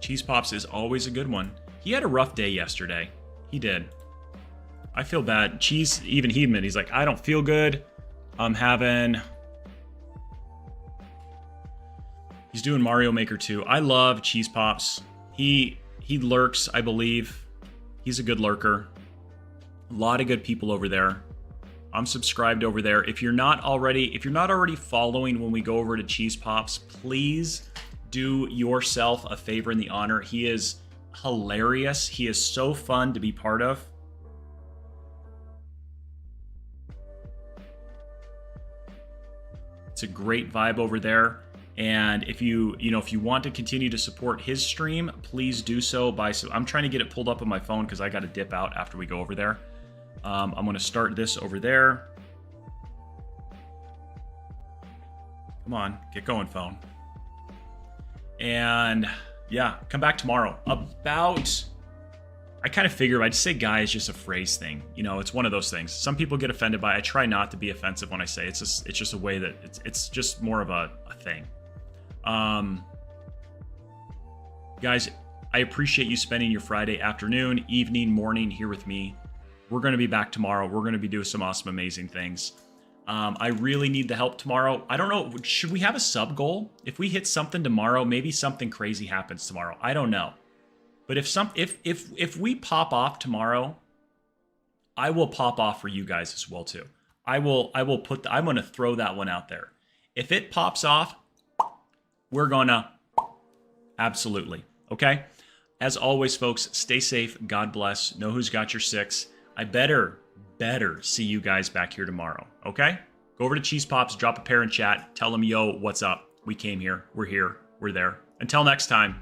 Cheese Pops is always a good one. He had a rough day yesterday. He did. I feel bad. Cheese, even he admitted, he's like, I don't feel good. I'm having... He's doing Mario Maker 2. I love Cheese Pops. He lurks, I believe. He's a good lurker. A lot of good people over there. I'm subscribed over there. If you're not already following when we go over to Cheese Pops, please do yourself a favor and the honor. He is hilarious. He is so fun to be part of. It's a great vibe over there. And if you want to continue to support his stream, please do so by, I'm trying to get it pulled up on my phone because I got to dip out after we go over there. I'm going to start this over there. Come on, get going, phone. And yeah, come back tomorrow. I kind of figure I'd say guy is just a phrase thing. You know, it's one of those things. Some people get offended by it. I try not to be offensive when I say it. It's just a way that it's just more of a thing. Guys, I appreciate you spending your Friday afternoon, evening, morning here with me. We're going to be back tomorrow. We're going to be doing some awesome, amazing things. I really need the help tomorrow. I don't know. Should we have a sub goal? If we hit something tomorrow, maybe something crazy happens tomorrow. I don't know. But if we pop off tomorrow, I will pop off for you guys as well too. I'm going to throw that one out there. If it pops off, we're going to absolutely. Okay? As always, folks, stay safe. God bless. Know who's got your six. I better see you guys back here tomorrow. Okay? Go over to Cheese Pops, drop a pair in chat, tell them, yo, what's up? We came here. We're here. We're there. Until next time.